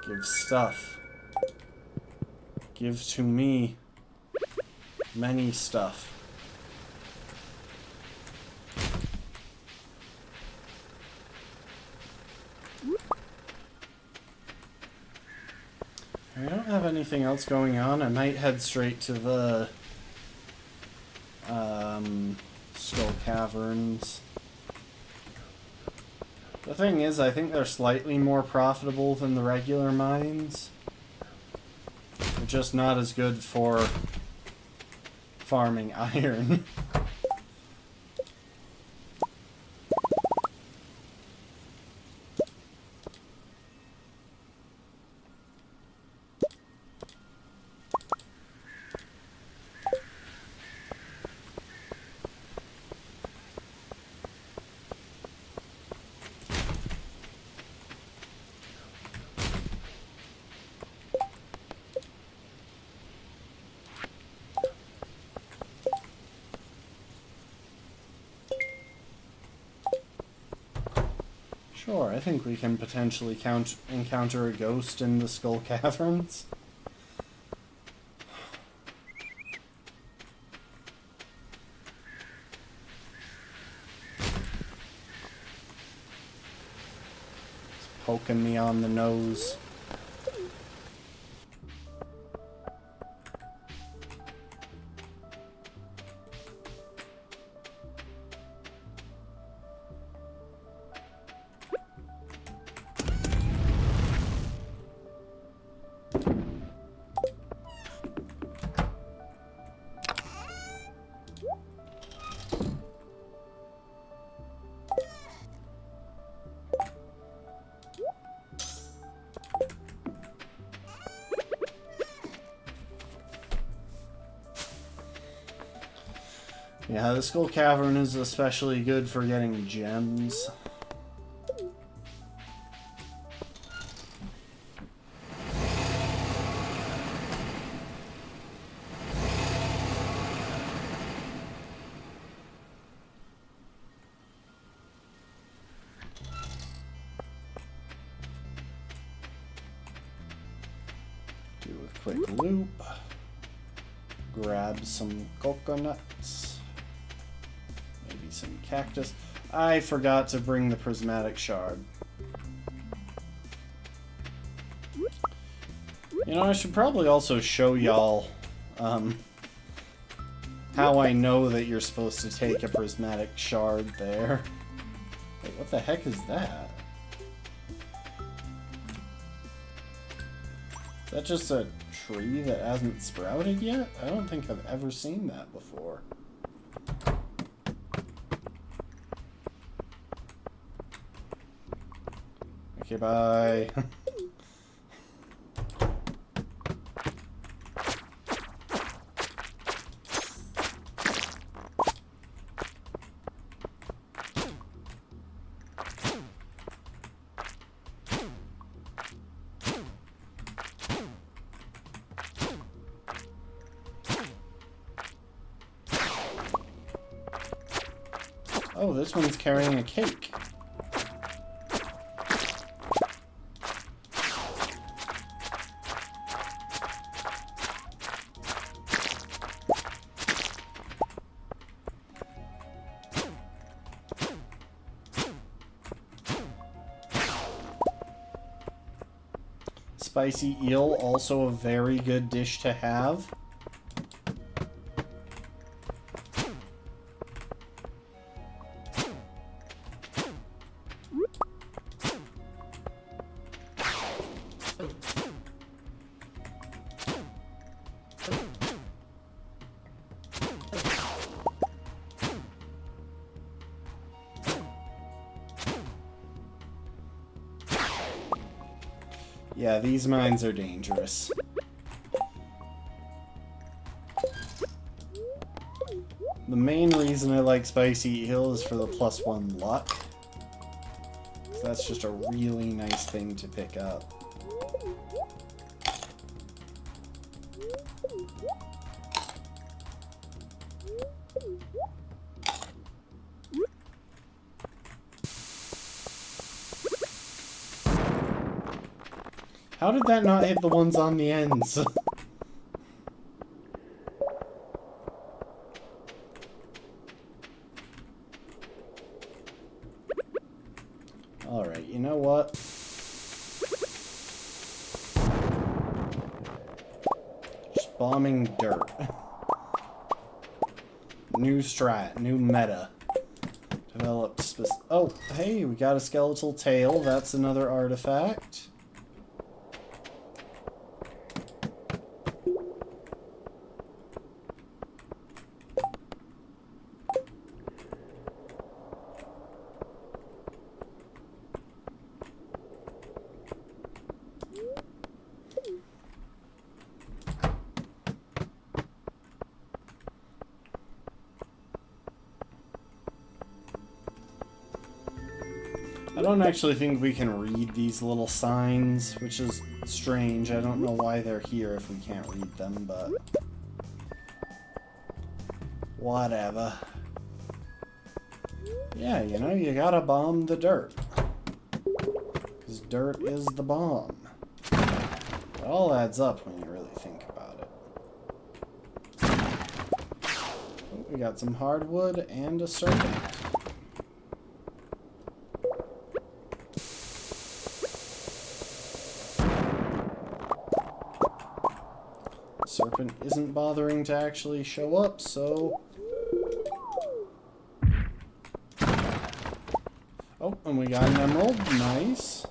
Give stuff. Give to me many stuff. I don't have anything else going on. I might head straight to the Skull Caverns. The thing is, I think they're slightly more profitable than the regular mines. They're just not as good for farming iron. Sure, I think we can potentially encounter a ghost in the Skull Caverns. It's poking me on the nose. Yeah, the Skull Cavern is especially good for getting gems. Do a quick loop. Grab some coconuts. Maybe some cactus. I forgot to bring the prismatic shard. You know, I should probably also show y'all how I know that you're supposed to take a prismatic shard there. Wait, what the heck is that? Is that just a tree that hasn't sprouted yet? I don't think I've ever seen that before. Okay, bye. Oh, this one's carrying a cake. Spicy eel, also a very good dish to have. Yeah, these mines are dangerous. The main reason I like Spicy Eel is for the +1 luck. So that's just a really nice thing to pick up. How did that not hit the ones on the ends? Alright, you know what? Just bombing dirt. New strat, new meta. Developed oh, hey, we got a skeletal tail. That's another artifact. I don't actually think we can read these little signs, which is strange. I don't know why they're here if we can't read them, but whatever. Yeah, you know, you gotta bomb the dirt. Because dirt is the bomb. It all adds up when you really think about it. Oh, we got some hardwood and a serpent. Serpent isn't bothering to actually show up, so... Oh, and we got an emerald. Nice.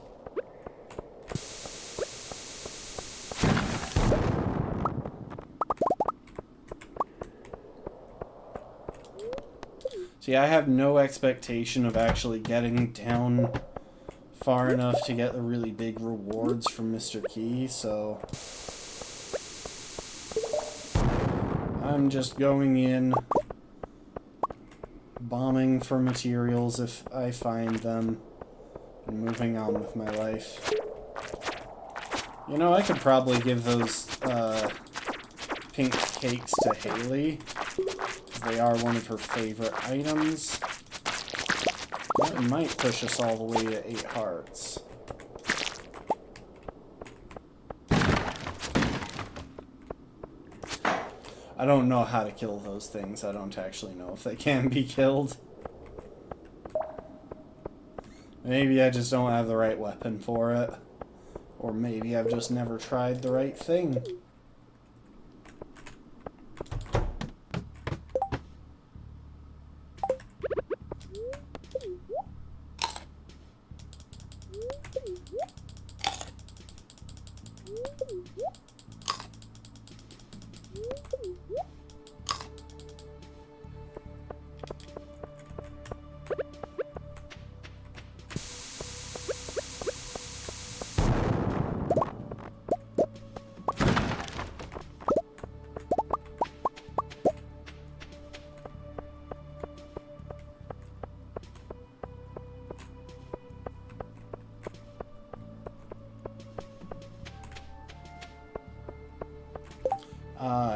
See, I have no expectation of actually getting down far enough to get the really big rewards from Mr. Key, so... I'm just going in, bombing for materials if I find them, and moving on with my life. You know, I could probably give those pink cakes to Haley, because they are one of her favorite items. That might push us all the way to 8 hearts. I don't know how to kill those things. I don't actually know if they can be killed. Maybe I just don't have the right weapon for it. Or maybe I've just never tried the right thing.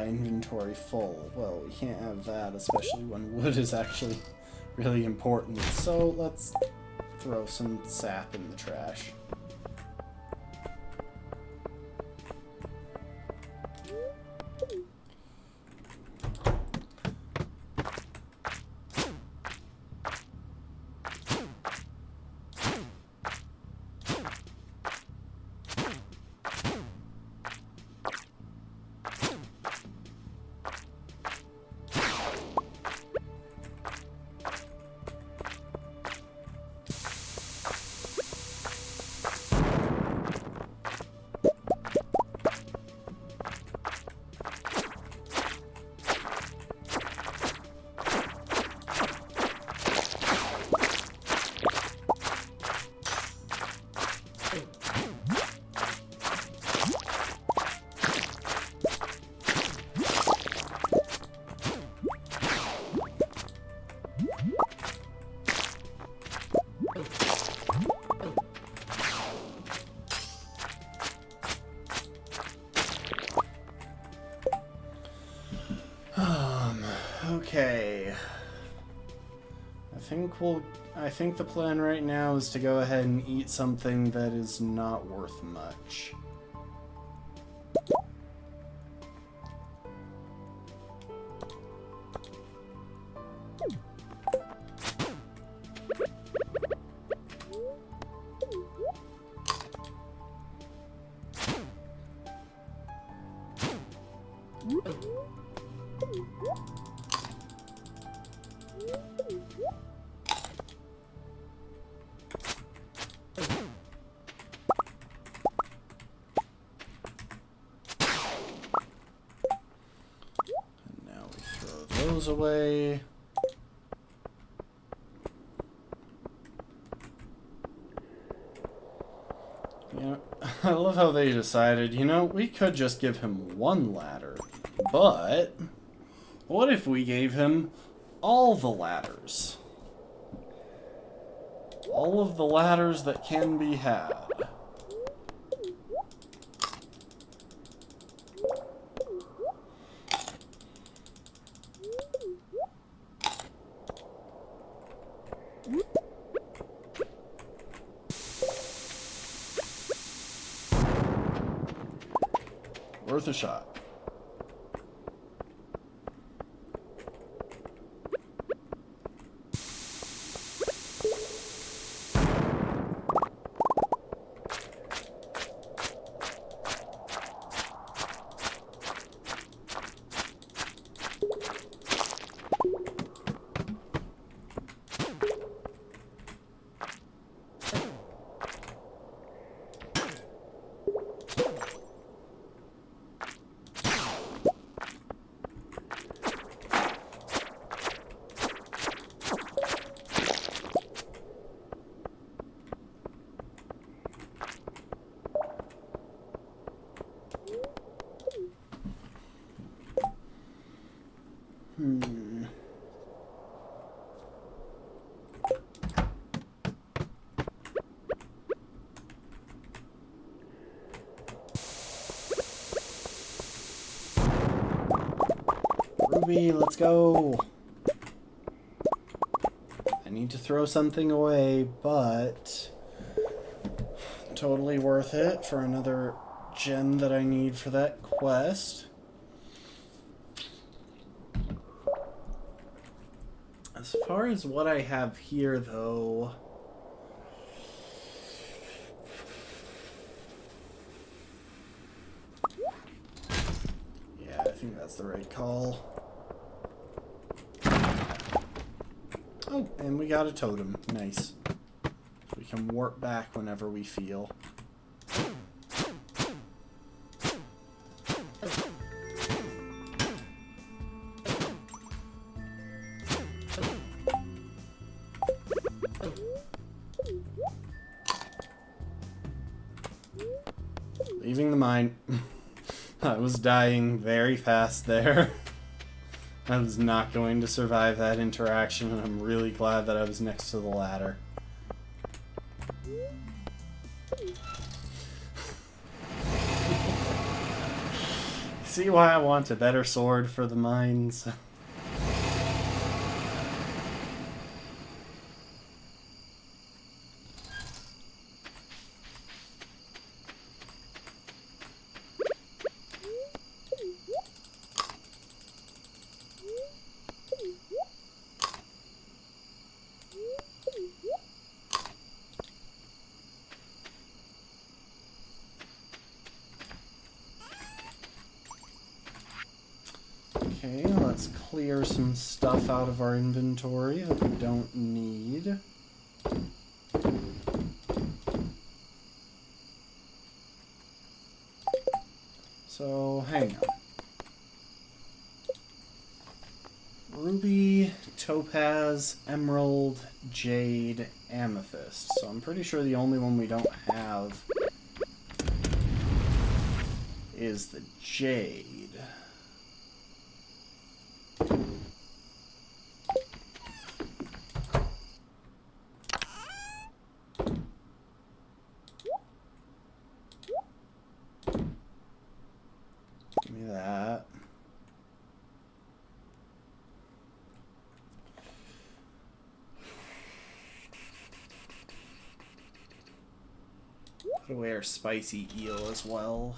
Inventory full. Well, we can't have that, especially when wood is actually really important. So let's throw some sap in the trash. Okay. I think the plan right now is to go ahead and eat something that is not worth much. Those away. Yeah, I love how they decided, you know, we could just give him one ladder, but what if we gave him all the ladders? All of the ladders that can be had. Worth a shot. Ruby, let's go. I need to throw something away, but totally worth it for another gem that I need for that quest. As far as what I have here, though, yeah, I think that's the right call. Oh, and we got a totem. Nice. So we can warp back whenever we feel. Leaving the mine. I was dying very fast there. I was not going to survive that interaction, and I'm really glad that I was next to the ladder. See why I want a better sword for the mines? Okay, let's clear some stuff out of our inventory that we don't need. So, hang on. Ruby, topaz, emerald, jade, amethyst. So I'm pretty sure the only one we don't have is the jade. Give me that. wear spicy eel as well.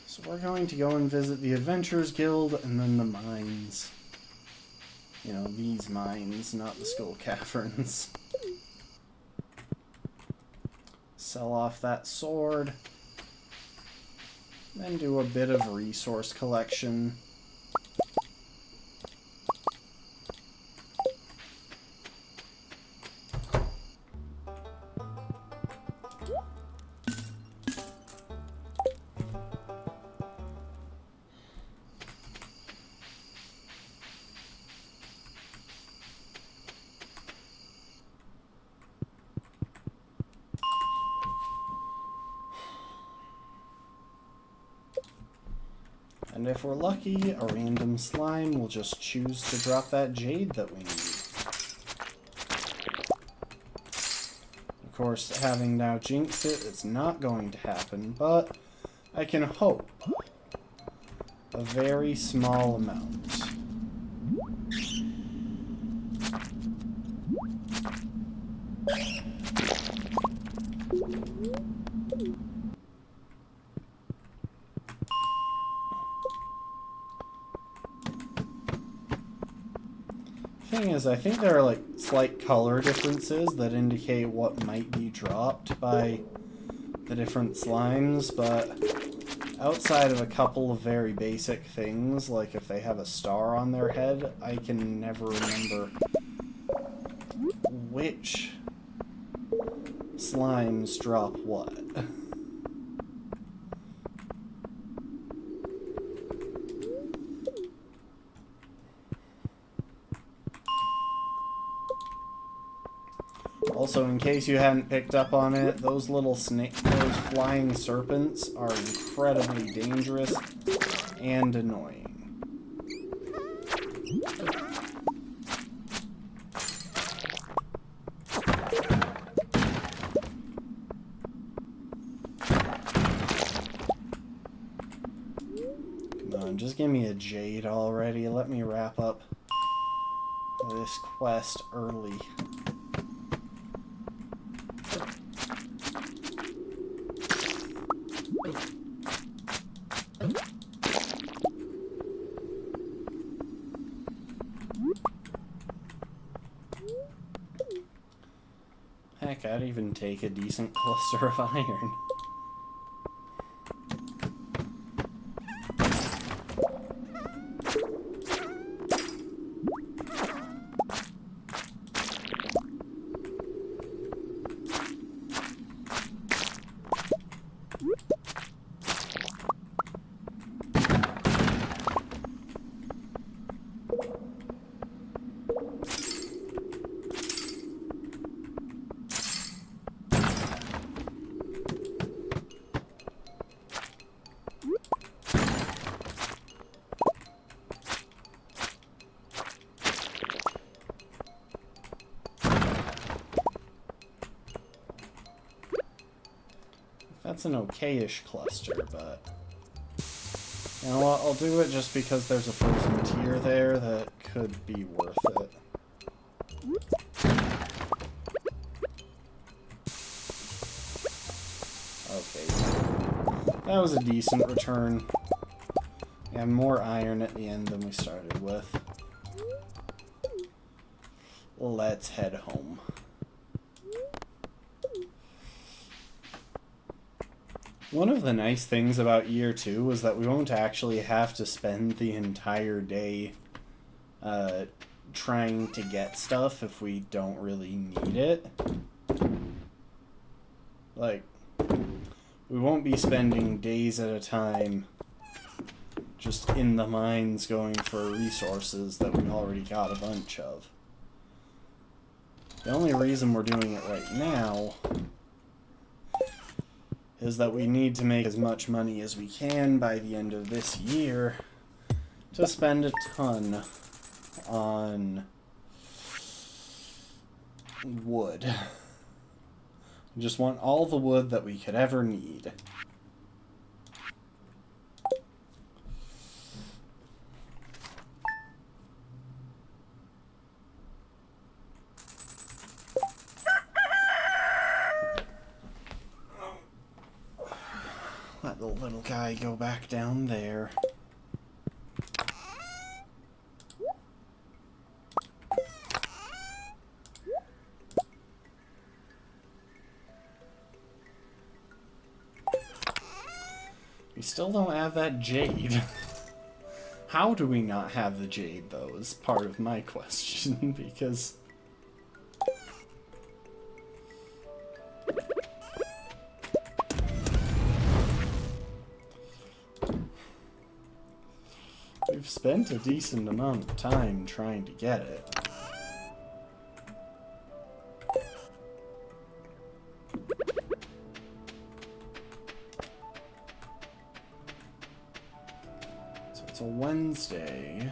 So we're going to go and visit the Adventurers Guild and then the mines. You know, these mines, not the Skull Caverns. Sell off that sword. Then do a bit of resource collection. And if we're lucky, a random slime will just choose to drop that jade that we need. Of course, having now jinxed it, it's not going to happen, but I can hope. A very small amount. Thing is, I think there are like slight color differences that indicate what might be dropped by the different slimes, but outside of a couple of very basic things, like if they have a star on their head, I can never remember which slimes drop what. Also, in case you hadn't picked up on it, those little those flying serpents are incredibly dangerous and annoying. Come on, just give me a jade already. Let me wrap up this quest early. Heck, I'd even take a decent cluster of iron. That's an okay-ish cluster, but you know what, I'll do it just because there's a frozen tier there that could be worth it. Okay, that was a decent return. And more iron at the end than we started with. Let's head home. One of the nice things about year 2 was that we won't actually have to spend the entire day trying to get stuff if we don't really need it. Like, we won't be spending days at a time just in the mines going for resources that we already got a bunch of. The only reason we're doing it right now is that we need to make as much money as we can by the end of this year to spend a ton on wood. We just want all the wood that we could ever need. Let the little guy go back down there. We still don't have that jade. How do we not have the jade, though, is part of my question, because... we've spent a decent amount of time trying to get it. A Wednesday,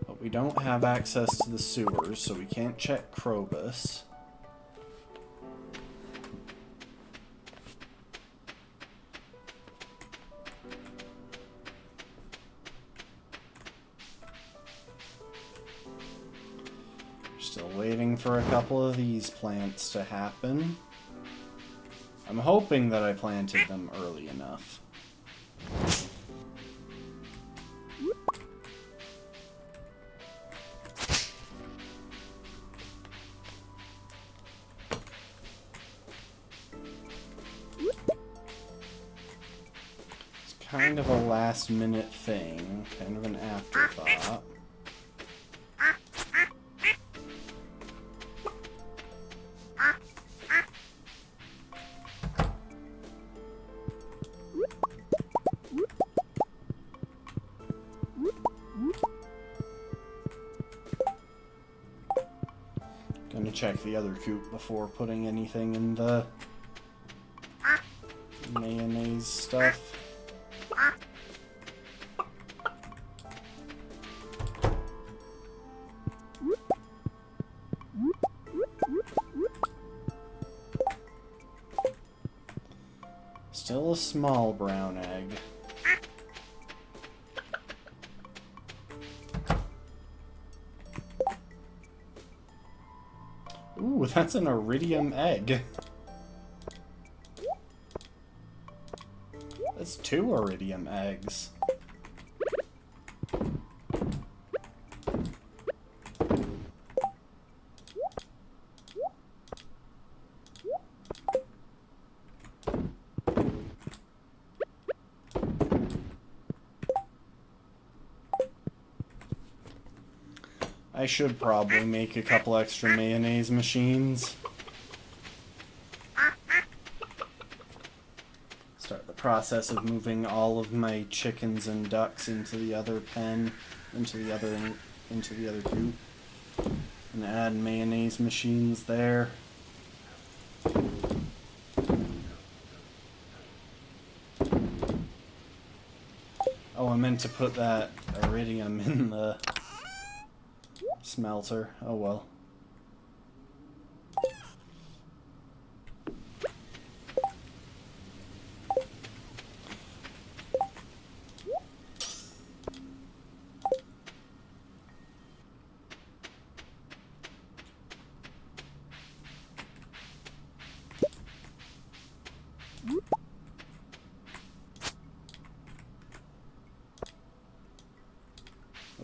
but we don't have access to the sewers, so we can't check Krobus. Still waiting for a couple of these plants to happen. I'm hoping that I planted them early enough. Kind of a last-minute thing, kind of an afterthought. Gonna check the other coop before putting anything in the mayonnaise stuff. Still a small brown egg. Ooh, that's an iridium egg. That's 2 iridium eggs. I should probably make a couple extra mayonnaise machines. Start the process of moving all of my chickens and ducks into the other pen, into the other coop, and add mayonnaise machines there. Oh, I meant to put that iridium in the smelter. Oh well.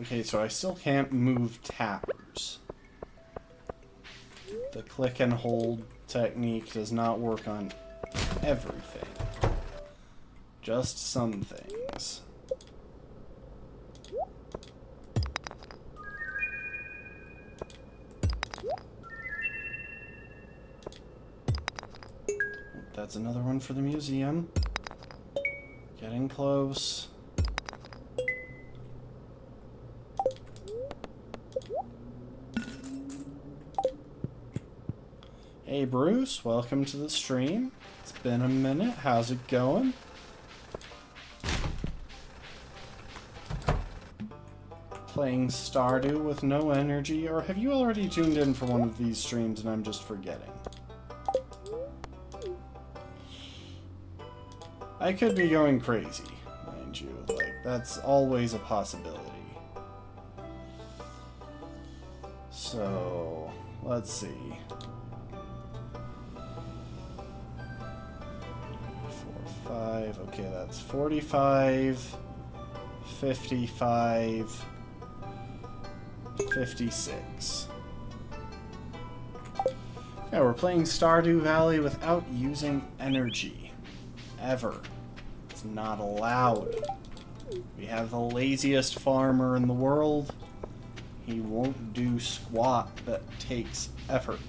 Okay, so I still can't move tappers. The click and hold technique does not work on everything. Just some things. That's another one for the museum. Getting close. Hey Bruce, welcome to the stream. It's been a minute. How's it going? Playing Stardew with no energy, or have you already tuned in for one of these streams and I'm just forgetting? I could be going crazy, mind you. Like, that's always a possibility. So, let's see. 5, okay, that's 45, 55, 56. Yeah, we're playing Stardew Valley without using energy. Ever. It's not allowed. We have the laziest farmer in the world. He won't do squat that takes effort.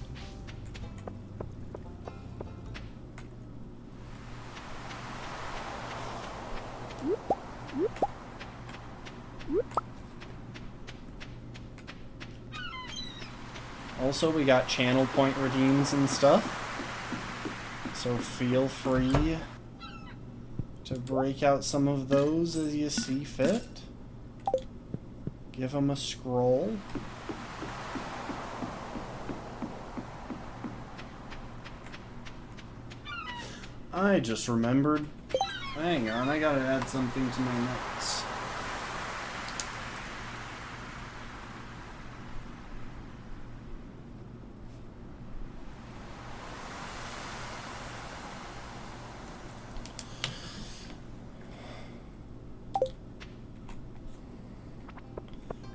Also, we got channel point redeems and stuff, so feel free to break out some of those as you see fit. Give them a scroll. I just remembered. Hang on, I gotta add something to my notes.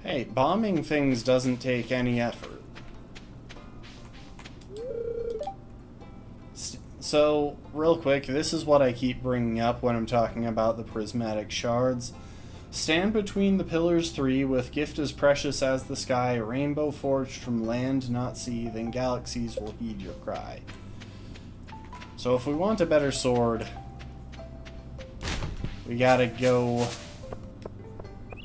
Hey, bombing things doesn't take any effort. So, real quick, this is what I keep bringing up when I'm talking about the prismatic shards. Stand between the pillars 3 with gift as precious as the sky, a rainbow forged from land not sea, then galaxies will heed your cry. So if we want a better sword, we gotta go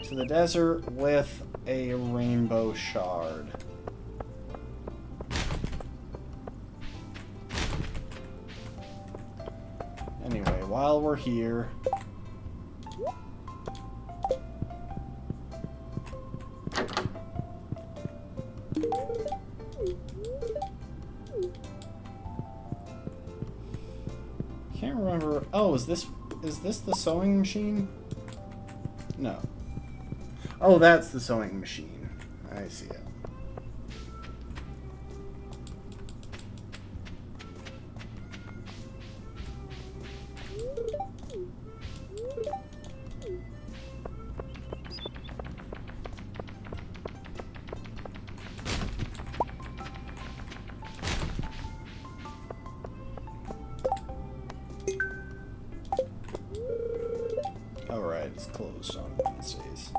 to the desert with a rainbow shard. Anyway, while we're here, can't remember. Oh, is this the sewing machine? No. Oh, that's the sewing machine. I see it. Alright, it's closed on Wednesdays.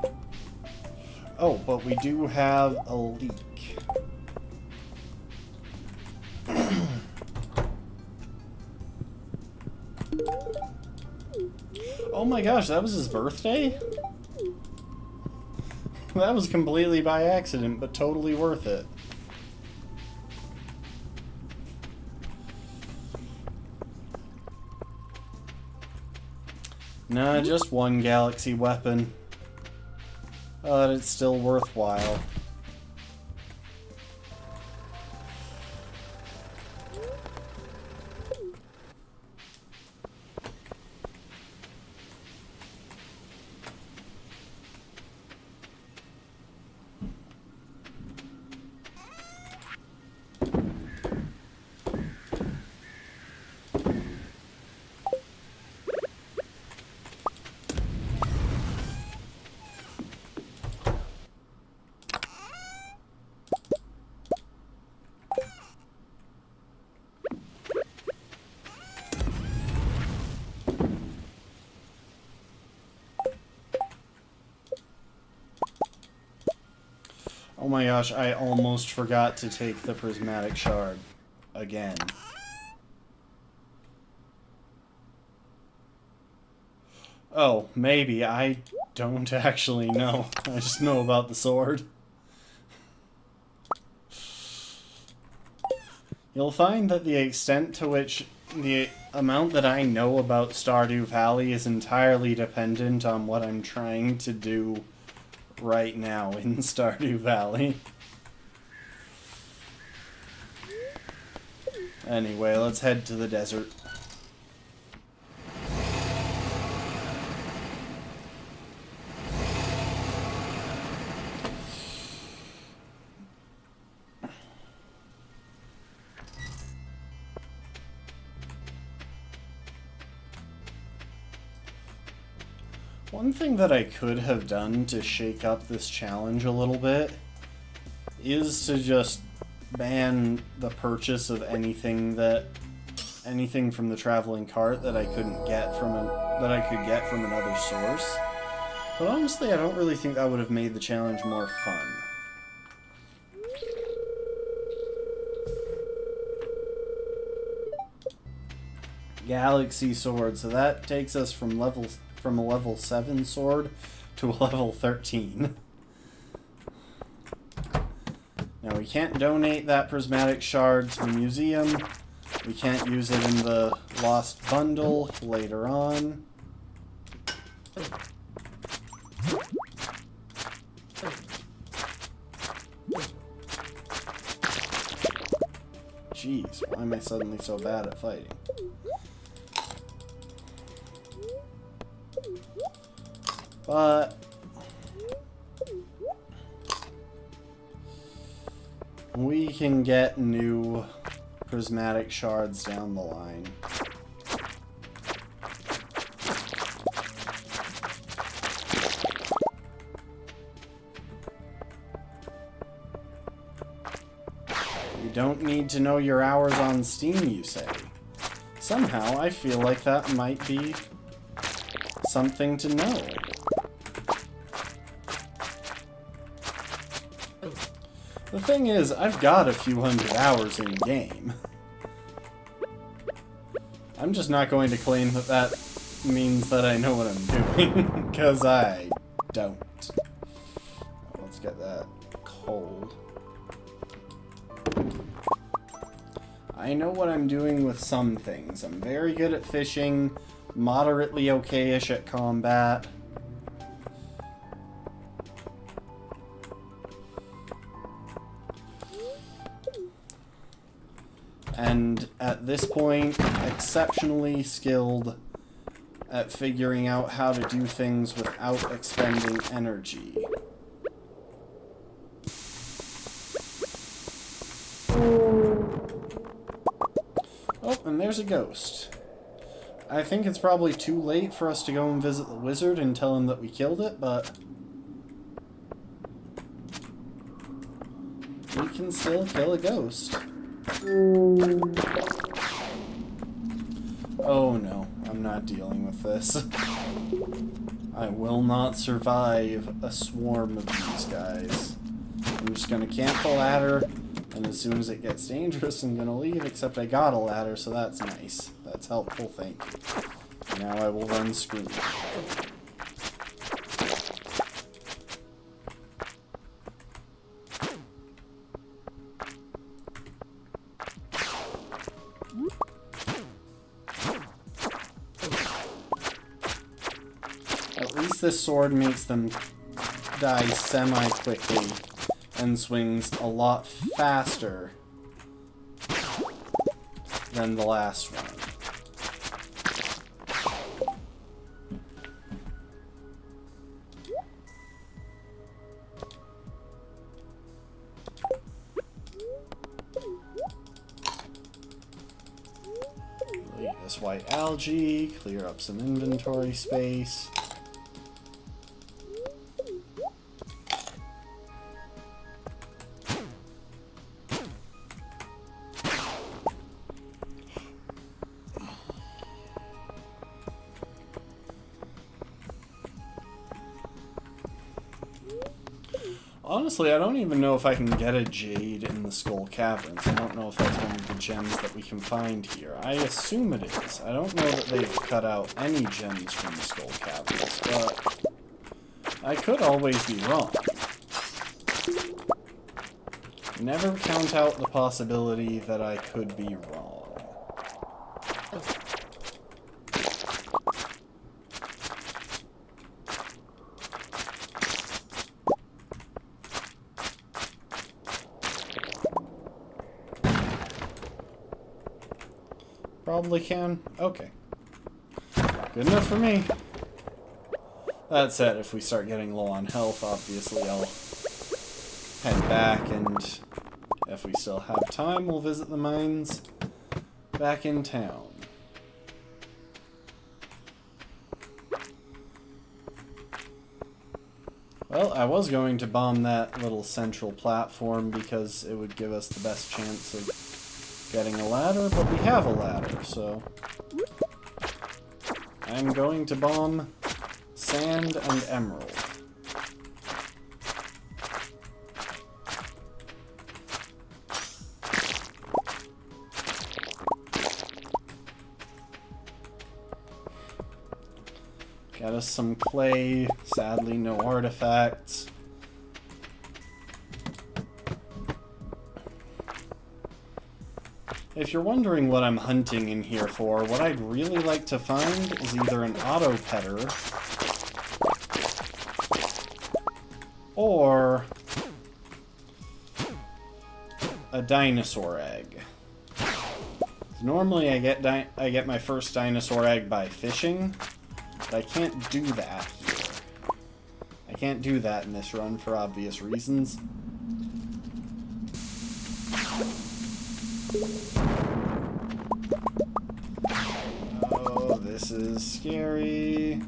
Oh, but we do have a leak. Oh my gosh, that was his birthday? That was completely by accident, but totally worth it. Nah, just one galaxy weapon. But it's still worthwhile. Oh my gosh, I almost forgot to take the prismatic shard again. Oh, maybe. I don't actually know. I just know about the sword. You'll find that the extent to which the amount that I know about Stardew Valley is entirely dependent on what I'm trying to do right now in Stardew Valley. Anyway, let's head to the desert. One thing that I could have done to shake up this challenge a little bit is to just ban the purchase of anything from the traveling cart that I could get from another source. But honestly, I don't really think that would have made the challenge more fun. Galaxy sword, so that takes us from a level 7 sword to a level 13. Now we can't donate that prismatic shard to the museum. We can't use it in the lost bundle later on. Jeez, why am I suddenly so bad at fighting? But we can get new prismatic shards down the line. You don't need to know your hours on Steam, you say. Somehow I feel like that might be something to know. The thing is, I've got a few hundred hours in game. I'm just not going to claim that that means that I know what I'm doing, because I don't. Let's get that cold. I know what I'm doing with some things. I'm very good at fishing, moderately okay-ish at combat. And at this point, exceptionally skilled at figuring out how to do things without expending energy. Oh, and there's a ghost. I think it's probably too late for us to go and visit the wizard and tell him that we killed it, but we can still kill a ghost. Oh no, I'm not dealing with this. I will not survive a swarm of these guys. I'm just gonna camp the ladder, and as soon as it gets dangerous, I'm gonna leave, except I got a ladder, so that's nice. That's helpful, thank you. Now I will run screaming. At least this sword makes them die semi-quickly and swings a lot faster than the last one. Delete this white algae, clear up some inventory space. Honestly, I don't even know if I can get a jade in the Skull Caverns. I don't know if that's one of the gems that we can find here. I assume it is. I don't know that they've cut out any gems from the Skull Caverns, but I could always be wrong. Never count out the possibility that I could be wrong. Probably can. Okay. Good enough for me. That said, if we start getting low on health, obviously I'll head back, and if we still have time, we'll visit the mines back in town. Well, I was going to bomb that little central platform because it would give us the best chance of getting a ladder, but we have a ladder, so... I'm going to bomb sand and emerald. Got us some clay, sadly no artifacts. If you're wondering what I'm hunting in here for, what I'd really like to find is either an auto-petter or a dinosaur egg. Normally I get my first dinosaur egg by fishing, but I can't do that here. I can't do that in this run for obvious reasons. Oh, this is scary.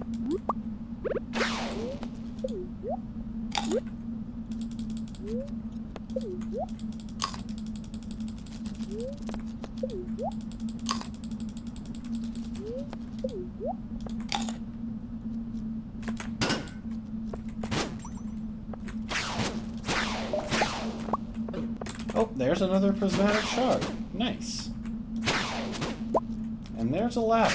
Oh, there's another prismatic shard. Nice. And there's a ladder.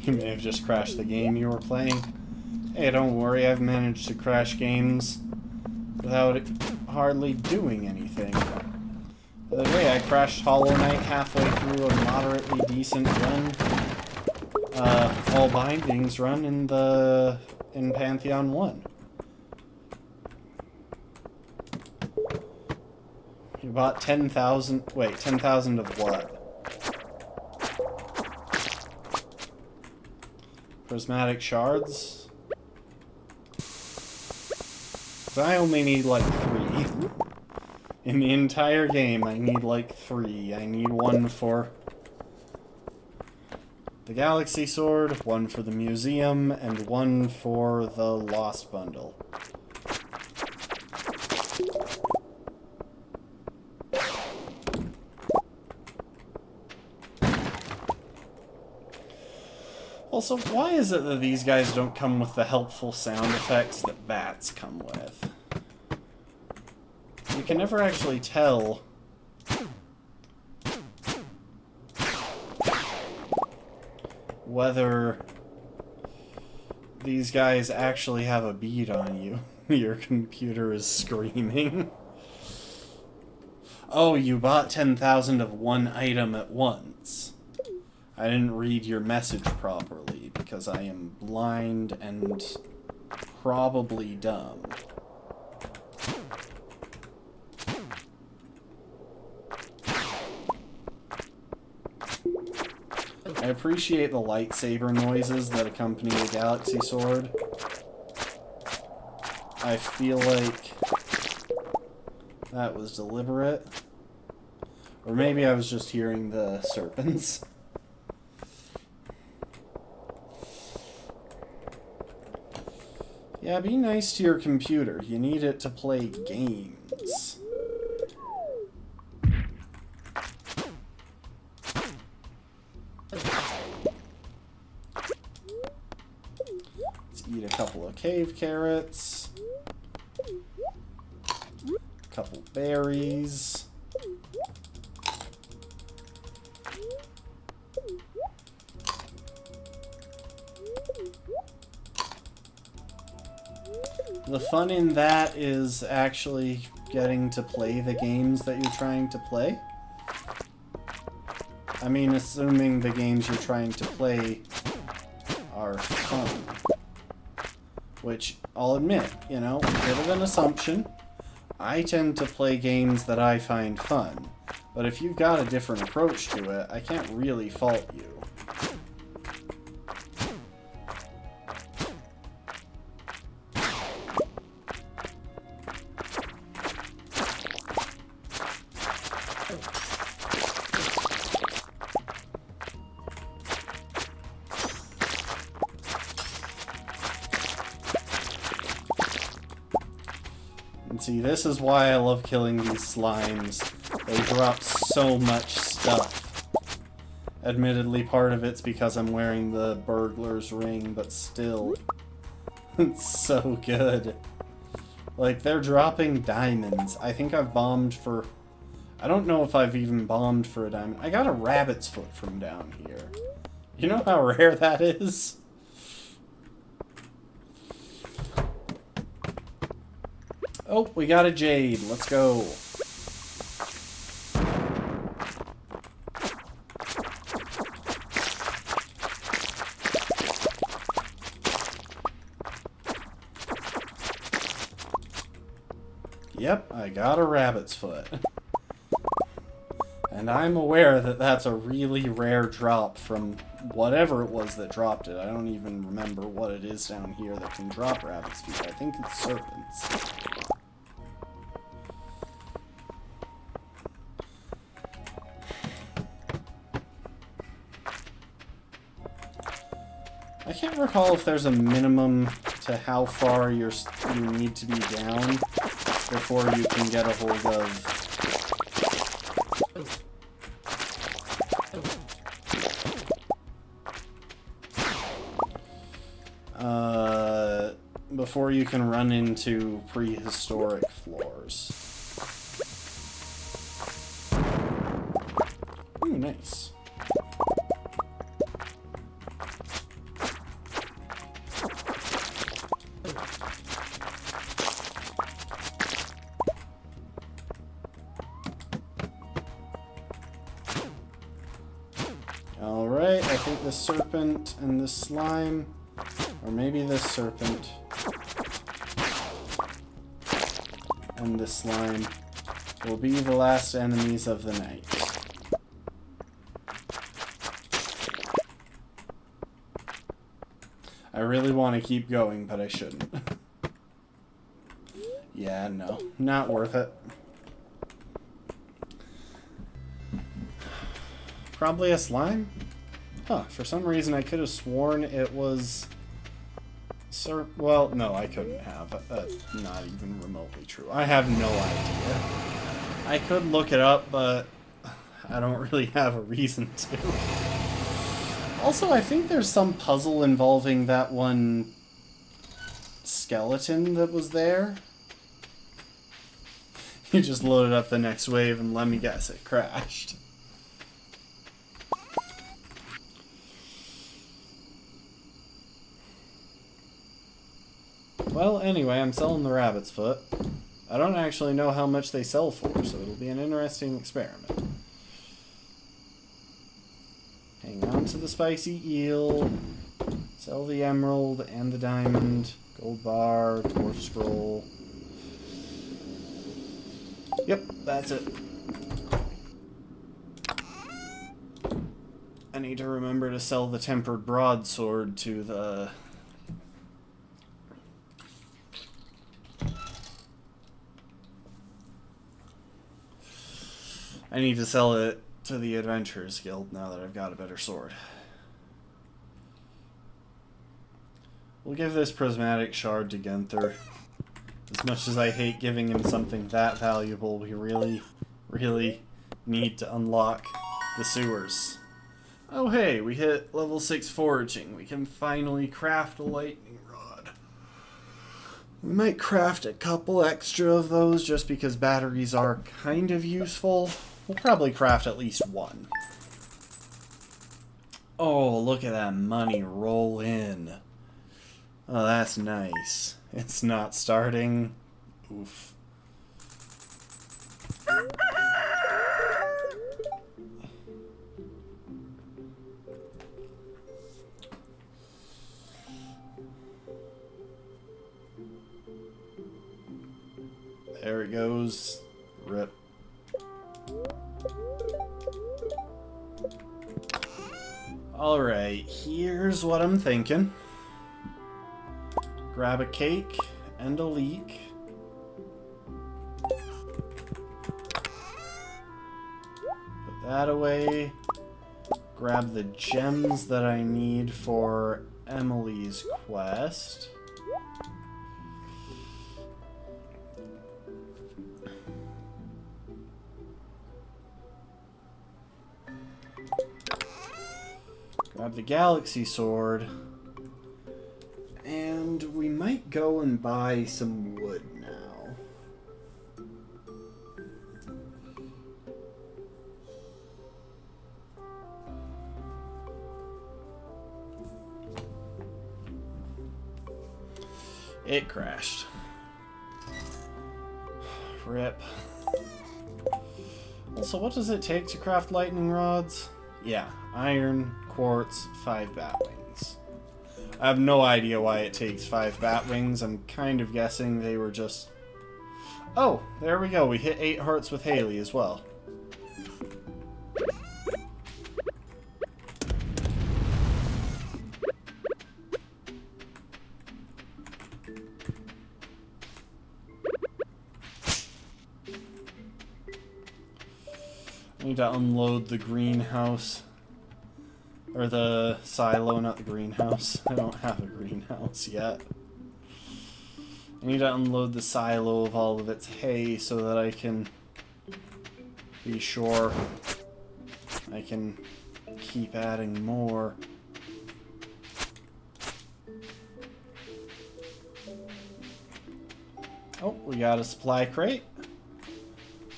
You may have just crashed the game you were playing. Hey, don't worry, I've managed to crash games without it hardly doing anything. The other day I crashed Hollow Knight halfway through a moderately decent run. All bindings run in Pantheon 1. You bought 10,000... Wait, 10,000 of what? Prismatic shards? 'Cause I only need like 3. In the entire game, I need like 3. I need 1 for the Galaxy Sword, 1 for the museum, and 1 for the Lost Bundle. Also, why is it that these guys don't come with the helpful sound effects that bats come with? You can never actually tell whether these guys actually have a bead on you. Your computer is screaming. Oh, you bought 10,000 of one item at once. I didn't read your message properly because I am blind and probably dumb. I appreciate the lightsaber noises that accompany the Galaxy Sword. I feel like that was deliberate. Or maybe I was just hearing the serpents. Yeah, be nice to your computer. You need it to play games. Let's eat a couple of cave carrots. A couple berries. The fun in that is actually getting to play the games that you're trying to play. I mean, assuming the games you're trying to play are fun. Which, I'll admit, you know, a bit of an assumption. I tend to play games that I find fun. But if you've got a different approach to it, I can't really fault you. See, this is why I love killing these slimes. They drop so much stuff. Admittedly, part of it's because I'm wearing the burglar's ring, but still. It's so good. Like, they're dropping diamonds. I think I've bombed for... I don't know if I've even bombed for a diamond. I got a rabbit's foot from down here. You know how rare that is? Oh, we got a jade. Let's go. Yep, I got a rabbit's foot. And I'm aware that that's a really rare drop from whatever it was that dropped it. I don't even remember what it is down here that can drop rabbit's feet. I think it's serpents. I can't recall if there's a minimum to how far you need to be down before you can get a hold of... before you can run into prehistoric floors. Ooh, nice. Alright, I think this serpent and this slime, or maybe this serpent and this slime, will be the last enemies of the night. I really want to keep going, but I shouldn't. Yeah, no. Not worth it. Probably a slime? Huh, for some reason I could have sworn it was... Well, no, I couldn't have. That's not even remotely true. I have no idea. I could look it up, but I don't really have a reason to. Also, I think there's some puzzle involving that one skeleton that was there. You just loaded up the next wave, and let me guess, it crashed. Well, anyway, I'm selling the rabbit's foot. I don't actually know how much they sell for, so it'll be an interesting experiment. Hang on to the spicy eel. Sell the emerald and the diamond. Gold bar, dwarf scroll. Yep, that's it. I need to remember to sell the tempered broadsword to the... I need to sell it to the Adventurers Guild now that I've got a better sword. We'll give this prismatic shard to Gunther. As much as I hate giving him something that valuable, we really, really need to unlock the sewers. Oh hey, we hit level 6 foraging. We can finally craft a lightning rod. We might craft a couple extra of those just because batteries are kind of useful. We'll probably craft at least one. Oh, look at that money roll in. Oh, that's nice. It's not starting. Oof. There it goes. Rip. Alright, here's what I'm thinking. Grab a cake and a leek. Put that away. Grab the gems that I need for Emily's quest. Grab the galaxy sword. And we might go and buy some wood now. It crashed. Rip. Also, what does it take to craft lightning rods? Yeah, iron, quartz, 5 bat wings. I have no idea why it takes 5 bat wings. I'm kind of guessing they were just... Oh, there we go. We hit 8 hearts with Haley as well. I need to unload the greenhouse. Or the silo, not the greenhouse. I don't have a greenhouse yet. I need to unload the silo of all of its hay so that I can be sure I can keep adding more. Oh, we got a supply crate.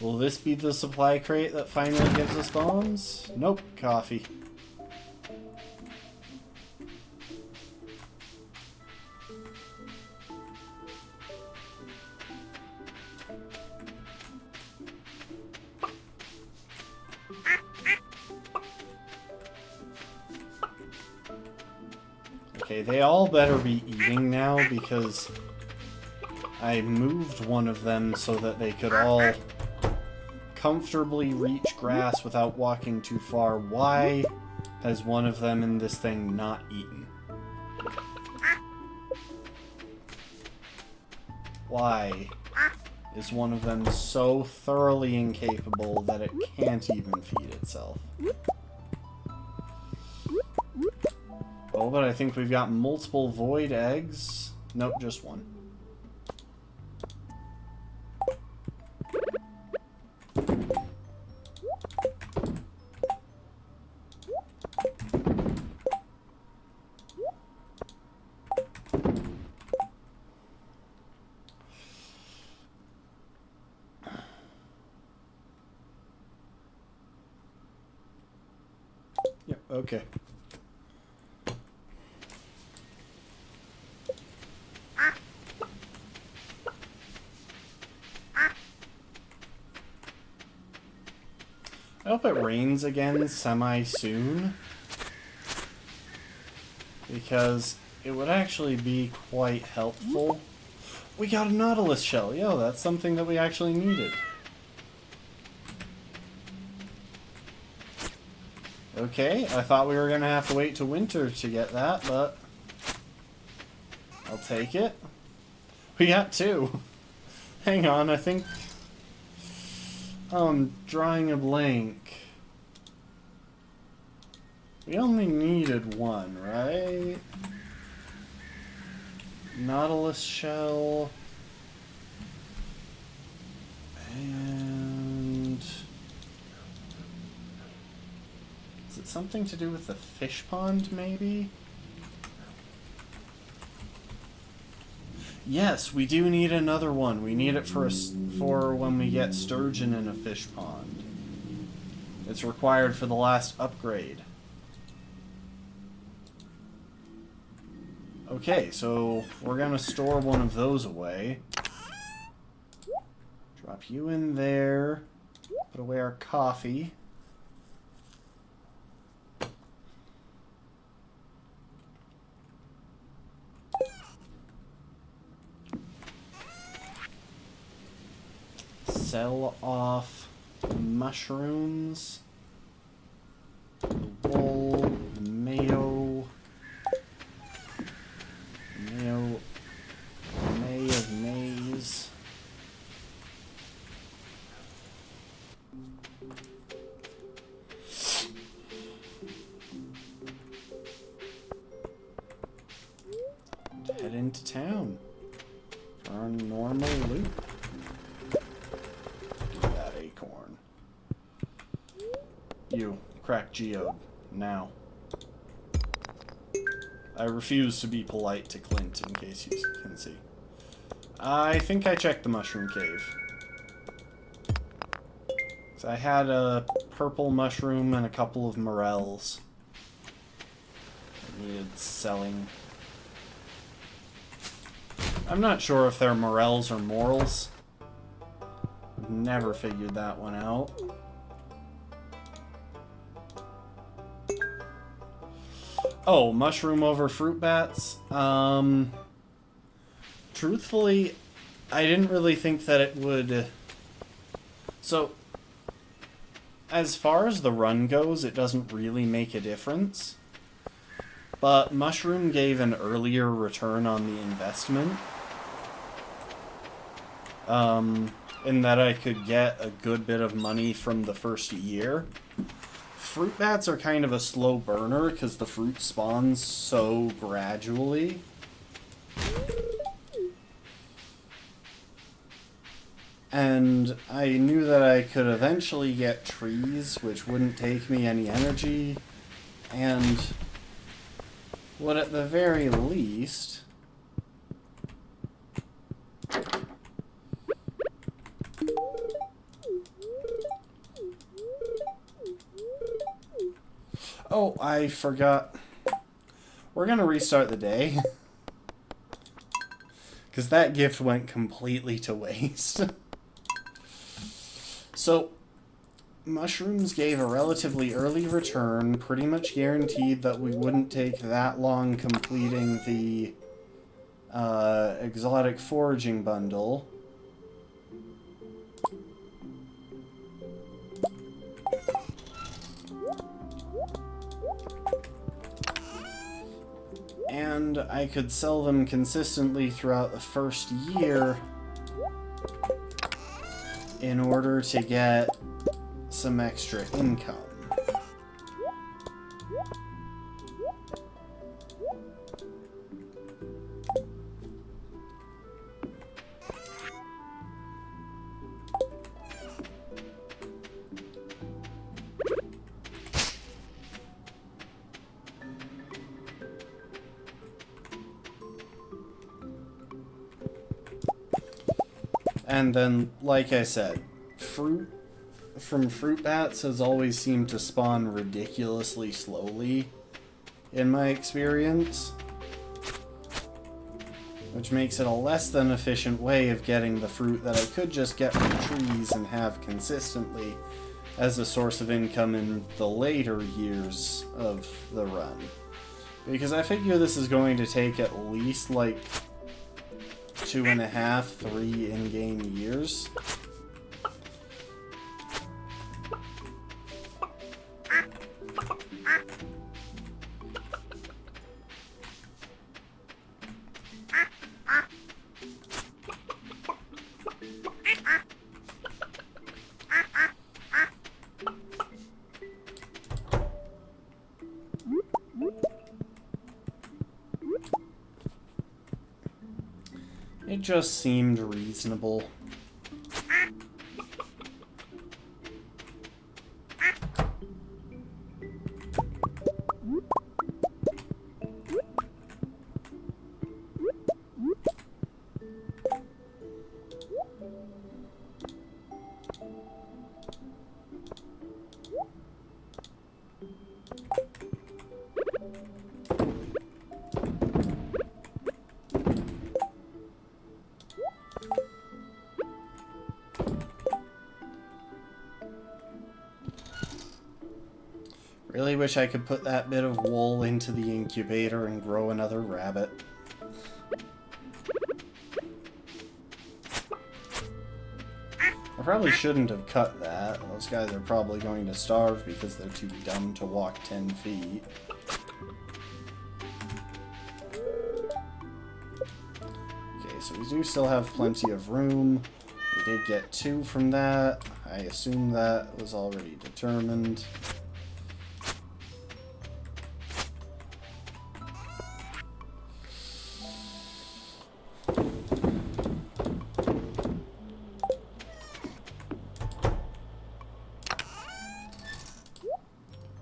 Will this be the supply crate that finally gives us bombs? Nope, coffee. Okay, they all better be eating now because I moved one of them so that they could all comfortably reach grass without walking too far. Why has one of them in this thing not eaten? Why is one of them so thoroughly incapable that it can't even feed itself? Oh, but I think we've got multiple void eggs. Nope, just one. Yep, okay. I hope it rains again semi-soon, because it would actually be quite helpful. We got a Nautilus shell. Yo, that's something that we actually needed. Okay, I thought we were going to have to wait to winter to get that, but I'll take it. We got 2. Hang on, I think... Oh, I'm drawing a blank. We only needed 1, right? Nautilus shell. And... Is it something to do with the fish pond, maybe? Yes, we do need another one. We need it for when we get sturgeon in a fish pond. It's required for the last upgrade. Okay, so we're gonna store one of those away. Drop you in there. Put away our coffee. Sell off mushrooms, the wool, the mayo, May of maize. Head into town for our normal loot. You, crack geode, now. I refuse to be polite to Clint, in case you can see. I think I checked the mushroom cave. So I had a purple mushroom and a couple of morels that needed selling. I'm not sure if they're morels or morels. I've never figured that one out. Oh, mushroom over fruit bats? Truthfully, I didn't really think that it would... So, as far as the run goes, it doesn't really make a difference. But mushroom gave an earlier return on the investment. In that I could get a good bit of money from the first year. Fruit bats are kind of a slow burner because the fruit spawns so gradually. And I knew that I could eventually get trees, which wouldn't take me any energy, and would at the very least oh, I forgot. We're gonna restart the day. Because that gift went completely to waste. So, mushrooms gave a relatively early return, pretty much guaranteed that we wouldn't take that long completing the exotic foraging bundle. And I could sell them consistently throughout the first year in order to get some extra income. And then, like I said, fruit from fruit bats has always seemed to spawn ridiculously slowly, in my experience. Which makes it a less than efficient way of getting the fruit that I could just get from trees and have consistently as a source of income in the later years of the run. Because I figure this is going to take at least, like, 2.5, 3 in-game years. It just seemed reasonable. Really wish I could put that bit of wool into the incubator and grow another rabbit. I probably shouldn't have cut that. Those guys are probably going to starve because they're too dumb to walk 10 feet. Okay, so we do still have plenty of room. We did get 2 from that. I assume that was already determined.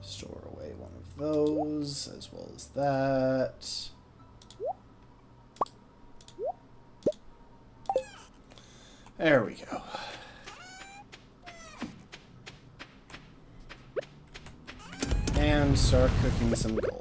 Store away one of those, as well as that. There we go. And start cooking some gold.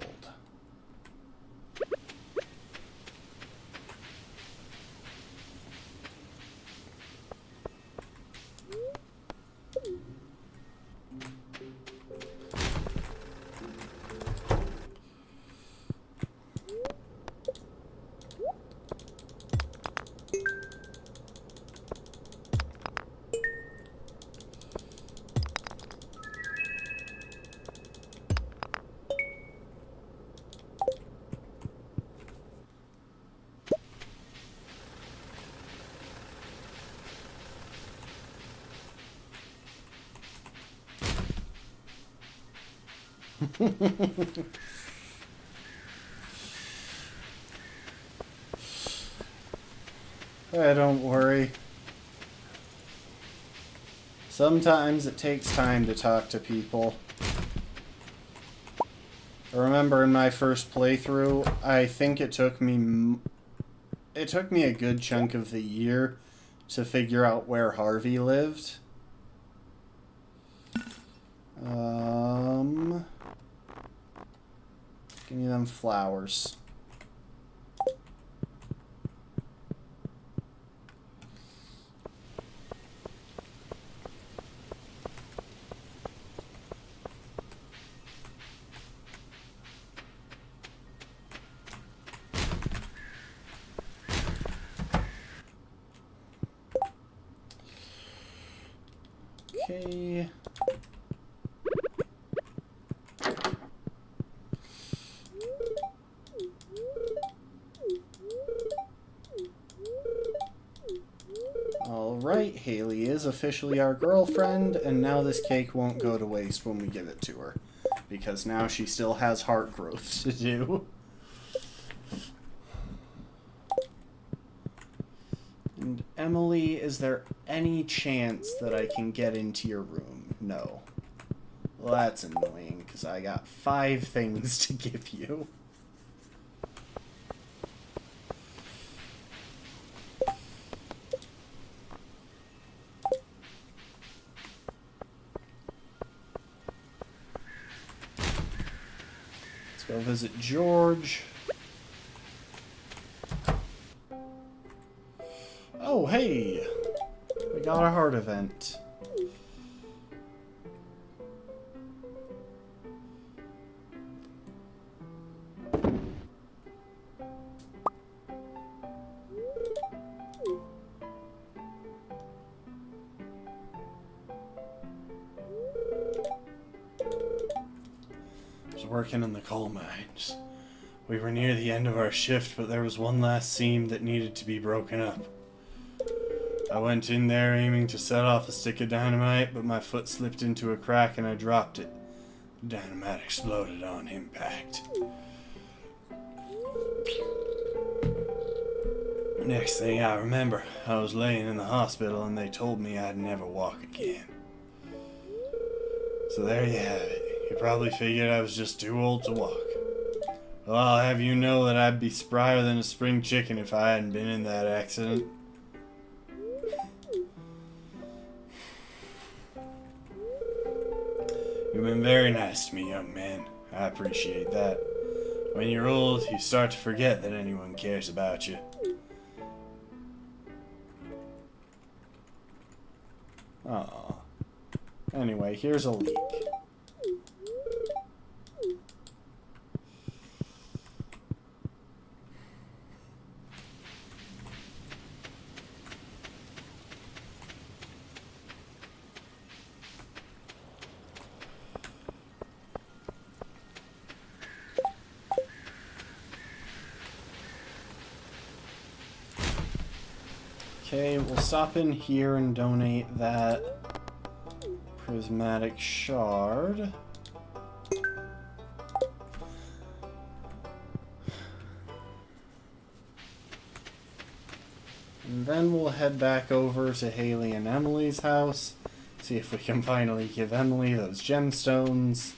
Don't worry. Sometimes it takes time to talk to people. I remember in my first playthrough, I think it took me a good chunk of the year to figure out where Harvey lived. Give me them flowers. Okay. Alright, Haley is officially our girlfriend, and now this cake won't go to waste when we give it to her. Because now she still has heart growth to do. And Emily, is there any chance that I can get into your room? No. Well, that's annoying, because I got 5 things to give you. Let's go visit George. Oh, hey! We got a heart event. I was working in the coal mines. We were near the end of our shift, but there was one last seam that needed to be broken up. I went in there aiming to set off a stick of dynamite, but my foot slipped into a crack and I dropped it. The dynamite exploded on impact. Next thing I remember, I was laying in the hospital and they told me I'd never walk again. So there you have it. You probably figured I was just too old to walk. Well, I'll have you know that I'd be sprier than a spring chicken if I hadn't been in that accident. You've been very nice to me, young man. I appreciate that. When you're old, you start to forget that anyone cares about you. Aww. Anyway, here's a leak. Okay, we'll stop in here and donate that prismatic shard. And then we'll head back over to Haley and Emily's house, see if we can finally give Emily those gemstones.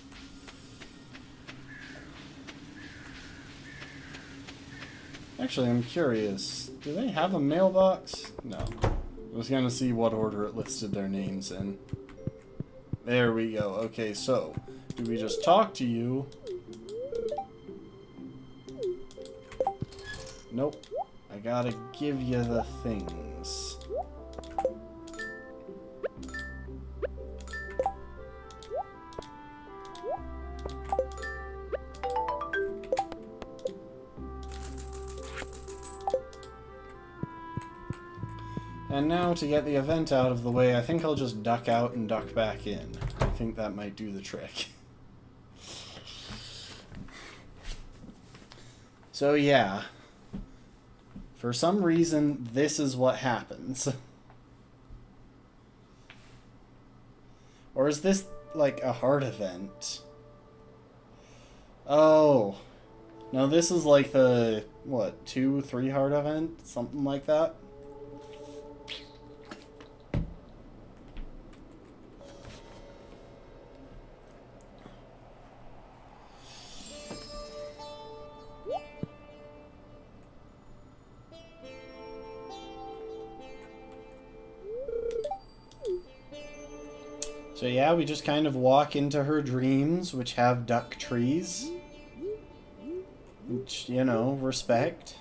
Actually, I'm curious. Do they have a mailbox? No. I was gonna see what order it listed their names in. There we go. Okay, so do we just talk to you? Nope. I gotta give you the things. And now, to get the event out of the way, I think I'll just duck out and duck back in. I think that might do the trick. So yeah. For some reason, this is what happens. Or is this, like, a heart event? Oh. No, this is like the, what, 2-3 heart event? Something like that? So yeah, we just kind of walk into her dreams, which have duck trees. Which, you know, respect.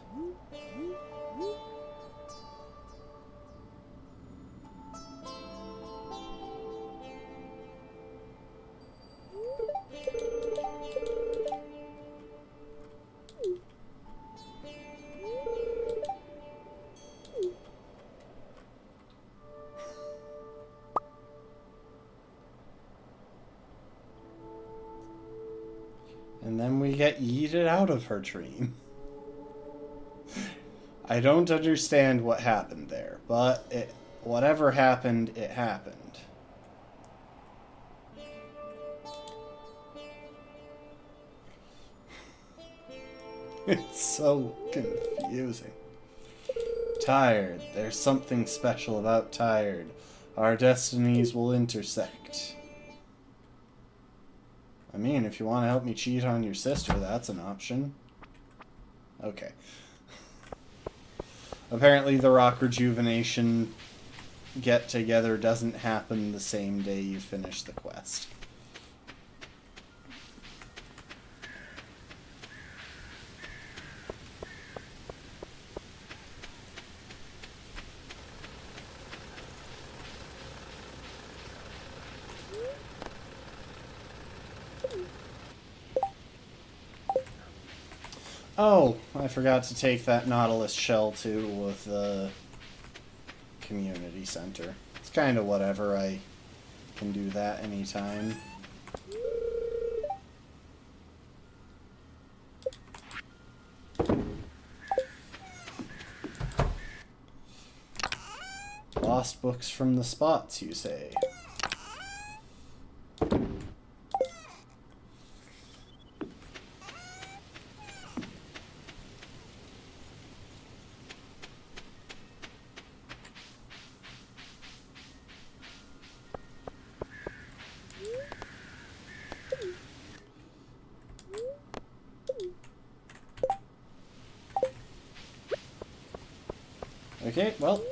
And then we get yeeted out of her dream. I don't understand what happened there, but whatever happened, it happened. It's so confusing. Tired. There's something special about tired. Our destinies will intersect. I mean, if you want to help me cheat on your sister, that's an option. Okay. Apparently the rock rejuvenation get-together doesn't happen the same day you finish the quest. Oh, I forgot to take that Nautilus shell too with the community center. It's kind of whatever, I can do that anytime. Lost books from the spots, you say? Okay, well,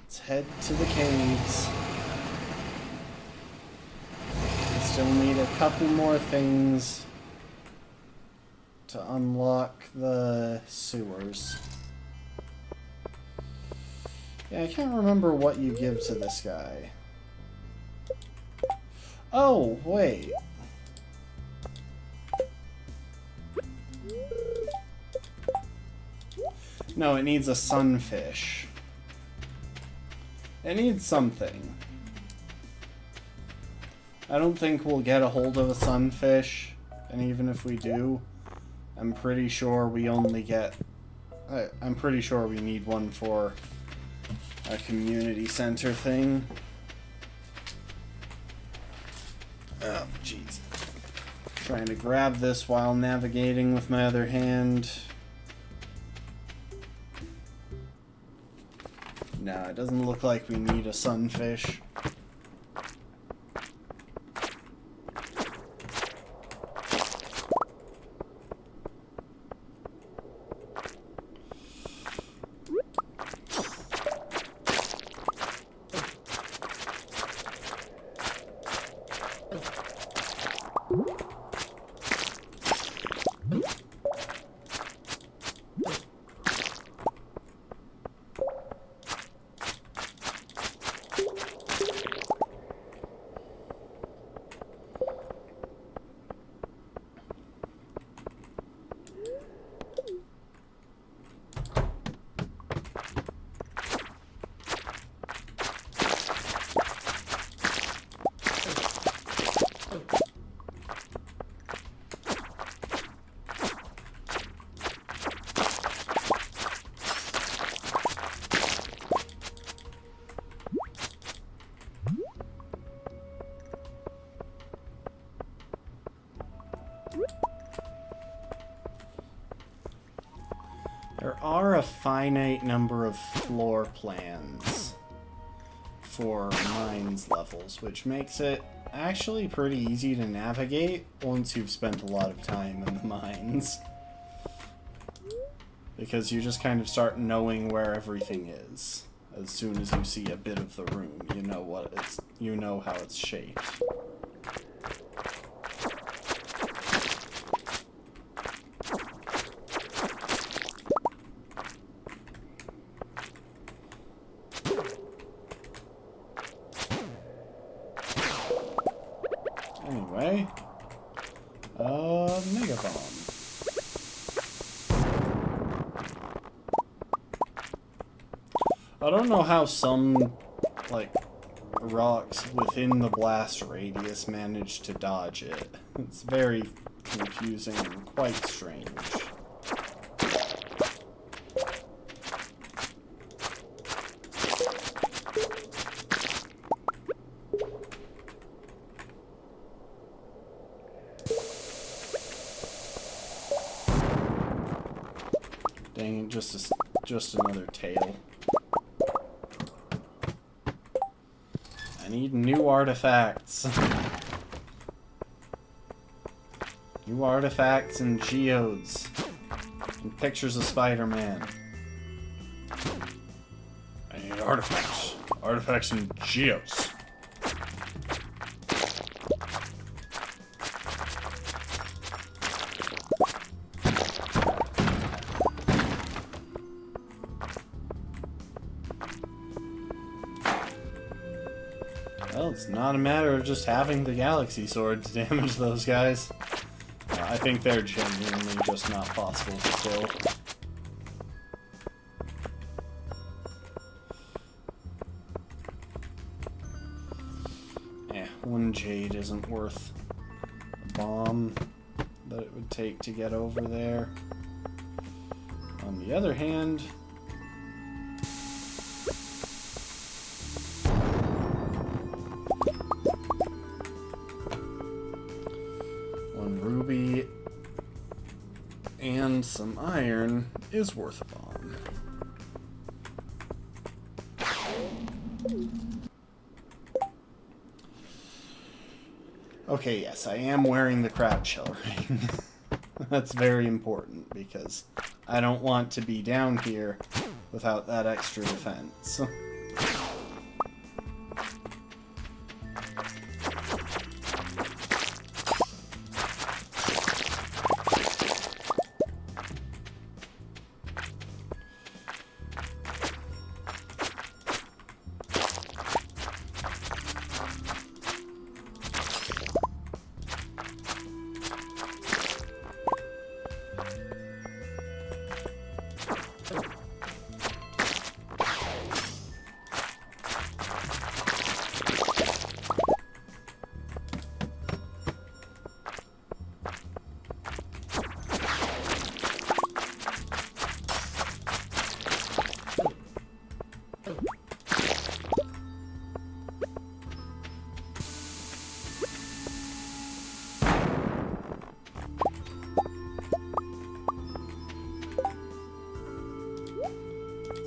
let's head to the caves. We still need a couple more things to unlock the sewers. Yeah, I can't remember what you give to this guy. Oh, wait. No, it needs a sunfish. It needs something. I don't think we'll get a hold of a sunfish, and even if we do, I'm pretty sure we only get... I'm pretty sure we need one for a community center thing. Oh, jeez. Trying to grab this while navigating with my other hand. No, it doesn't look like we need a sunfish. There are a finite number of floor plans for mines levels, which makes it actually pretty easy to navigate once you've spent a lot of time in the mines. Because you just kind of start knowing where everything is. As soon as you see a bit of the room, you know what it's, you know how it's shaped. Anyway, Mega Bomb. I don't know how some, like, rocks within the blast radius manage to dodge it. It's very confusing and quite strange. Dang it, just another tail. I need new artifacts. New artifacts and geodes. And pictures of Spider-Man. I need artifacts. Artifacts and geodes. Well, it's not a matter of just having the Galaxy Sword to damage those guys. I think they're genuinely just not possible to kill. One jade isn't worth a bomb that it would take to get over there. On the other hand, one ruby and some iron is worth a bomb. Okay, yes, I am wearing the crab shell ring. That's very important, because I don't want to be down here without that extra defense.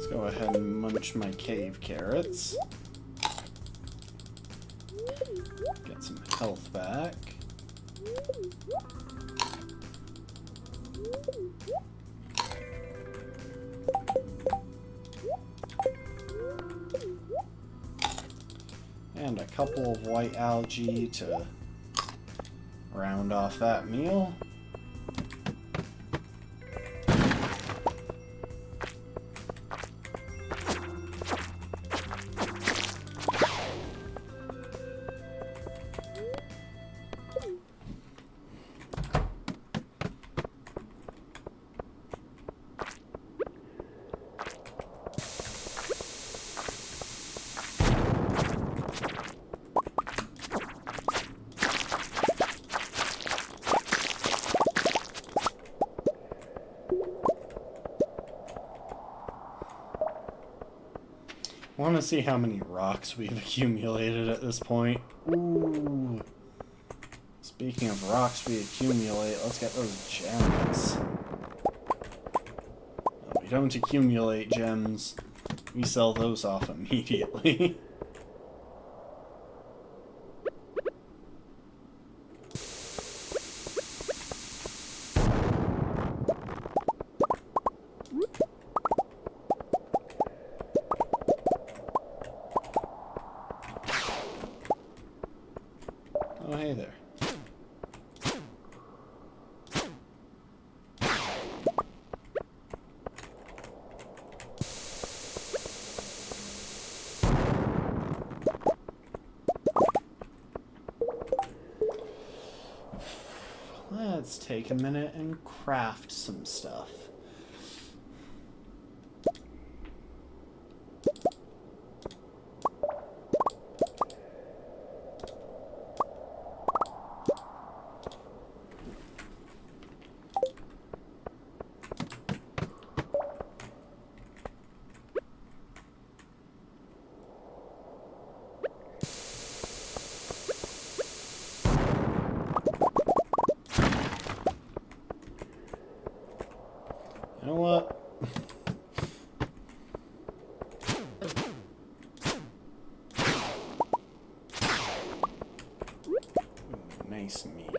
Go ahead and munch my cave carrots. Get some health back. And a couple of white algae to round off that meal. I want to see how many rocks we've accumulated at this point. Ooh. Speaking of rocks we accumulate, let's get those gems. Oh, we don't accumulate gems, we sell those off immediately. Oh, hey there. Let's take a minute and craft some stuff. You know what? Ooh, nice meal.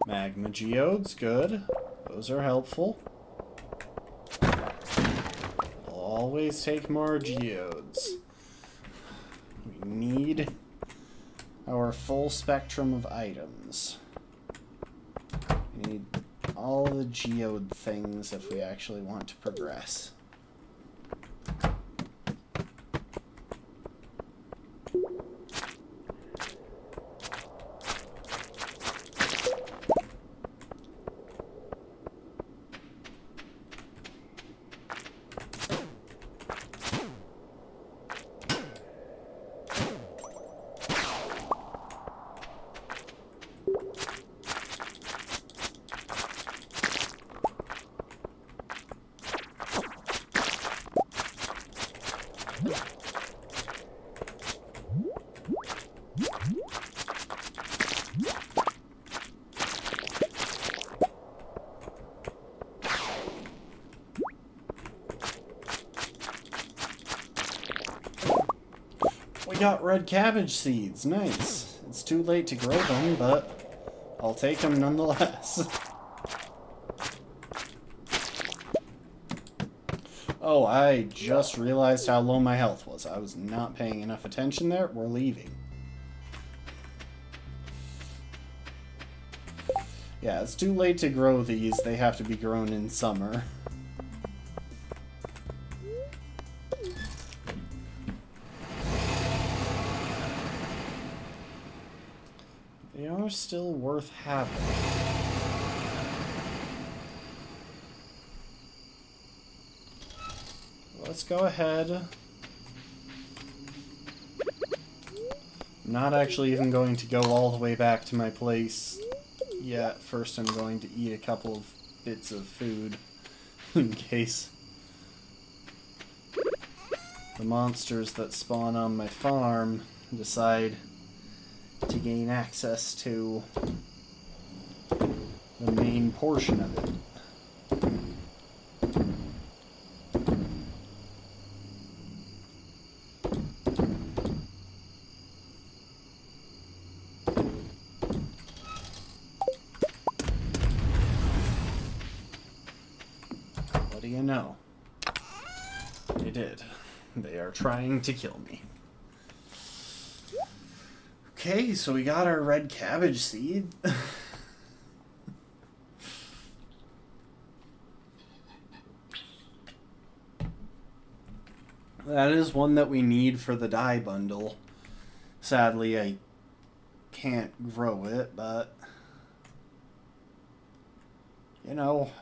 Magma geodes, good. Those are helpful. I'll always take more geodes. We need our full spectrum of items. We need all the geode things if we actually want to progress. We got red cabbage seeds. Nice. It's too late to grow them, but I'll take them nonetheless. Oh, I just realized how low my health was. I was not paying enough attention there. We're leaving. Yeah, it's too late to grow these. They have to be grown in summer. They are still worth having. Let's go ahead. I'm not actually even going to go all the way back to my place yet. First, I'm going to eat a couple of bits of food in case the monsters that spawn on my farm decide to gain access to the main portion of it. What do you know? They did. They are trying to kill me. Okay, so we got our red cabbage seed. That is one that we need for the dye bundle. Sadly, I can't grow it, but you know,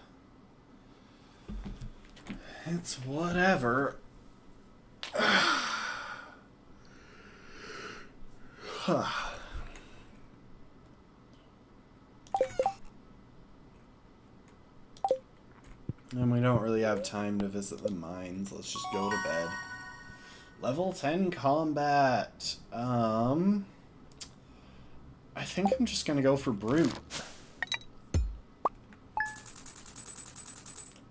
it's whatever. And we don't really have time to visit the mines. Let's just go to bed. Level 10 combat. I think I'm just gonna go for brute.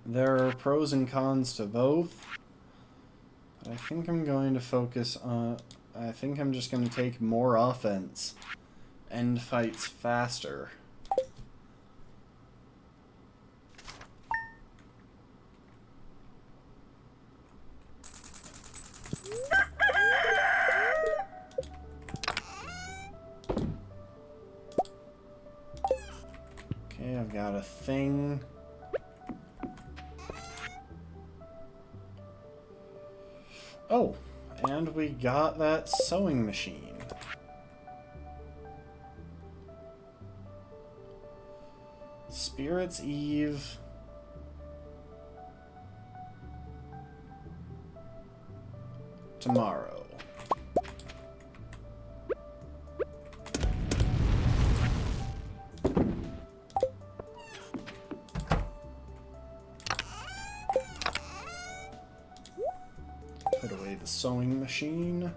There are pros and cons to both. But I think I'm going to focus on... I think I'm just going to take more offense. End fights faster. Okay, I've got a thing. Oh, and we got that sewing machine. Spirit's Eve. Tomorrow. Put away the sewing machine.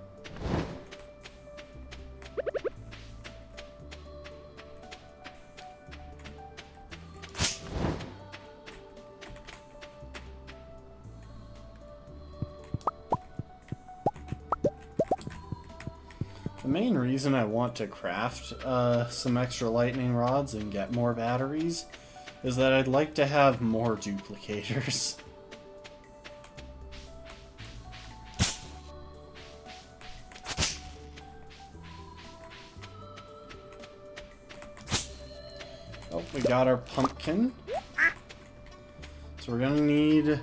The main reason I want to craft some extra lightning rods and get more batteries is that I'd like to have more duplicators. Oh, we got our pumpkin. So we're gonna need... You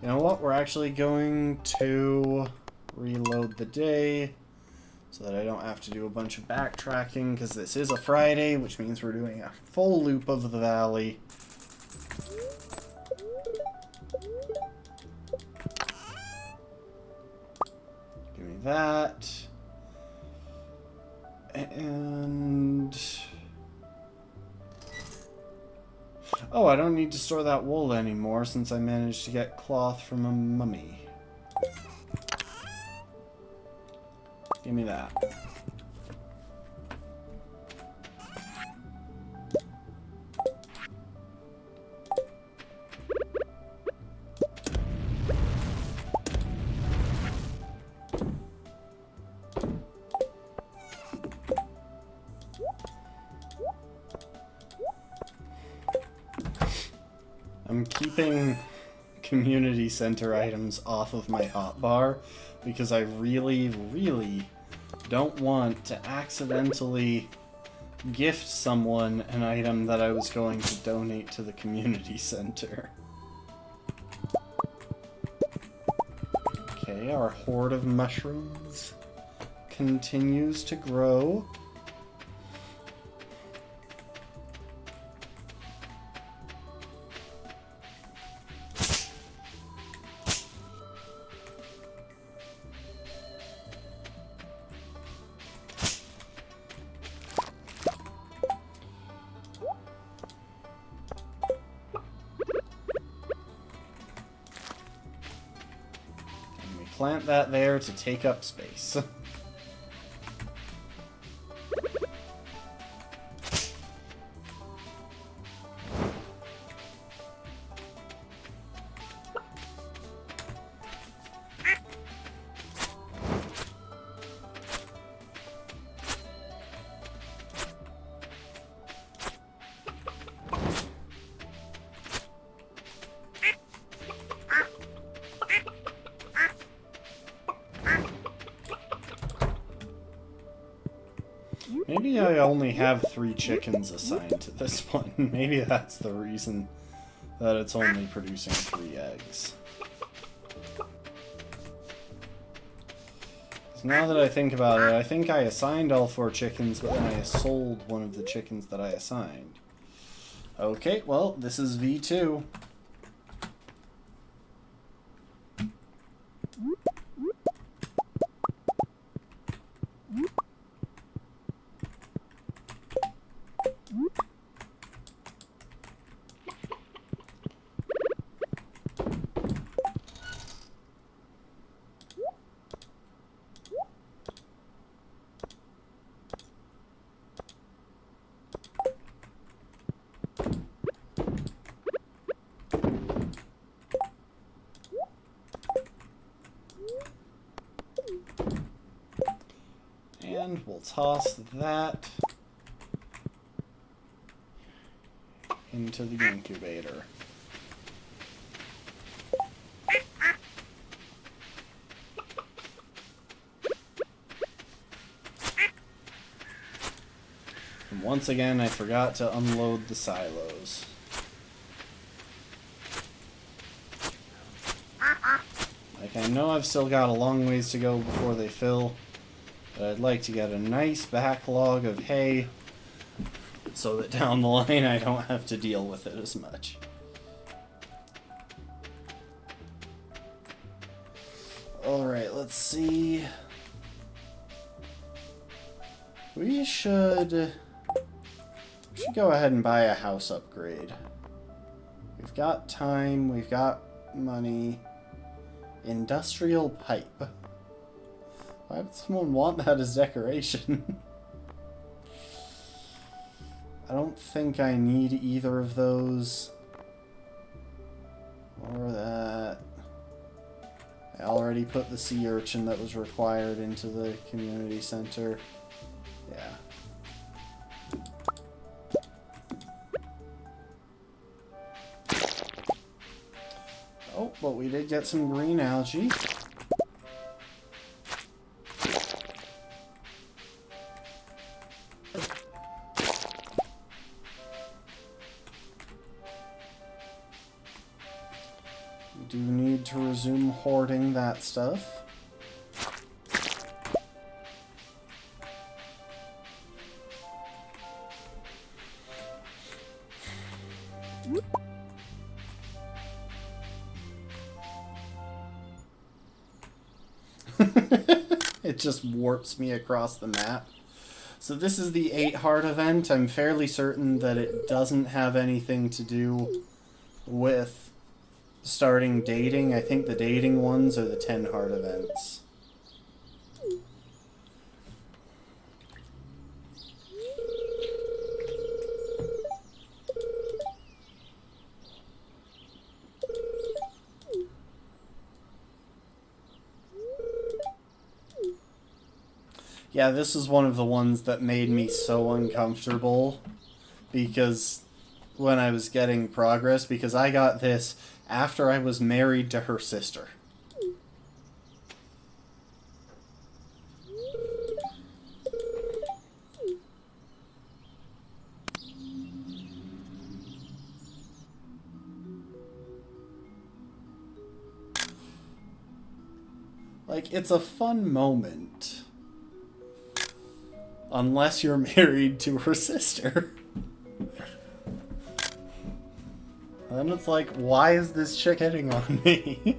know what? We're actually going to reload the day so that I don't have to do a bunch of backtracking, because this is a Friday, which means we're doing a full loop of the valley. Give me that. And... Oh, I don't need to store that wool anymore since I managed to get cloth from a mummy. Give me that. I'm keeping community center items off of my hotbar because I really don't want to accidentally gift someone an item that I was going to donate to the community center. Okay, our horde of mushrooms continues to grow. Plant that there to take up space. Maybe I only have 3 chickens assigned to this one. Maybe that's the reason that it's only producing 3 eggs. 'Cause now that I think about it, I think I assigned all 4 chickens, but then I sold one of the chickens that I assigned. Okay, well, this is V2. And we'll toss that into the incubator. And once again, I forgot to unload the silos. Like, I know I've still got a long ways to go before they fill, but I'd like to get a nice backlog of hay so that down the line I don't have to deal with it as much. Alright, let's see. We should go ahead and buy a house upgrade. We've got time, we've got money. Industrial pipe. Why would someone want that as decoration? I don't think I need either of those. Or that. I already put the sea urchin that was required into the community center. Yeah. Oh, but we did get some green algae. We do need to resume hoarding that stuff. It just warps me across the map. So this is the 8 heart event. I'm fairly certain that it doesn't have anything to do with starting dating. I think the dating ones are the 10 heart events. Yeah, this is one of the ones that made me so uncomfortable because when I was getting progress, because I got this after I was married to her sister. Like, it's a fun moment. Unless you're married to her sister. And then it's like, why is this chick hitting on me?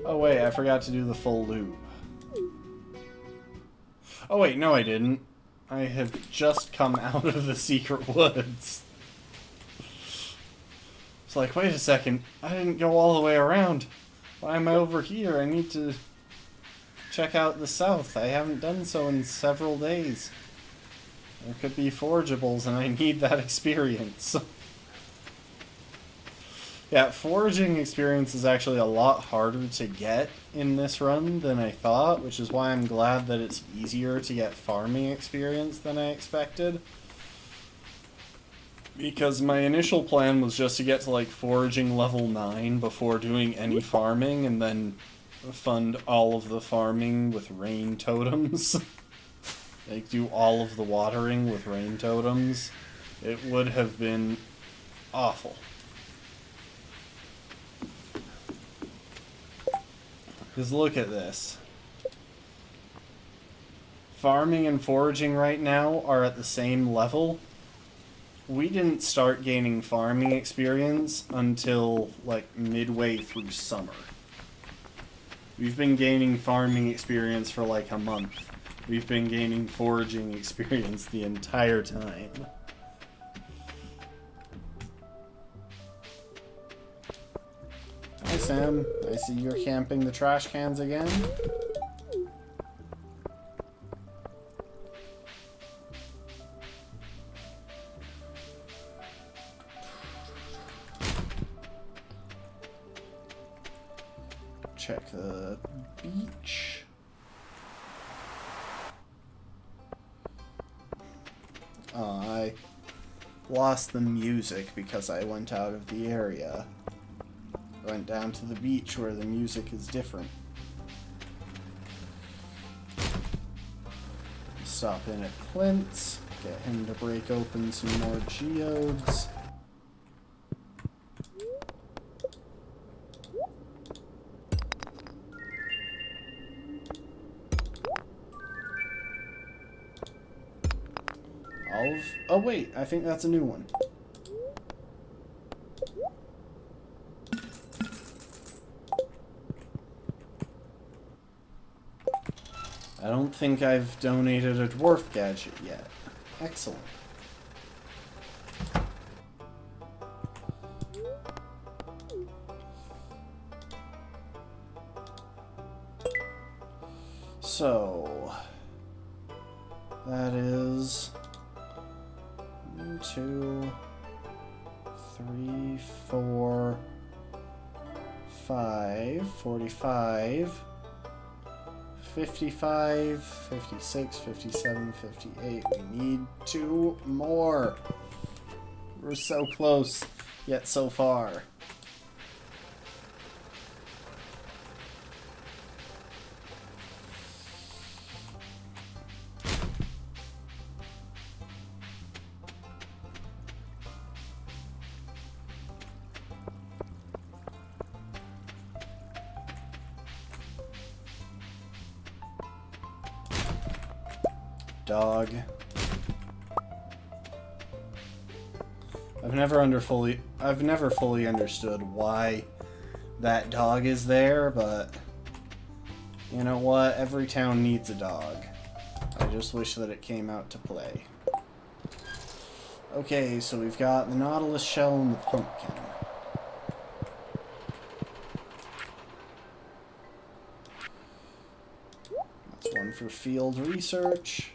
Oh wait, I forgot to do the full loop. Oh wait, no I didn't. I have just come out of the secret woods. It's like, wait a second, I didn't go all the way around. Why am I over here? I need to check out the south. I haven't done so in several days. There could be forageables and I need that experience. Yeah, foraging experience is actually a lot harder to get in this run than I thought, which is why I'm glad that it's easier to get farming experience than I expected. Because my initial plan was just to get to like foraging level 9 before doing any farming, and then fund all of the farming with rain totems. Like, do all of the watering with rain totems. It would have been awful. Because look at this. Farming and foraging right now are at the same level, we didn't start gaining farming experience until, like, midway through summer. We've been gaining farming experience for, like, a month. We've been gaining foraging experience the entire time. Hi, Sam. I see you're camping the trash cans again. Check the beach. I lost the music because I went out of the area. I went down to the beach where the music is different. Stop in at Clint's, get him to break open some more geodes. Oh wait, I think that's a new one. I don't think I've donated a dwarf gadget yet. Excellent. So that is 1, 2, 3, 4, 5, 45, 55, 56, 57, 58. We need 2 more. We're so close, yet so far. Dog. I've never fully understood why that dog is there, but you know what? Every town needs a dog. I just wish that it came out to play. Okay, so we've got the Nautilus shell and the pumpkin. That's one for field research,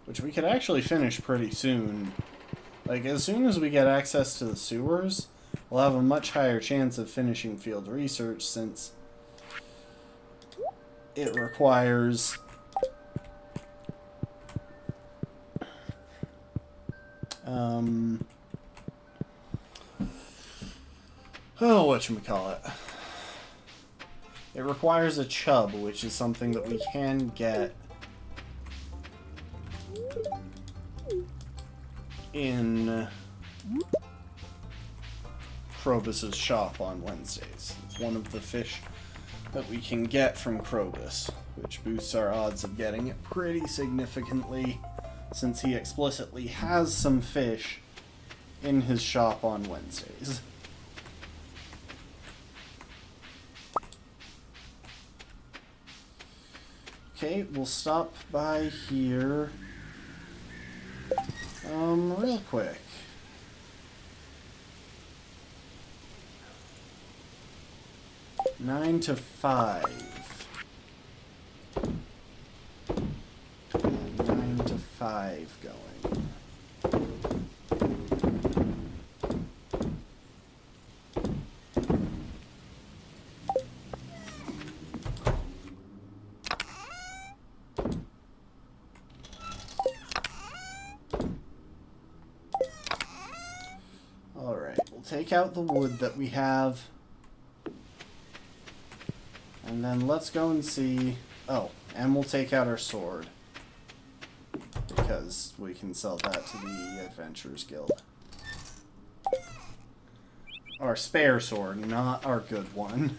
which we could actually finish pretty soon. Like, as soon as we get access to the sewers, we'll have a much higher chance of finishing field research, since it requires whatchamacallit. It requires a chub, which is something that we can get in Krobus's shop on Wednesdays. It's one of the fish that we can get from Krobus, which boosts our odds of getting it pretty significantly, since he explicitly has some fish in his shop on Wednesdays. Okay, we'll stop by here real quick. Nine to 5. 9 to 5 going. Alright, we'll take out the wood that we have. And then let's go and see... Oh, and we'll take out our sword, because we can sell that to the Adventurers Guild. Our spare sword, not our good one.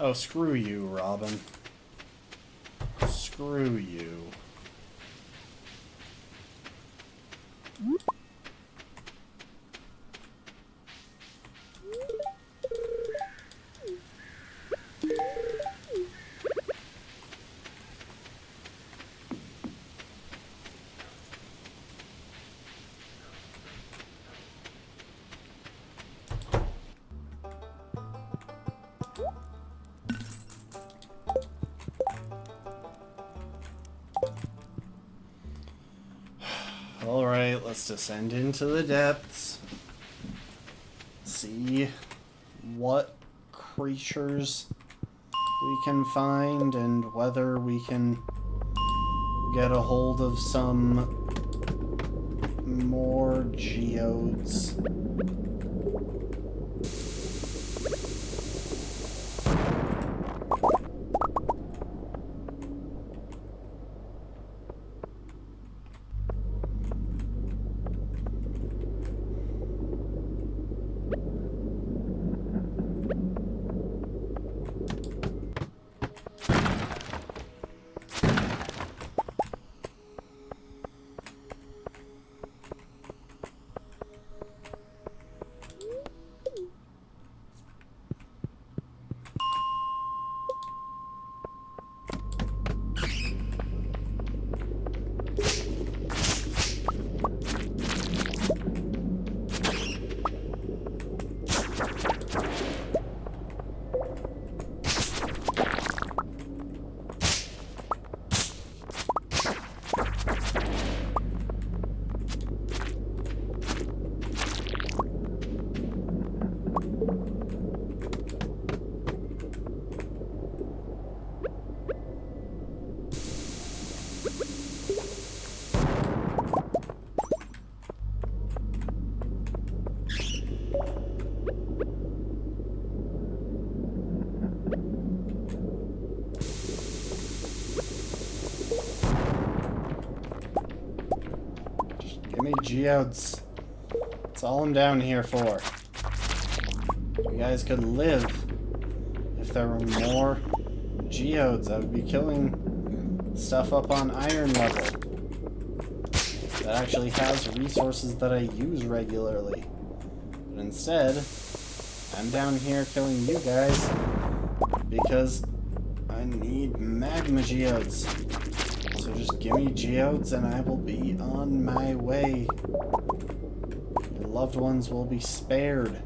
Oh, screw you, Robin. Screw you. Alright, let's descend into the depths. See what creatures we can find and whether we can get a hold of some more geodes. Give me geodes. That's all I'm down here for. You guys could live. If there were more geodes, I would be killing stuff up on iron level that actually has resources that I use regularly. But instead, I'm down here killing you guys because I need magma geodes. So just give me geodes and I will be on my way. Your loved ones will be spared.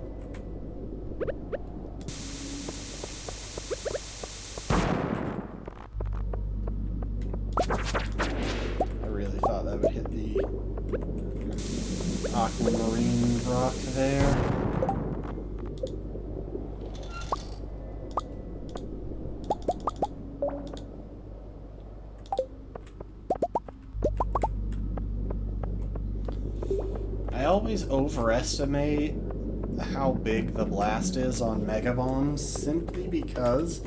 I really thought that would hit the aquamarine rock there. I always overestimate how big the blast is on mega bombs simply because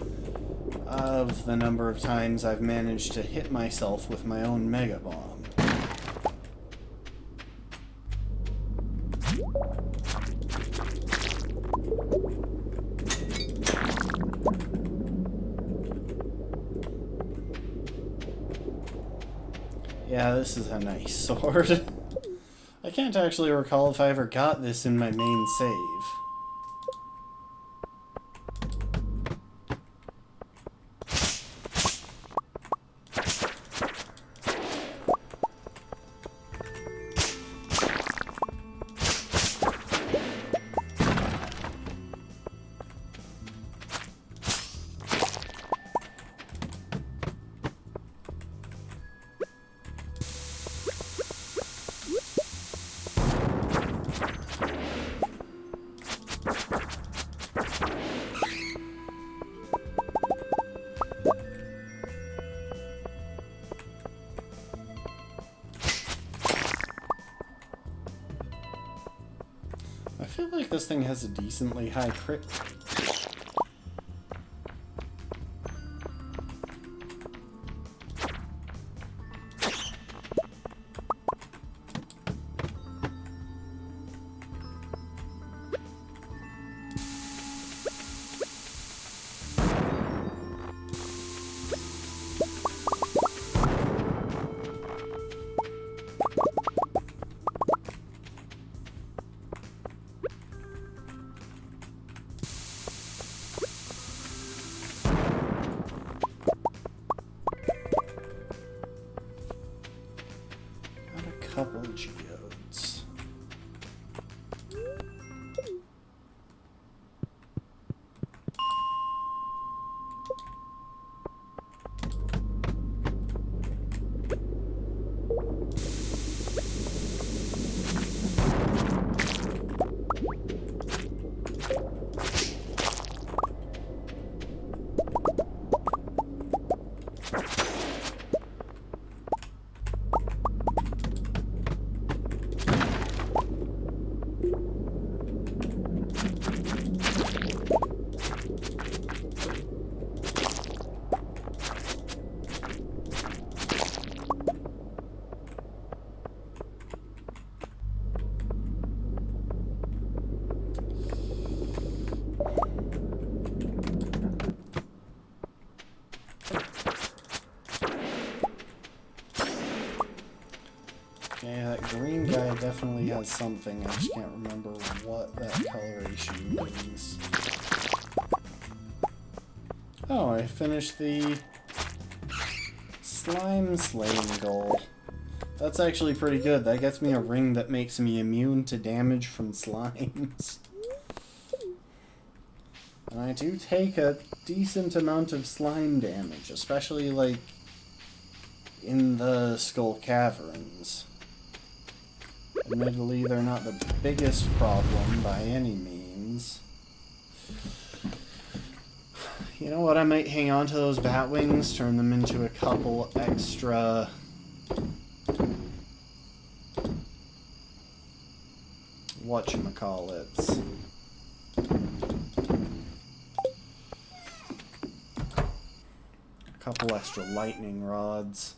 of the number of times I've managed to hit myself with my own mega bomb. Yeah, this is a nice sword. I can't actually recall if I ever got this in my main save. I feel like this thing has a decently high crit. definitely has something. I just can't remember what that coloration means. Oh, I finished the slime slaying goal. That's actually pretty good. That gets me a ring that makes me immune to damage from slimes. And I do take a decent amount of slime damage, especially, like, in the Skull Caverns. Admittedly, they're not the biggest problem by any means. You know what, I might hang on to those bat wings, turn them into a couple extra... whatchamacallits. A couple extra lightning rods.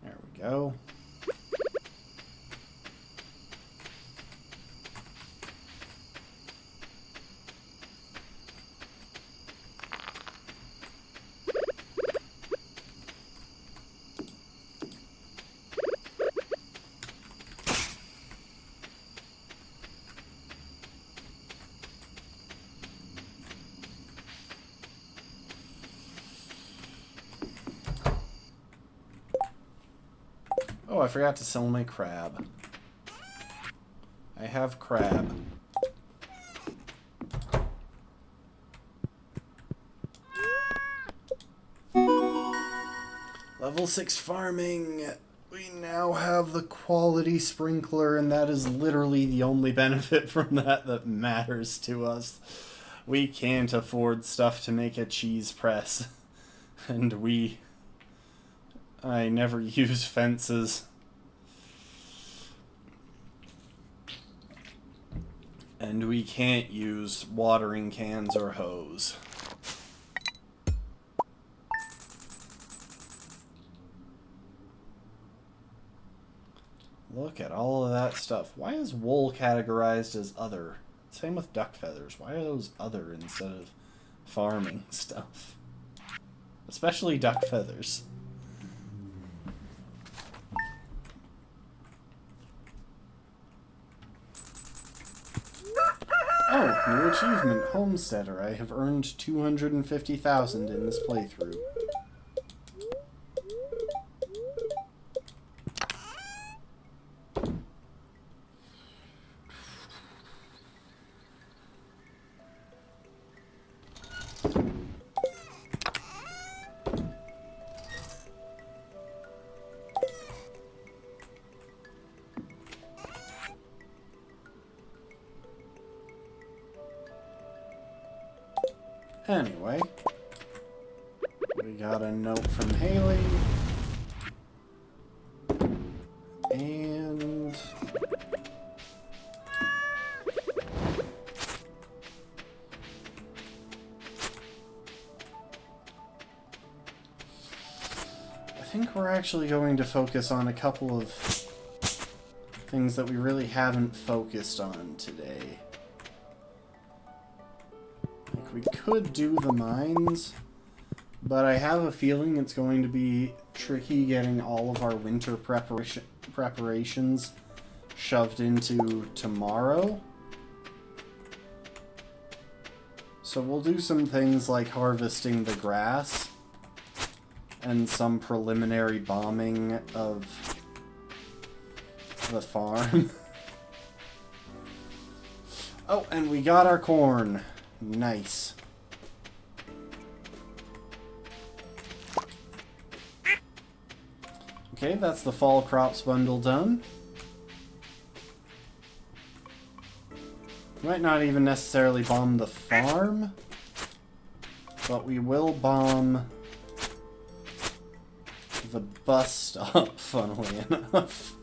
There we go. Oh, I forgot to sell my crab. I have crab. Level 6 farming! We now have the quality sprinkler, and that is literally the only benefit from that that matters to us. We can't afford stuff to make a cheese press. And I never use fences. And we can't use watering cans or hose. Look at all of that stuff. Why is wool categorized as other? Same with duck feathers. Why are those other instead of farming stuff? Especially duck feathers. Oh, new achievement, Homesteader. I have earned 250,000 in this playthrough. Anyway, we got a note from Haley, and I think we're actually going to focus on a couple of things that we really haven't focused on today. We could do the mines, but I have a feeling it's going to be tricky getting all of our winter preparations shoved into tomorrow. So we'll do some things like harvesting the grass and some preliminary bombing of the farm. Oh, and we got our corn. Nice. Okay, that's the fall crops bundle done. Might not even necessarily bomb the farm, but we will bomb the bus stop, funnily enough.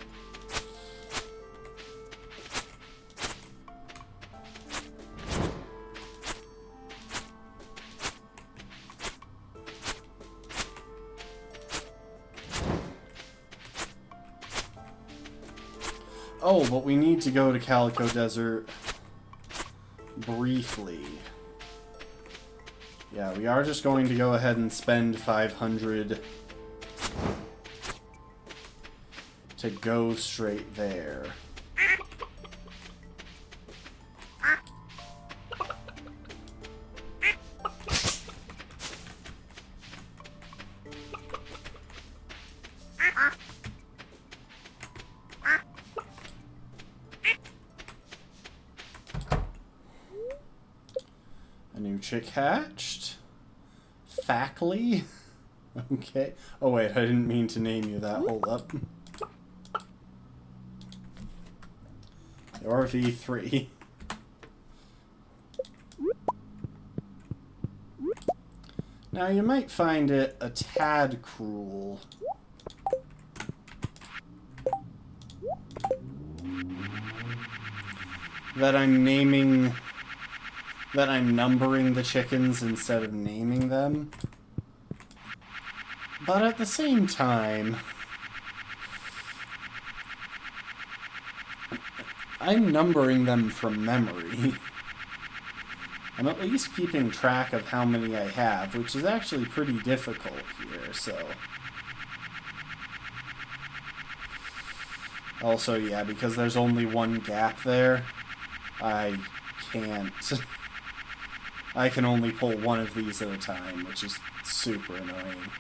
Oh, but we need to go to Calico Desert briefly. Yeah, we are just going to go ahead and spend 500 to go straight there. A new chick hatched. Fackley? Okay. Oh wait, I didn't mean to name you that. Hold up. Or V3. Now you might find it a tad cruel that I'm numbering the chickens instead of naming them. But at the same time, I'm numbering them from memory. I'm at least keeping track of how many I have, which is actually pretty difficult here, so... Also, yeah, because there's only one gap there, I can't... I can only pull one of these at a time, which is super annoying.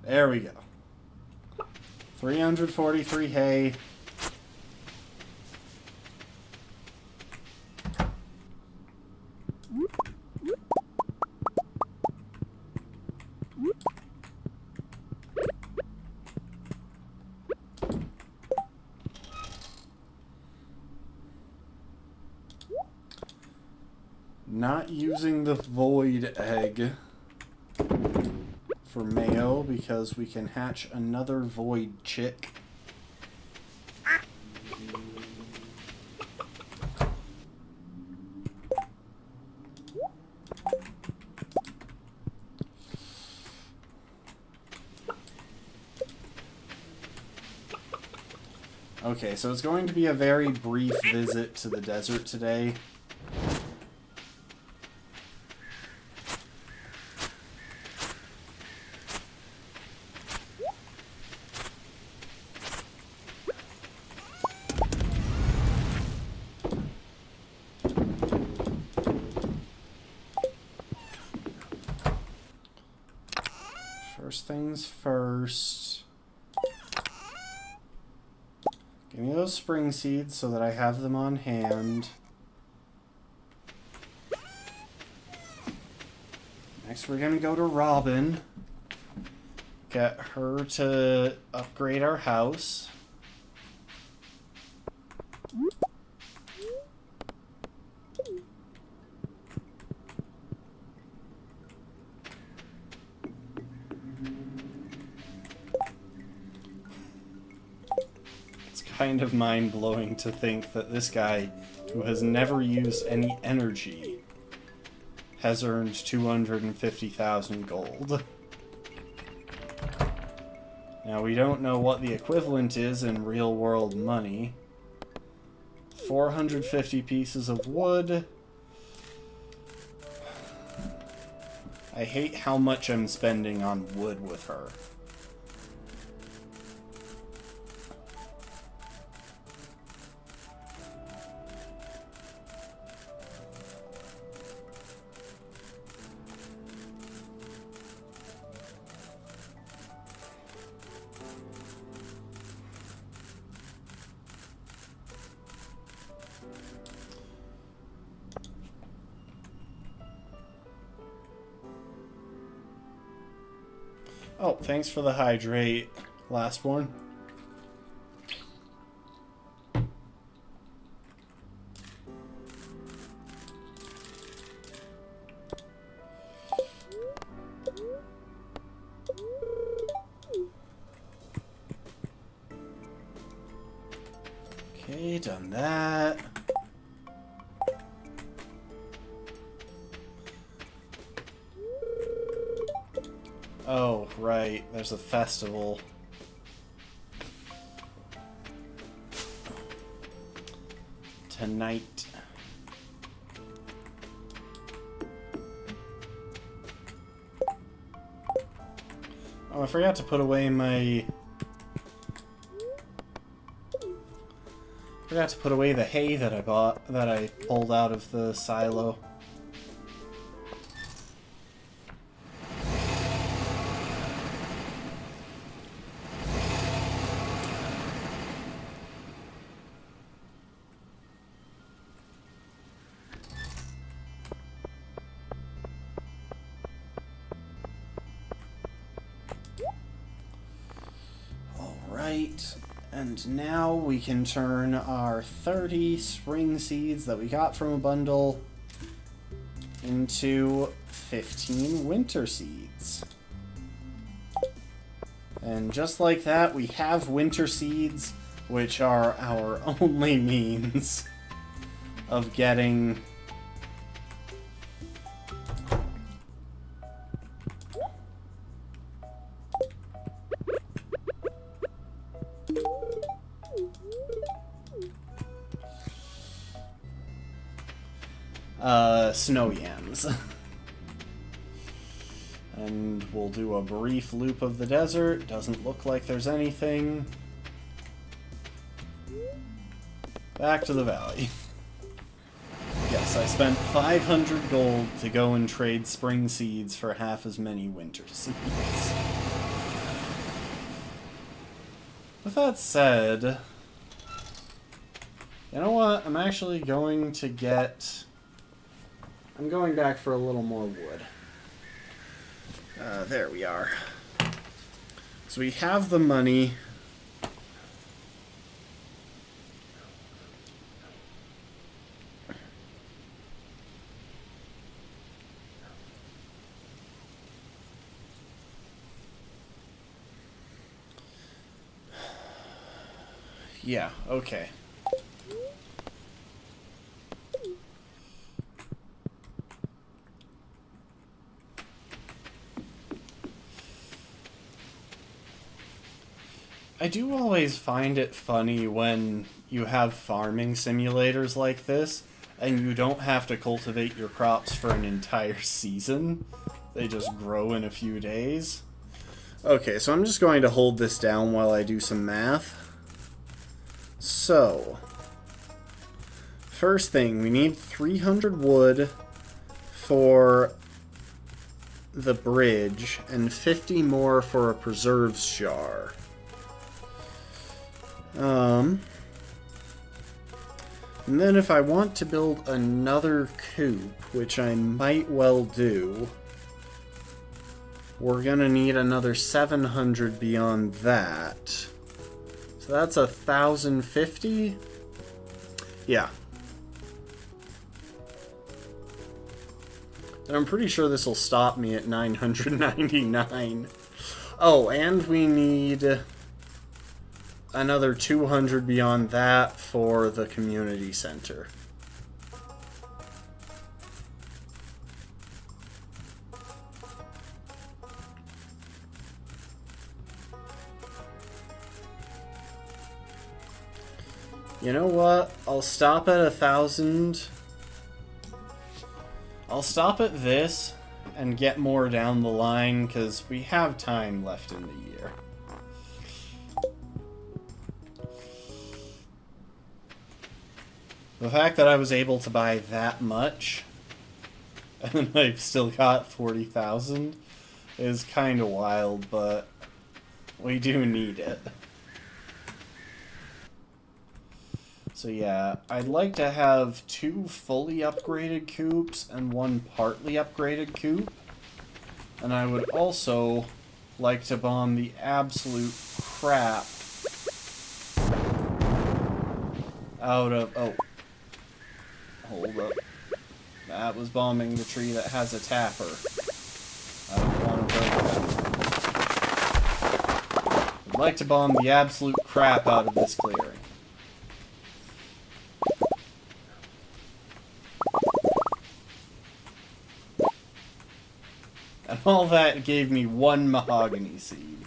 There we go. 343 hay. Not using the void egg for mayo because we can hatch another void chick. Okay, so it's going to be a very brief visit to the desert today. First things first. Give me those spring seeds so that I have them on hand. Next we're going to go to Robin. Get her to upgrade our house. Kind of mind-blowing to think that this guy, who has never used any energy, has earned 250,000 gold. Now, we don't know what the equivalent is in real-world money. 450 pieces of wood. I hate how much I'm spending on wood with her. Oh, thanks for the hydrate, Lastborn. Okay, done that. Oh, right. There's a festival. tonight. Oh, I forgot to put away my... Forgot to put away the hay that I bought, that I pulled out of the silo. Alright, and now we can turn our 30 spring seeds that we got from a bundle into 15 winter seeds. And just like that, we have winter seeds, which are our only means of getting snow yams. And we'll do a brief loop of the desert. Doesn't look like there's anything. Back to the valley. Yes, I spent 500 gold to go and trade spring seeds for half as many winter seeds. With that said, you know what? I'm actually going to get... I'm going back for a little more wood. There we are. So we have the money. Yeah, okay. I do always find it funny when you have farming simulators like this, and you don't have to cultivate your crops for an entire season. They just grow in a few days. Okay, so I'm just going to hold this down while I do some math. So, first thing, we need 300 wood for the bridge, and 50 more for a preserves jar. And then if I want to build another coop, which I might well do, we're gonna need another 700 beyond that. So that's 1,050? Yeah. And I'm pretty sure this will stop me at 999. Oh, and we need another 200 beyond that for the community center. You know what? I'll stop at 1,000. I'll stop at this and get more down the line because we have time left in the year. The fact that I was able to buy that much, and I've still got 40,000, is kind of wild, but we do need it. So yeah, I'd like to have 2 fully upgraded coops and 1 partly upgraded coop. And I would also like to bomb the absolute crap out of... Oh. Hold up. That was bombing the tree that has a tapper. I don't want to break that. I'd like to bomb the absolute crap out of this clearing. And all that gave me 1 mahogany seed.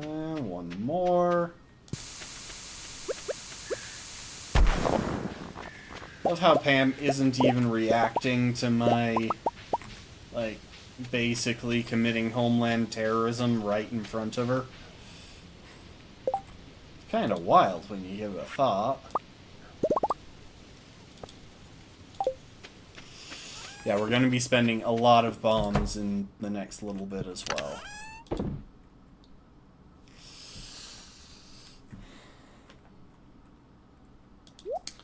And 1 more. more. Love how Pam isn't even reacting to my, like, basically committing homeland terrorism right in front of her. Kind of wild when you give it a thought. Yeah, we're going to be spending a lot of bombs in the next little bit as well.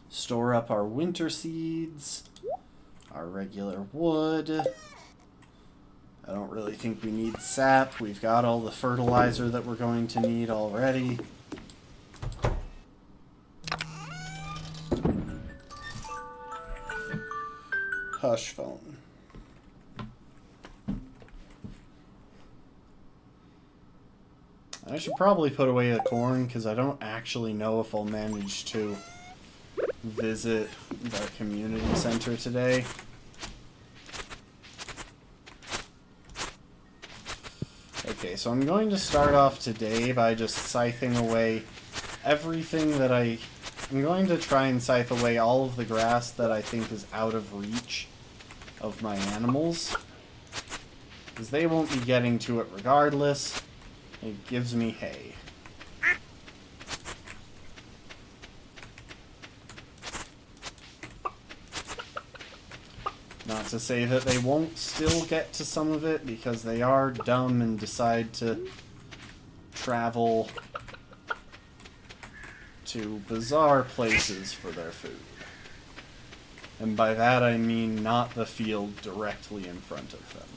Store up our winter seeds, our regular wood. I don't really think we need sap. We've got all the fertilizer that we're going to need already. Hush phone. I should probably put away the corn because I don't actually know if I'll manage to visit the community center today. Okay, so I'm going to start off today by just scything away everything that I'm going to try and scythe away all of the grass that I think is out of reach of my animals, because they won't be getting to it regardless. It gives me hay. Not to say that they won't still get to some of it, because they are dumb and decide to travel to bizarre places for their food. And by that I mean not the field directly in front of them.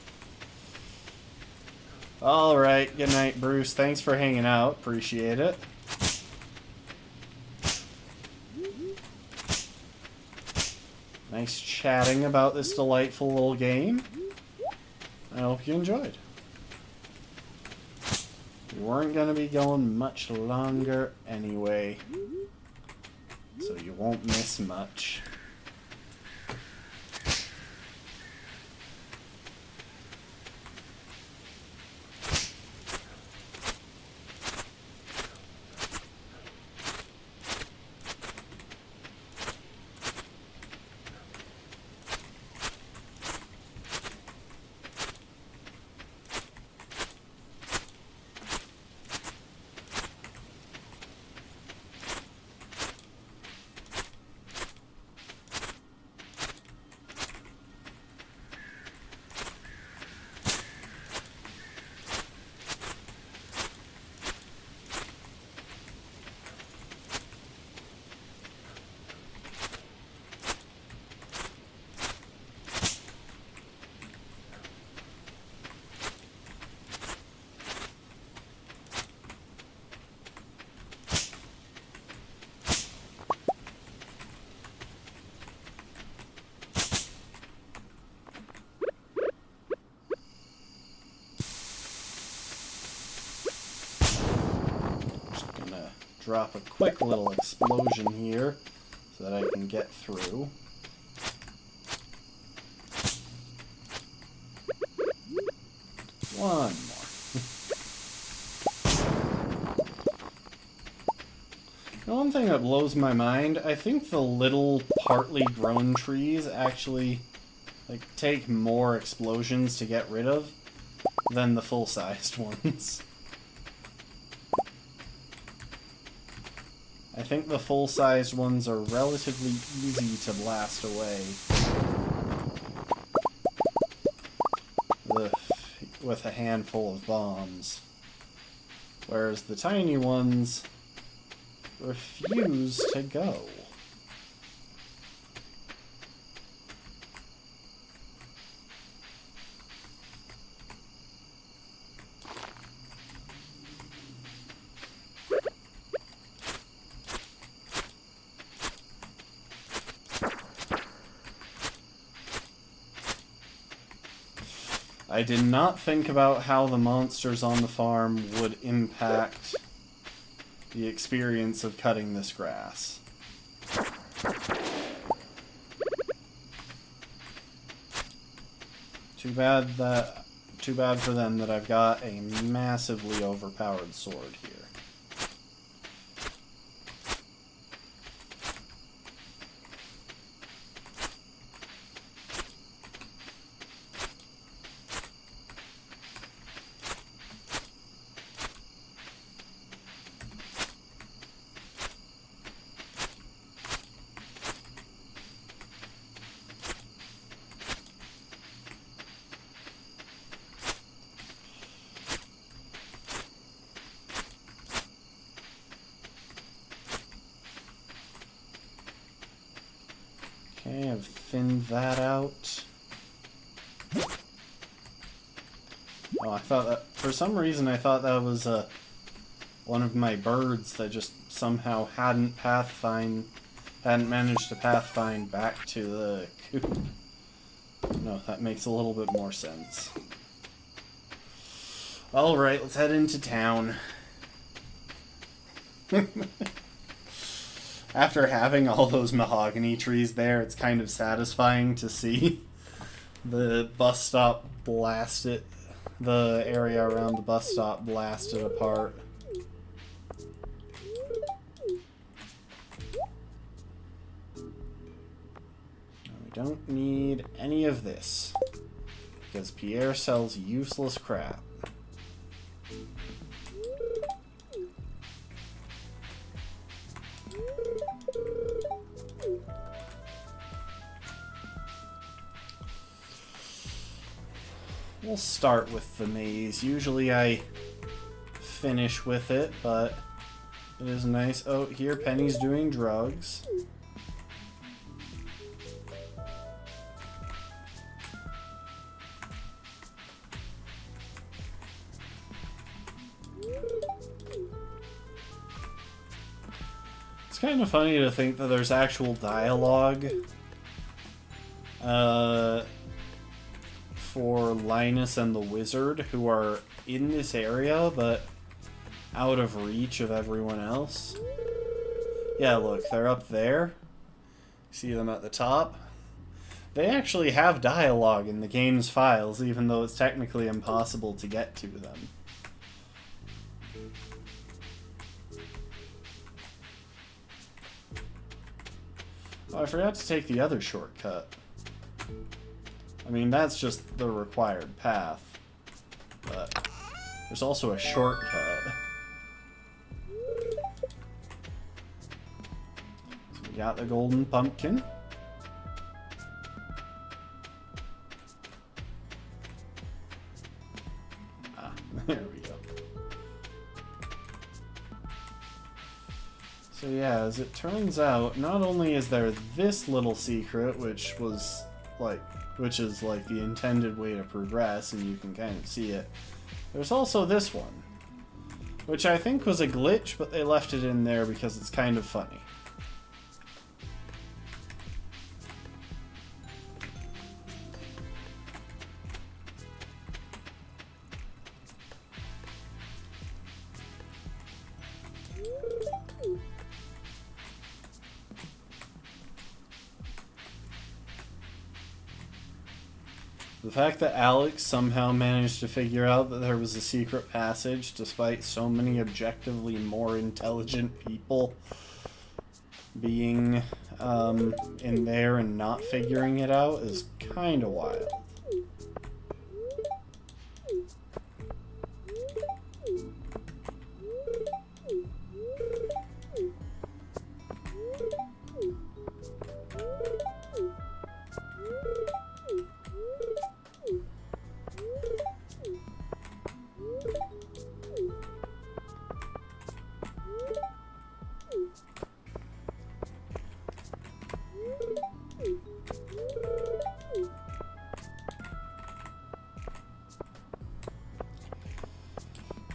Alright, good night, Bruce. Thanks for hanging out. Appreciate it. Nice chatting about this delightful little game. I hope you enjoyed. We weren't going to be going much longer anyway, so you won't miss much. Drop a quick little explosion here so that I can get through. One more. The one thing that blows my mind, I think the little partly grown trees actually take more explosions to get rid of than the full-sized ones. I think the full-sized ones are relatively easy to blast away with a handful of bombs, whereas the tiny ones refuse to go. I did not think about how the monsters on the farm would impact the experience of cutting this grass. Too bad for them that I've got a massively overpowered sword here. Okay, I've thinned that out. Oh, I thought that... For some reason, I thought that was one of my birds that just somehow hadn't managed to pathfind back to the coop. No, that makes a little bit more sense. Alright, let's head into town. After having all those mahogany trees there, it's kind of satisfying to see the bus stop blasted, the area around the bus stop blasted apart. We don't need any of this, because Pierre sells useless crap. We'll start with the maze. Usually I finish with it, but it is nice. Oh, here Penny's doing drugs. It's kind of funny to think that there's actual dialogue for Linus and the Wizard, who are in this area, but out of reach of everyone else. Yeah, look, they're up there. See them at the top? They actually have dialogue in the game's files, even though it's technically impossible to get to them. Oh, I forgot to take the other shortcut. I mean, that's just the required path. But there's also a shortcut. So we got the golden pumpkin. Ah, there we go. So yeah, as it turns out, not only is there this little secret, which is like the intended way to progress, and you can kind of see it. There's also this one, which I think was a glitch, but they left it in there because it's kind of funny. The fact that Alex somehow managed to figure out that there was a secret passage despite so many objectively more intelligent people being in there and not figuring it out is kind of wild.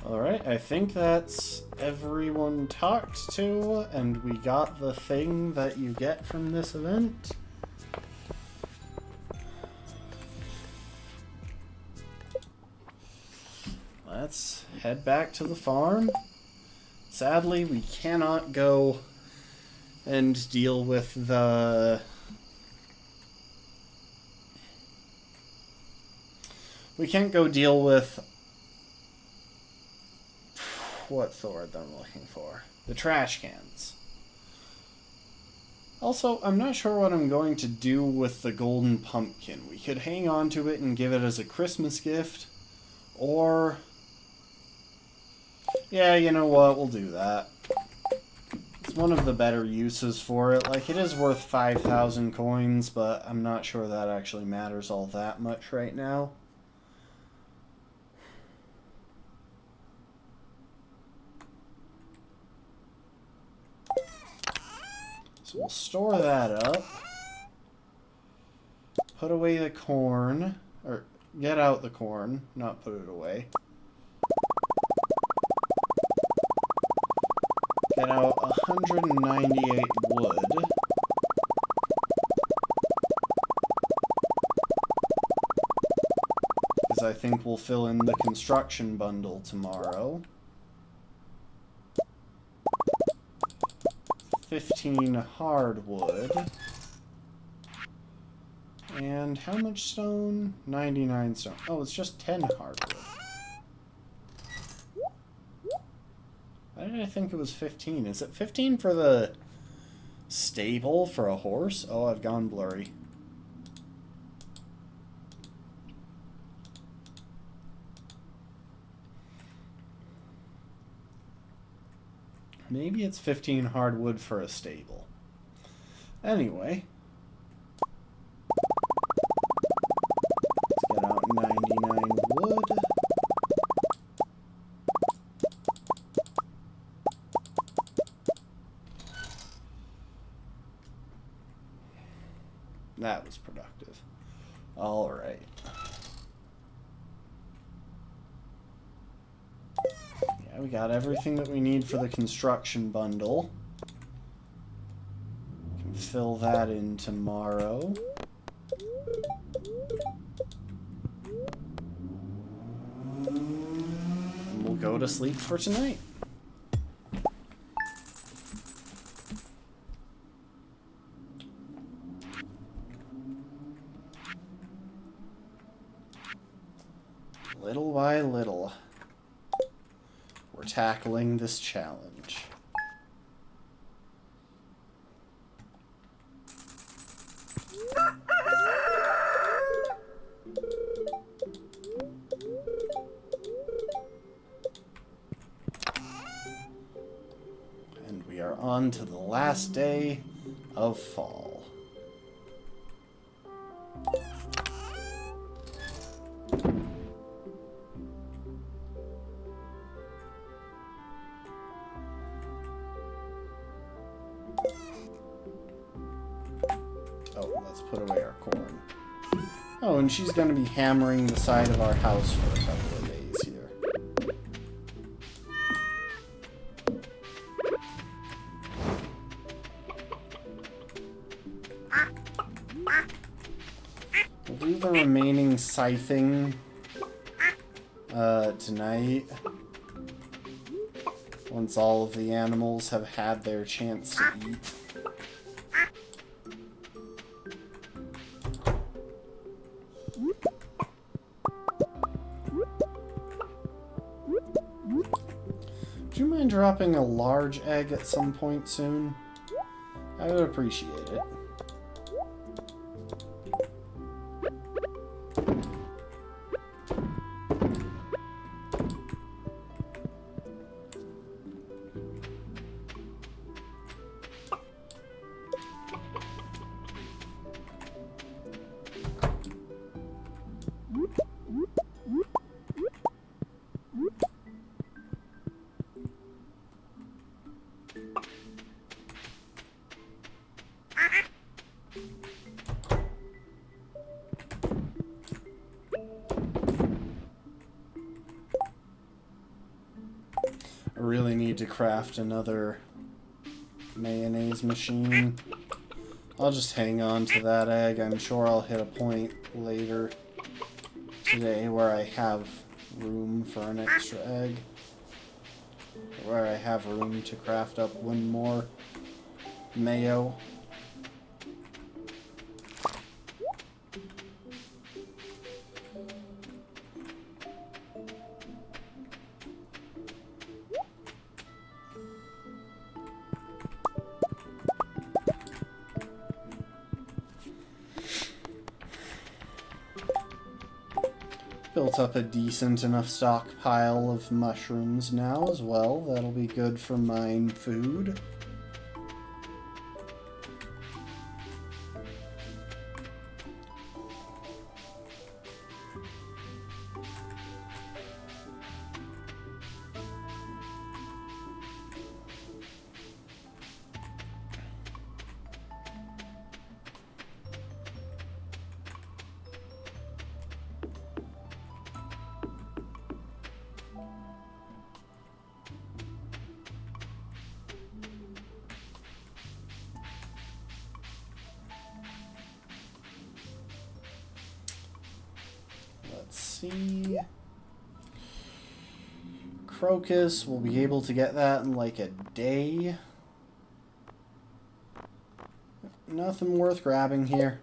Alright, I think that's everyone talked to, and we got the thing that you get from this event. Let's head back to the farm. Sadly, we cannot go and deal with the... We can't go deal with... What's the word that I'm looking for? The trash cans. Also, I'm not sure what I'm going to do with the golden pumpkin. We could hang on to it and give it as a Christmas gift. Or... yeah, you know what? We'll do that. It's one of the better uses for it. Like, it is worth 5,000 coins, but I'm not sure that actually matters all that much right now. So we'll store that up. put away the corn, or get out the corn, not put it away. Get out 198 wood. Because I think we'll fill in the construction bundle tomorrow. 15 hardwood. And how much stone? 99 stone. Oh, it's just 10 hardwood. Why did I think it was 15? Is it 15 for the stable for a horse? Oh, I've gone blurry. Maybe it's 15 hardwood for a stable. Anyway. Let's get out 99 wood. That was productive. All right. Yeah, we got everything that we need for the construction bundle. We can fill that in tomorrow. And we'll go to sleep for tonight. Little by little, we're tackling this challenge. And we are on to the last day of fall. Oh, let's put away our corn. Oh, and she's going to be hammering the side of our house for a couple of days here. We'll do the remaining scything tonight. Once all of the animals have had their chance to eat. Do you mind dropping a large egg at some point soon? I would appreciate it. I really need to craft another mayonnaise machine. I'll just hang on to that egg. I'm sure I'll hit a point later today where I have room for an extra egg. Where I have room to craft up one more mayo. Built up a decent enough stockpile of mushrooms now as well. That'll be good for mine food. see. Crocus, we'll be able to get that in like a day. Nothing worth grabbing here.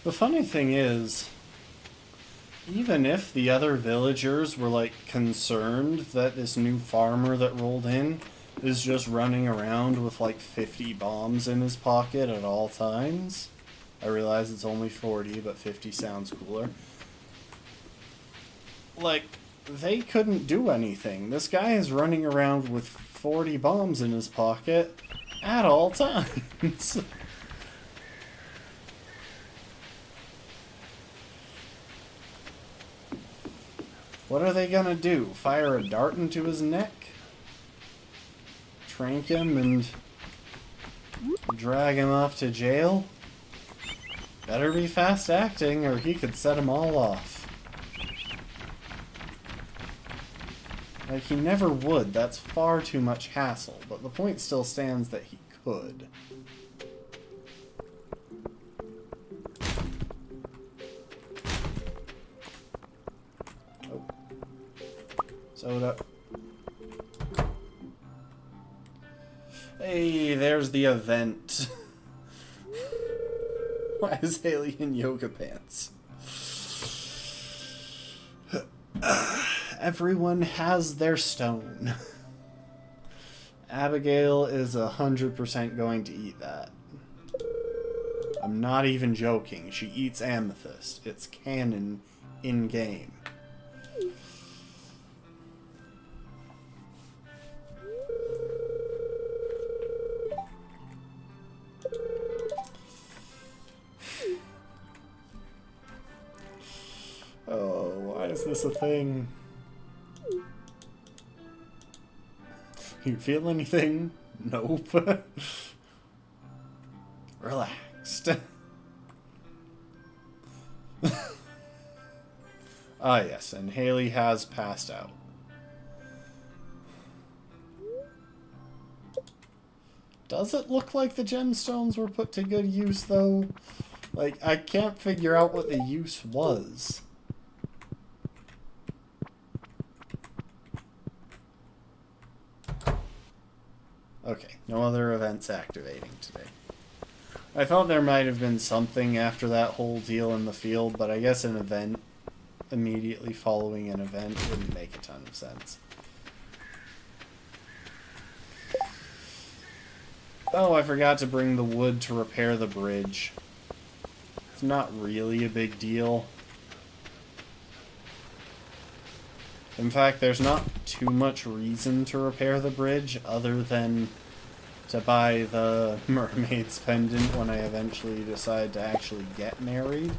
The funny thing is, even if the other villagers were, like, concerned that this new farmer that rolled in is just running around with, like, 50 bombs in his pocket at all times, I realize it's only 40, but 50 sounds cooler. Like, they couldn't do anything. This guy is running around with 40 bombs in his pocket at all times. What are they gonna do? Fire a dart into his neck? Trank him and drag him off to jail? Better be fast acting or he could set them all off. Like, he never would. That's far too much hassle. But the point still stands that he could. Soda. Hey, there's the event. Why is Haley in yoga pants? Everyone has their stone. Abigail is 100% going to eat that. I'm not even joking. She eats amethyst. It's canon in-game. Oh, why is this a thing? You feel anything? Nope. Relaxed. Ah, yes, and Haley has passed out. Does it look like the gemstones were put to good use, though? Like, I can't figure out what the use was. Okay, no other events activating today. I thought there might have been something after that whole deal in the field, but I guess an event immediately following an event wouldn't make a ton of sense. Oh, I forgot to bring the wood to repair the bridge. It's not really a big deal. In fact, there's not too much reason to repair the bridge other than to buy the mermaid's pendant when I eventually decide to actually get married.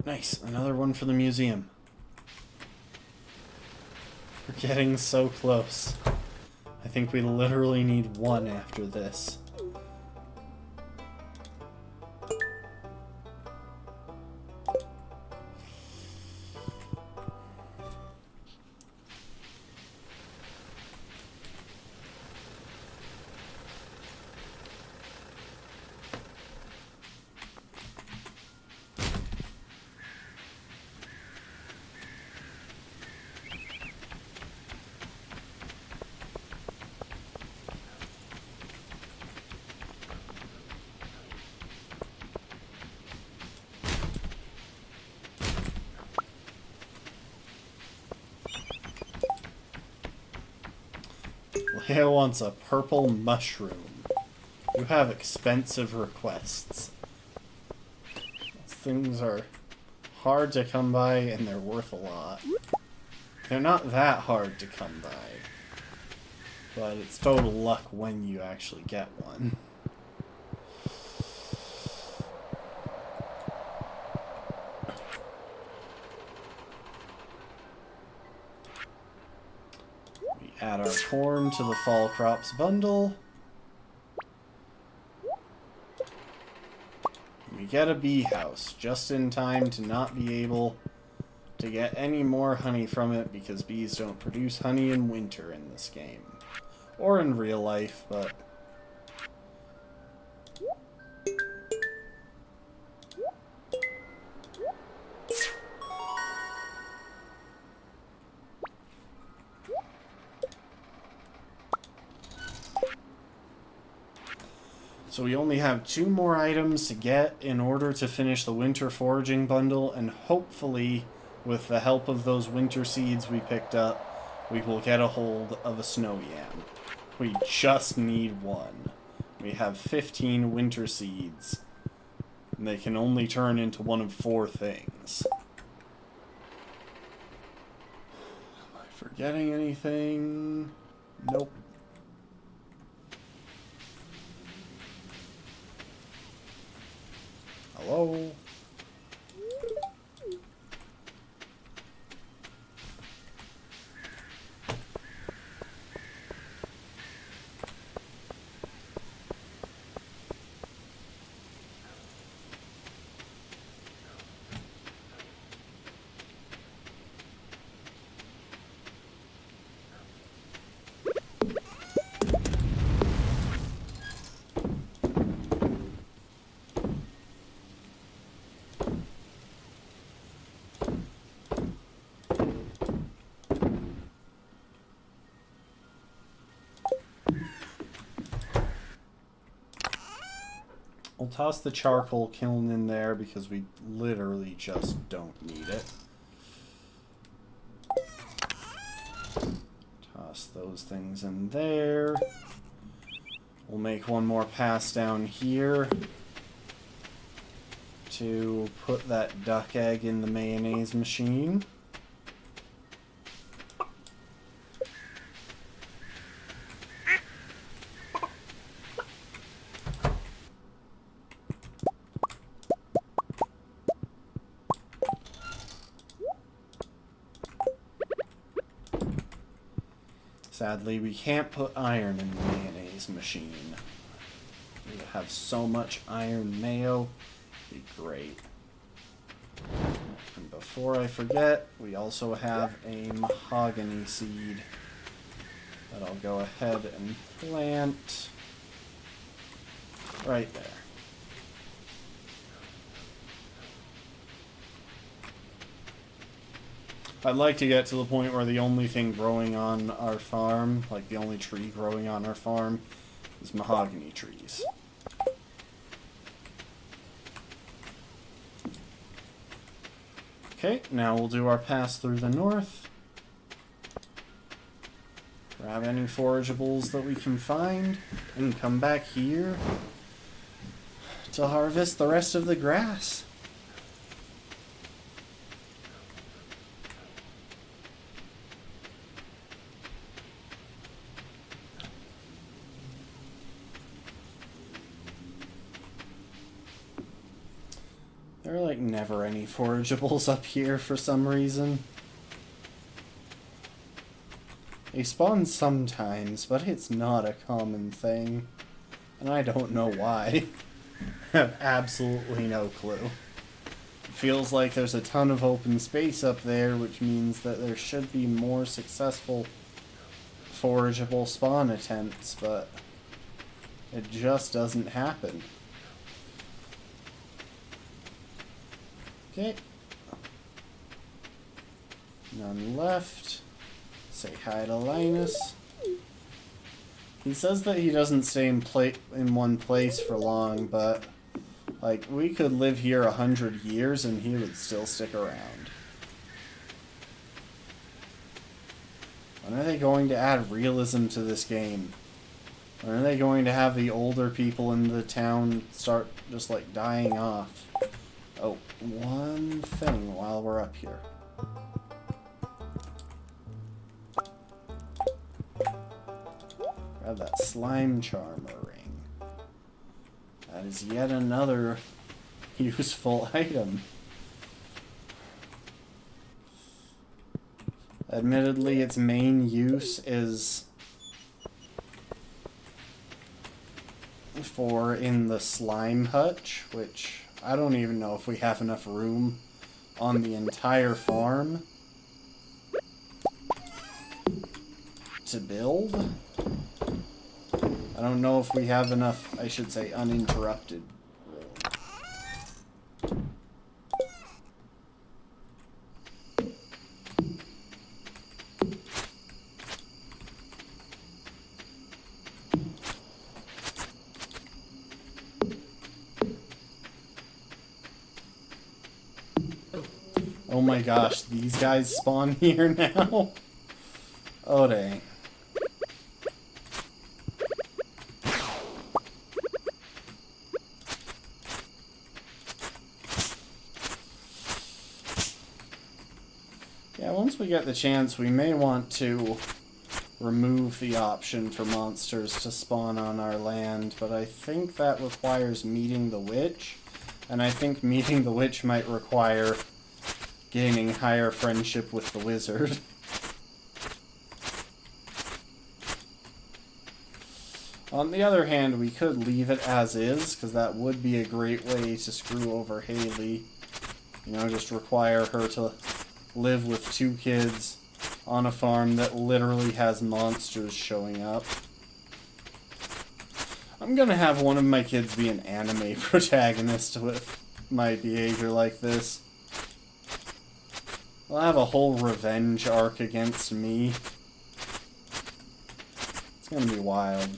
Nice, another one for the museum. We're getting so close. I think we literally need one after this. He wants a purple mushroom. You have expensive requests. Those things are hard to come by and they're worth a lot. They're not that hard to come by. But it's total luck when you actually get one. We add our corn to the fall crops bundle. We get a bee house just in time to not be able to get any more honey from it because bees don't produce honey in winter in this game. Or in real life, but... So we only have 2 more items to get in order to finish the winter foraging bundle, and hopefully, with the help of those winter seeds we picked up, we will get a hold of a snow yam. We just need 1. We have 15 winter seeds, and they can only turn into one of 4 things. Am I forgetting anything? Nope. Hello? We'll toss the charcoal kiln in there because we literally just don't need it. Toss those things in there. We'll make one more pass down here to put that duck egg in the mayonnaise machine. Sadly, we can't put iron in the mayonnaise machine. We have so much iron mayo, it'd be great. And before I forget, we also have a mahogany seed that I'll go ahead and plant right there. I'd like to get to the point where the only thing growing on our farm, like the only tree growing on our farm, is mahogany trees. Okay, now we'll do our pass through the north. Grab any forageables that we can find, and come back here to harvest the rest of the grass. There are like never any forageables up here for some reason. They spawn sometimes, but it's not a common thing. And I don't know why. I have absolutely no clue. It feels like there's a ton of open space up there, which means that there should be more successful forageable spawn attempts, but it just doesn't happen. Okay. None left. Say hi to Linus. He says that he doesn't stay in one place for long, but like we could live here 100 years and he would still stick around. When are they going to add realism to this game? When are they going to have the older people in the town start just like dying off? Oh, one thing while we're up here. Grab that slime charmer ring. That is yet another useful item. Admittedly, its main use is for in the slime hutch, which I don't even know if we have enough room on the entire farm to build. I don't know if we have enough, I should say, uninterrupted room. Oh my gosh, these guys spawn here now? Oh dang. Yeah, once we get the chance, we may want to remove the option for monsters to spawn on our land, but I think that requires meeting the witch, and I think meeting the witch might require gaining higher friendship with the wizard. On the other hand, we could leave it as is, because that would be a great way to screw over Haley. You know, just require her to live with 2 kids on a farm that literally has monsters showing up. I'm gonna have one of my kids be an anime protagonist with my behavior like this. They'll have a whole revenge arc against me. It's gonna be wild.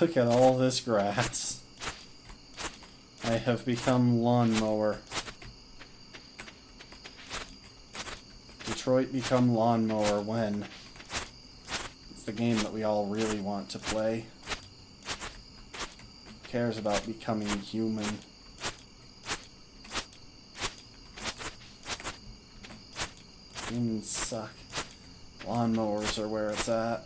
Look at all this grass. I have become lawnmower. Detroit become lawnmower when? It's the game that we all really want to play. Who cares about becoming human? Humans suck. Lawnmowers are where it's at.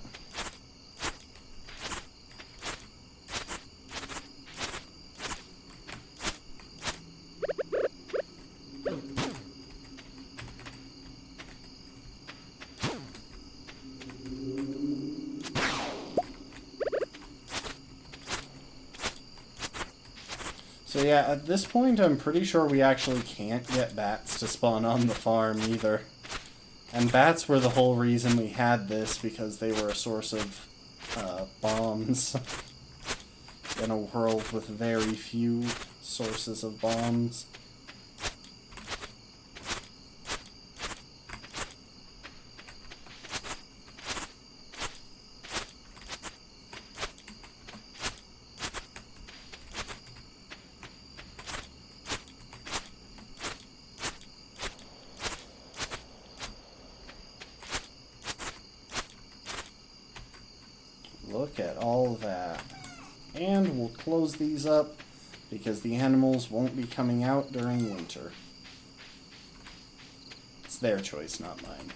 So yeah, at this point I'm pretty sure we actually can't get bats to spawn on the farm either. And bats were the whole reason we had this, because they were a source of bombs in a world with very few sources of bombs. Look at all that. And we'll close these up because the animals won't be coming out during winter. It's their choice, not mine.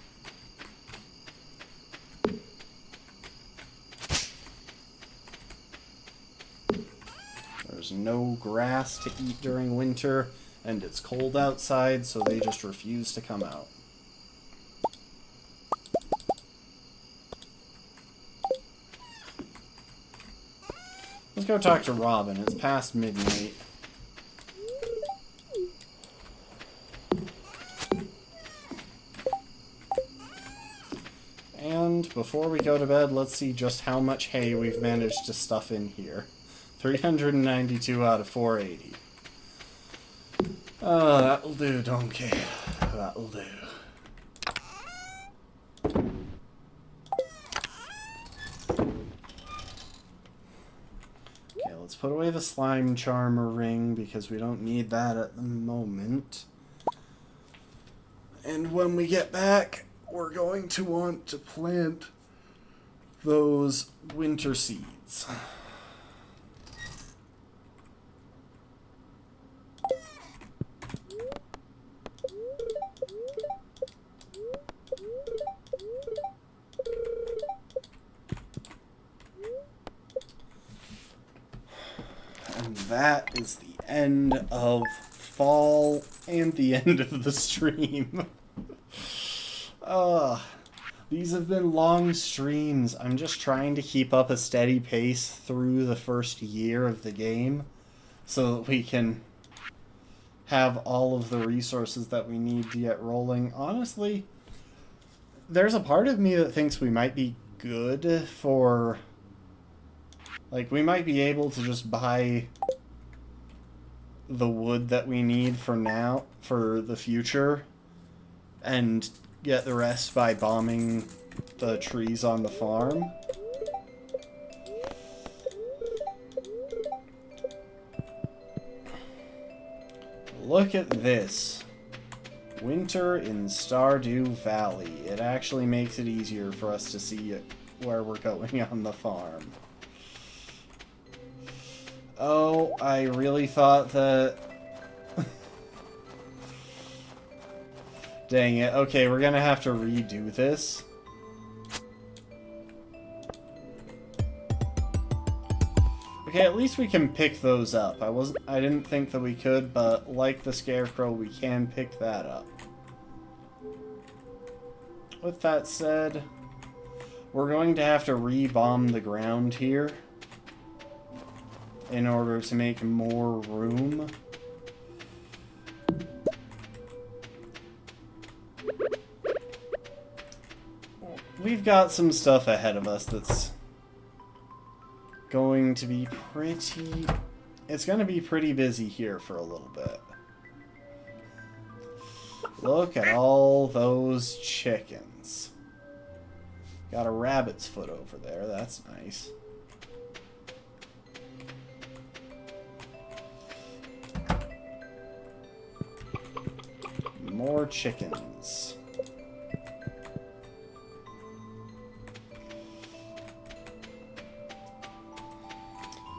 There's no grass to eat during winter, and it's cold outside, so they just refuse to come out. Let's go talk to Robin. It's past midnight. before we go to bed, let's see just how much hay we've managed to stuff in here. 392 out of 480. Oh, that'll do, donkey. That'll do. Okay, let's put away the slime charmer ring because we don't need that at the moment. And when we get back, we're going to want to plant those winter seeds. And that is the end of fall and the end of the stream. These have been long streams. I'm just trying to keep up a steady pace through the first year of the game so that we can have all of the resources that we need to get rolling. Honestly, there's a part of me that thinks we might be good for... Like, we might be able to just buy the wood that we need for now, for the future, and get the rest by bombing the trees on the farm. Look at this. Winter in Stardew Valley. It actually makes it easier for us to see where we're going on the farm. Oh, I really thought that... Dang it. Okay, we're gonna have to redo this. Okay, at least we can pick those up. I didn't think that we could, but like the scarecrow, we can pick that up. With that said, we're going to have to re-bomb the ground here in order to make more room. We've got some stuff ahead of us that's going to be pretty... It's going to be pretty busy here for a little bit. Look at all those chickens. Got a rabbit's foot over there. That's nice. More chickens.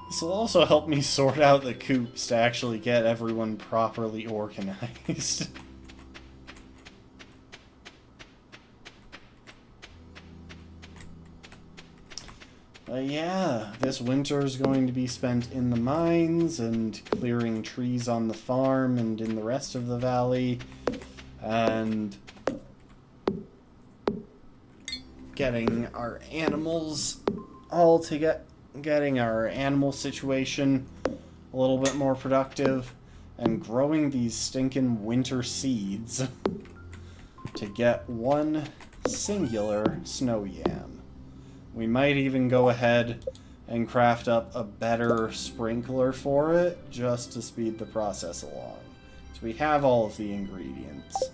This will also help me sort out the coops to actually get everyone properly organized. Yeah, this winter is going to be spent in the mines and clearing trees on the farm and in the rest of the valley, and getting our animals all to getting our animal situation a little bit more productive, and growing these stinking winter seeds to get one singular snow yam. We might even go ahead and craft up a better sprinkler for it, just to speed the process along. So we have all of the ingredients.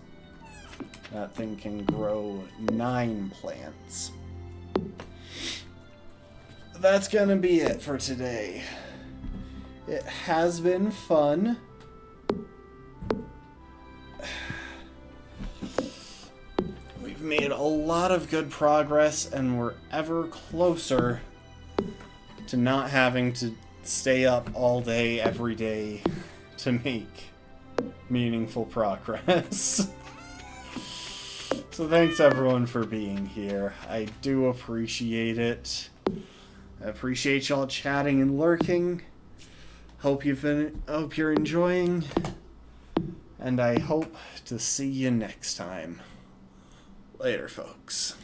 That thing can grow 9 plants. That's gonna be it for today. It has been fun. We've made a lot of good progress, and we're ever closer to not having to stay up all day, every day, to make meaningful progress. So thanks everyone for being here. I do appreciate it. I appreciate y'all chatting and lurking. Hope you're enjoying, and I hope to see you next time. Later, folks.